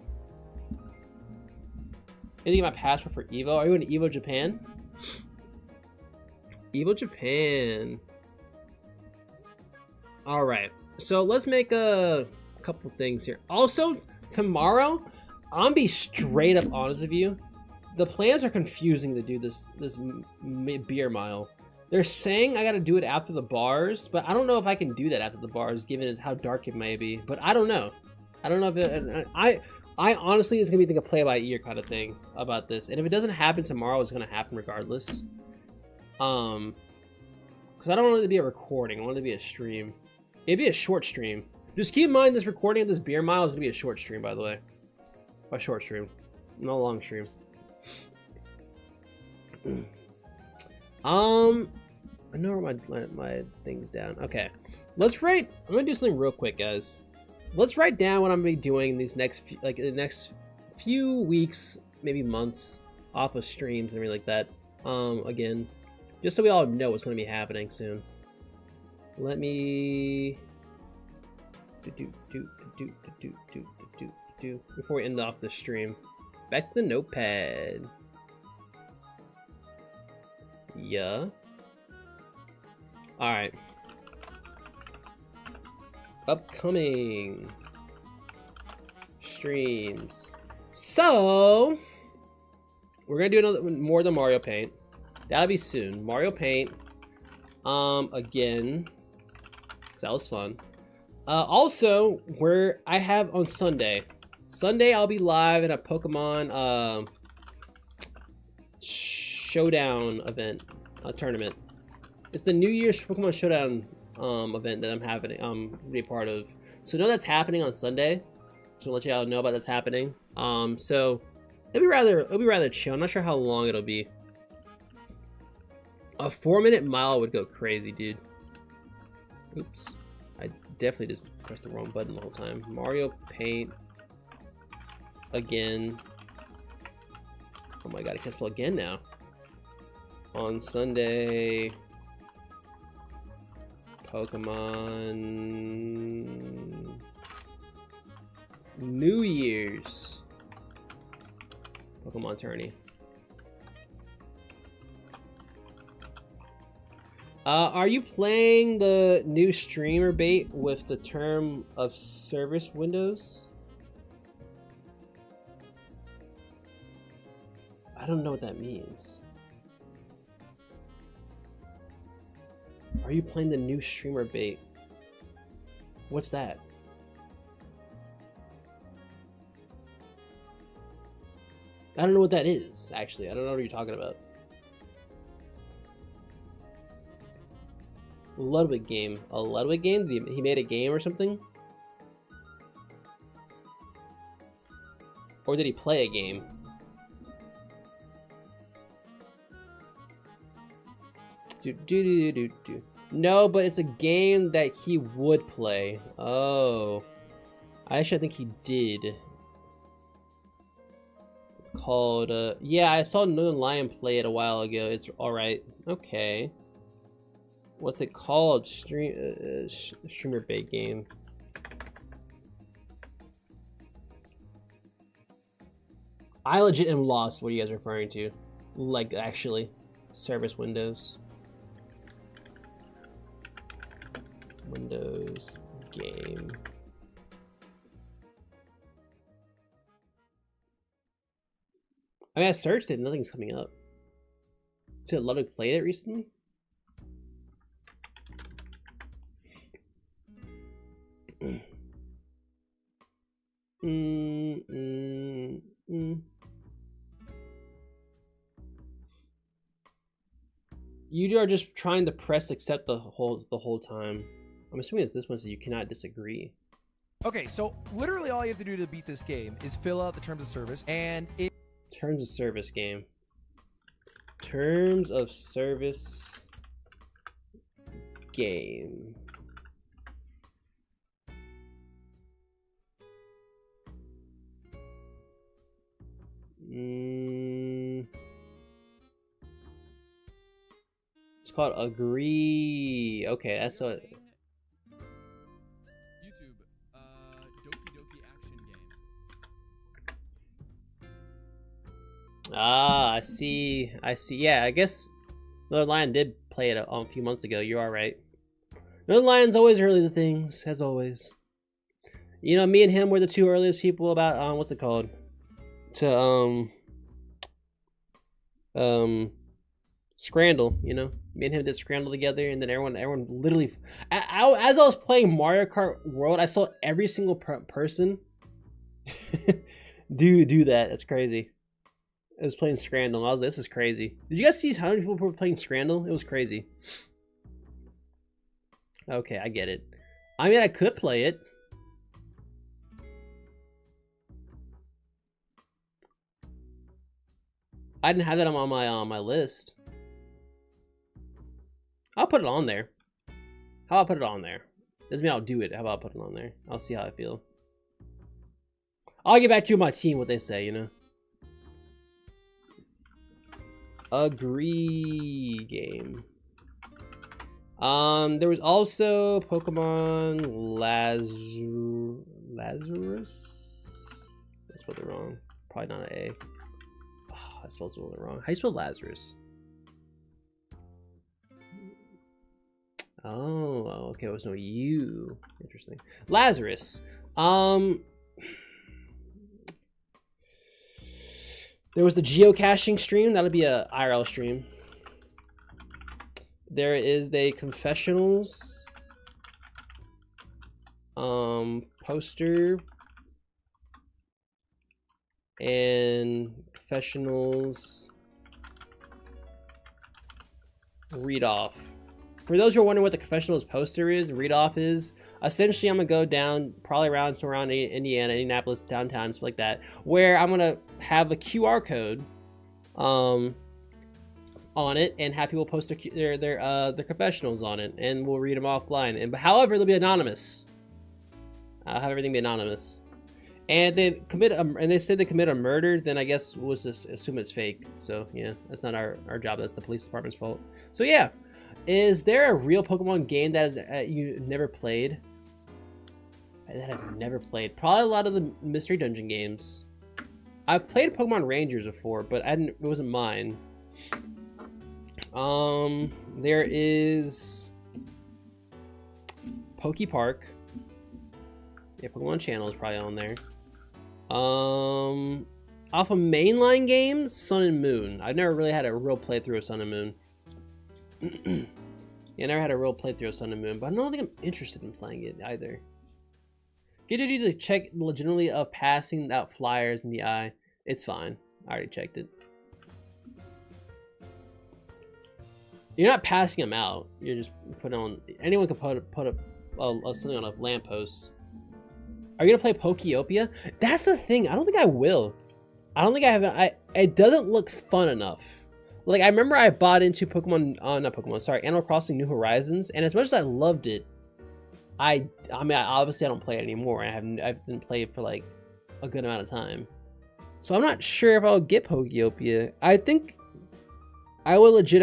I need my passport for Evo. Are you in Evo Japan? Evo Japan. All right, so let's make a couple things here. Also, tomorrow, I'm be straight up honest with you. The plans are confusing to do this beer mile. They're saying I gotta do it after the bars, but I don't know if I can do that after the bars, given how dark it may be. But I don't know. I don't know if it, I honestly, it's gonna be like a play by ear kind of thing about this. And if it doesn't happen tomorrow, it's gonna happen regardless. Because I don't want it to be a recording. I want it to be a stream. It'd be a short stream. Just keep in mind this recording of this beer mile is gonna be a short stream, by the way. A short stream, not a long stream. I know where my thing's down. Okay, let's write. I'm gonna do something real quick, guys. Let's write down what I'm gonna be doing these next the next few weeks, maybe months, off of streams and everything like that. Again, just so we all know what's gonna be happening soon. Let me before we end off the stream. Back to the notepad. Yeah. Alright. Upcoming streams. So we're gonna do another more than Mario Paint. That'll be soon. Mario Paint. Again. That was fun. Also, where I have on Sunday. Sunday I'll be live in a Pokemon Showdown event, tournament. It's the New Year's Pokemon Showdown event that I'm having be a part of. So know that's happening on Sunday. So I'll let y'all know about that's happening. So it'll be rather chill. I'm not sure how long it'll be. A 4-minute mile would go crazy, dude. Oops. I definitely just pressed the wrong button the whole time. Mario Paint. Again. Oh my god, I can't spell again now. On Sunday. Pokemon. New Year's. Pokemon tourney. Are you playing the new streamer bait with the term of service windows? I don't know what that means. Are you playing the new streamer bait? What's that? I don't know what that is, actually. I don't know what you're talking about. Ludwig game. A Ludwig game? He made a game or something? Or did he play a game? No, but it's a game that he would play. Oh. Actually, I think he did. It's called, yeah, I saw Northern Lion play it a while ago. It's alright. Okay. What's it called? Streamer bait game. I legit am lost what you guys are referring to. Like, actually. Service windows. Windows game. I mean, I searched it, nothing's coming up. Did Ludwig play it recently? You are just trying to press accept the whole time. I'm assuming it's this one, so you cannot disagree. Okay, so literally all you have to do to beat this game is fill out the terms of service, and it... Terms of service game. Terms of service game. It's called Agree. Okay, that's what. YouTube, Doki Doki action game. Ah, I see. Yeah, I guess Northern Lion did play it a few months ago. You are right. Northern Lion's always early to things, as always. You know, me and him were the two earliest people about what's it called? To Scrandle, you know, me and him did Scrandle together, and then everyone literally, as I was playing Mario Kart World, I saw every single person do that. That's crazy. I was playing Scrandle, and I was like, this is crazy. Did you guys see how many people were playing Scrandle? It was crazy. Okay, I get it. I mean, I could play it. I didn't have that on my list. I'll put it on there. How about I put it on there? Doesn't mean I'll do it. How about I put it on there? I'll see how I feel. I'll get back to you my team what they say, you know. Agree game. There was also Pokemon Lazarus. I spelled it wrong. Probably not an A. Oh, I spelled it wrong. How do you spell Lazarus? Oh, okay. It was no U. Interesting. Lazarus. There was the geocaching stream. That'll be a IRL stream. There is the confessionals poster and confessionals read off. For those who are wondering what the confessionals poster is, read off is, essentially I'm gonna go down probably around somewhere around Indiana, Indianapolis, downtown, stuff like that, where I'm gonna have a QR code on it and have people post their confessionals on it, and we'll read them offline. And however, they'll be anonymous. I'll have everything be anonymous. And if they commit and they say they commit a murder, then I guess we'll just assume it's fake. So yeah, that's not our job. That's the police department's fault. So yeah, is there a real Pokemon game that is you've never played? That I've never played. Probably a lot of the Mystery Dungeon games. I've played Pokemon Rangers before, but it wasn't mine. There is Poke Park. Yeah, Pokemon Channel is probably on there. Off of mainline games, Sun and Moon. I've never really had a real playthrough of Sun and Moon. Yeah, I never had a real playthrough of Sun and Moon, but I don't think I'm interested in playing it either. Get you to check legitimately of passing out flyers in the eye. It's fine. I already checked it. You're not passing them out. You're just putting on. Anyone can put something on a lamppost. Are you gonna play Pokeopia? That's the thing. I don't think I will. I don't think I have. It doesn't look fun enough. Like I remember I bought into Pokemon. Not Pokemon. Sorry, Animal Crossing: New Horizons, and as much as I loved it, I mean, obviously I don't play it anymore. I didn't play it for like a good amount of time, so I'm not sure if I'll get Pokeopia. I think I will legit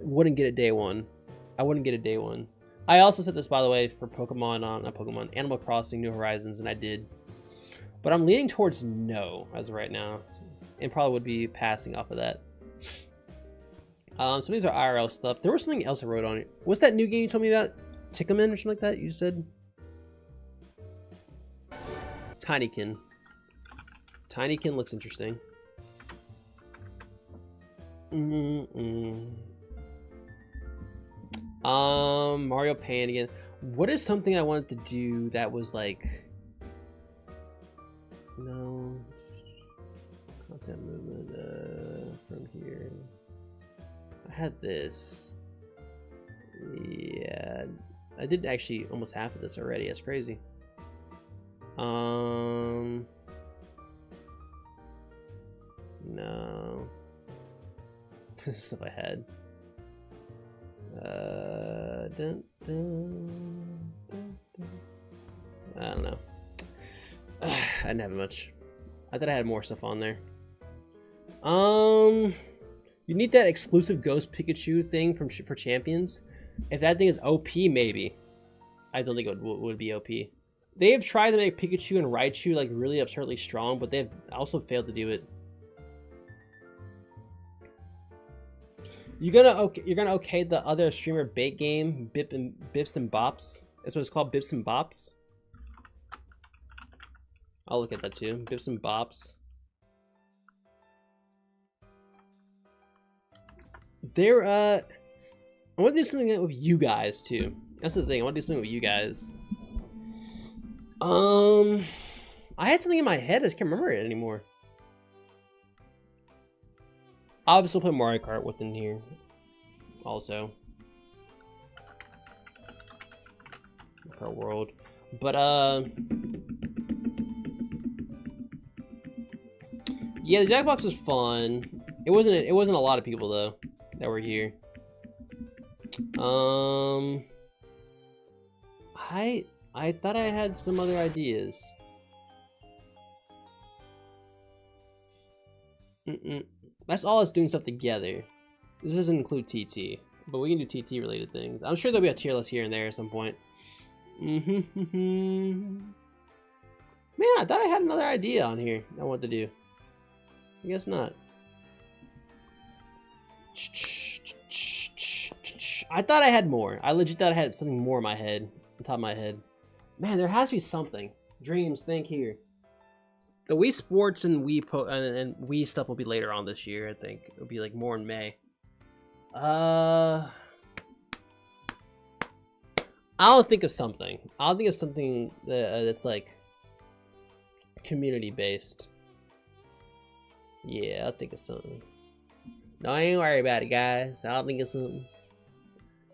wouldn't get it day one. I wouldn't get it day one. I also said this, by the way, for Pokemon, not Pokemon, Animal Crossing New Horizons, and I did. But I'm leaning towards no as of right now, and probably would be passing off of that. Some of these are IRL stuff. There was something else I wrote on it. What's that new game you told me about? Tikkaman or something like that? You said? Tinykin. Tinykin looks interesting. Mario Paint again. What is something I wanted to do that was like, no, content movement from here. I had this. Yeah, I did actually almost half of this already. That's crazy. No. Stuff I had. I don't know. I didn't have much. I thought I had more stuff on there. You need that exclusive Ghost Pikachu thing for champions. If that thing is OP, maybe. I don't think it would be OP. They have tried to make Pikachu and Raichu like really absurdly strong, but they've also failed to do it. You're gonna okay the other streamer bait game, Bips and Bops. That's what it's called, Bips and Bops. I'll look at that too. Bips and Bops. I want to do something with you guys too. That's the thing. I want to do something with you guys. I had something in my head. I just can't remember it anymore. I'll obviously put Mario Kart within here. Also. Kart World. But, yeah, the Jackbox was fun. It wasn't a lot of people though that were here. I thought I had some other ideas. That's all us doing stuff together. This doesn't include TT, but we can do TT related things. I'm sure there'll be a tier list here and there at some point. Man, I thought I had another idea on here I want to do. I guess not. I thought I had more. I legit thought I had something more in my head, on top of my head. Man, there has to be something. Dreams, think here. The Wii Sports and and Wii stuff will be later on this year, I think. It'll be like more in May. I'll think of something. I'll think of something that's like community based. Yeah, I'll think of something. No, I ain't worried about it, guys. I'll think of something.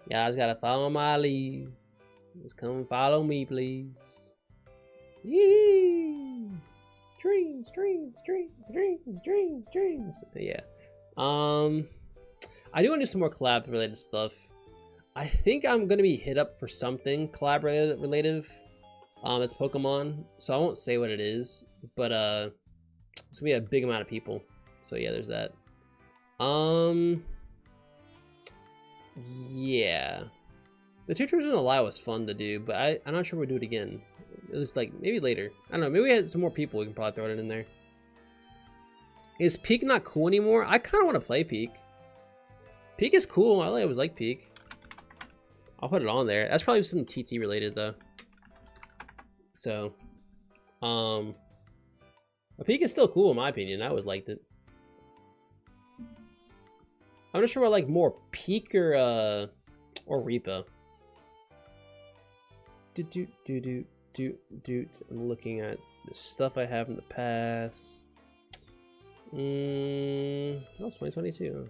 Y'all just gotta follow my lead. Just come follow me, please. Yee! Dreams, dreams, dreams, dreams, dreams, dreams. Yeah. I do want to do some more collab related stuff. I think I'm gonna be hit up for something collab related. That's Pokemon. So I won't say what it is, but it's gonna be a big amount of people. So yeah, there's that. Yeah. The Teachers in a Lie was fun to do, but I'm not sure we'll do it again. At least like maybe later. I don't know. Maybe we had some more people. We can probably throw it in there. Is Peak not cool anymore? I kind of want to play Peak. Peak is cool. I always like Peak. I'll put it on there. That's probably something TT related though. So, but Peak is still cool in my opinion. I always liked it. I'm not sure what I like more, Peak or Reaper. I'm looking at the stuff I have in the past. Oh, it's 2022.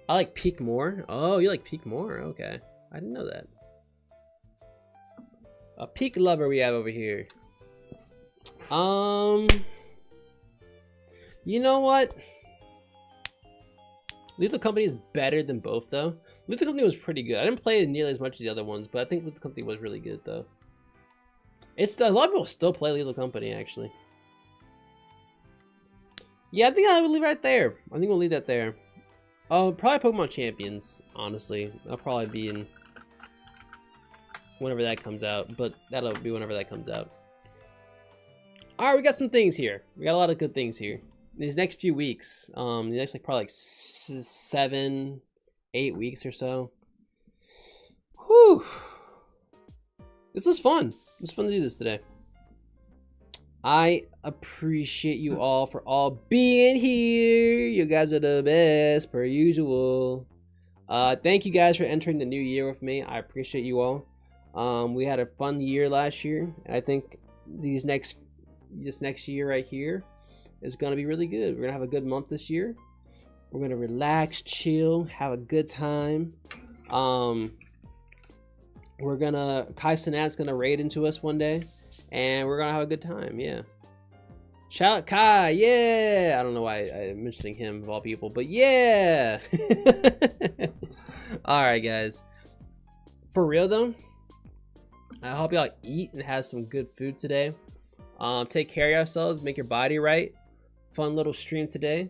I like Peak more. Oh, you like Peak more? Okay, I didn't know that. A Peak lover we have over here. You know what? Lethal Company is better than both though. Lethal Company was pretty good. I didn't play it nearly as much as the other ones, but I think Lethal Company was really good though. It's a lot of people still play Lethal Company actually. Yeah, I think I will leave it right there. I think we'll leave that there. Probably Pokemon Champions, honestly. I'll probably be in whenever that comes out, but that'll be whenever that comes out. Alright, we got some things here. We got a lot of good things here. These next few weeks, the next like probably like 7-8 weeks or so. Whew. This was fun. It was fun to do this today. I appreciate you all for all being here. You guys are the best per usual. Thank you guys for entering the new year with me. I appreciate you all. We had a fun year last year. I think this next year right here is gonna be really good. We're gonna have a good month this year. We're gonna relax, chill, have a good time. We're gonna Kai Cenat's gonna raid into us one day, and we're gonna have a good time. Yeah. Shout out Kai, yeah. I don't know why I'm mentioning him of all people, but yeah. All right, guys. For real though, I hope y'all eat and have some good food today. Take care of yourselves, make your body right. Fun little stream today,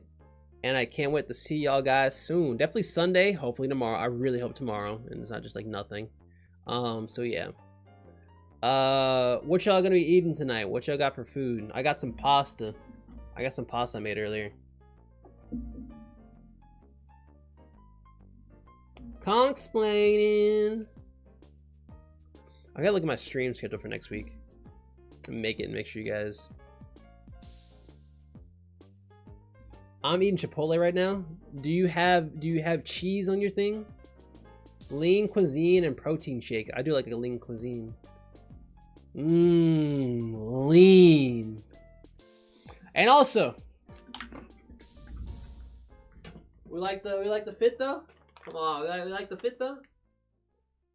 and I can't wait to see y'all guys soon. Definitely Sunday, hopefully tomorrow. I really hope tomorrow, and it's not just like nothing. So yeah. What y'all gonna be eating tonight? What y'all got for food? I got some pasta. I got some pasta I made earlier. Conexplaining. I gotta look at my stream schedule for next week. Make it and make sure you guys. I'm eating Chipotle right now. Do you have cheese on your thing? Lean cuisine and protein shake. I do like a lean cuisine. Lean. And also, we like the fit though. Come on, we like the fit though.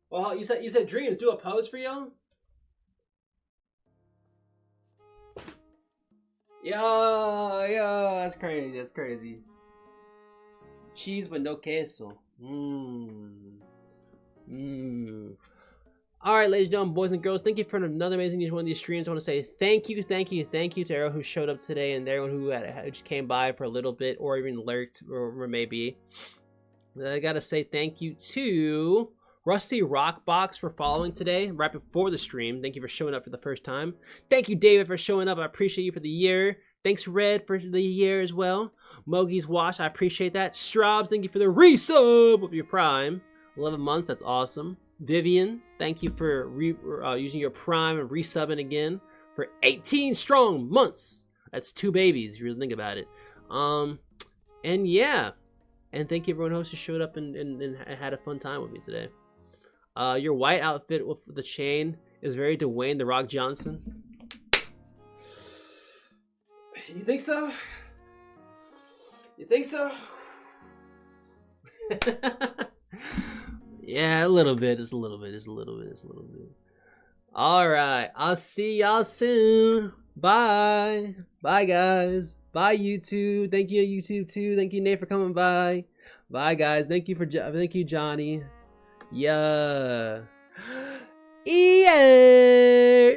Well, you said Dreams, do a pose for y'all. Yo, that's crazy. That's crazy. Cheese with no queso. All right, ladies and gentlemen, boys and girls, thank you for another amazing one of these streams. I want to say thank you to everyone who showed up today and everyone who just came by for a little bit or even lurked or maybe. I gotta say thank you to Rusty Rockbox for following today right before the stream. Thank you for showing up for the first time. Thank you, David, for showing up. I appreciate you for the year. Thanks, Red, for the year as well. Mogi's Watch, I appreciate that. Strobs, thank you for the resub of your Prime. 11 months, that's awesome. Vivian, thank you for using your Prime and resubbing again for 18 strong months. That's 2 babies, if you really think about it. And yeah. And thank you everyone who showed up and had a fun time with me today. Your white outfit with the chain is very Dwayne The Rock Johnson. You think so? You think so? Yeah, a little bit. Just a little bit. All right. I'll see y'all soon. Bye. Bye, guys. Bye, YouTube. Thank you, YouTube, too. Thank you, Nate, for coming by. Bye, guys. Thank you, Johnny. Yeah. Yeah.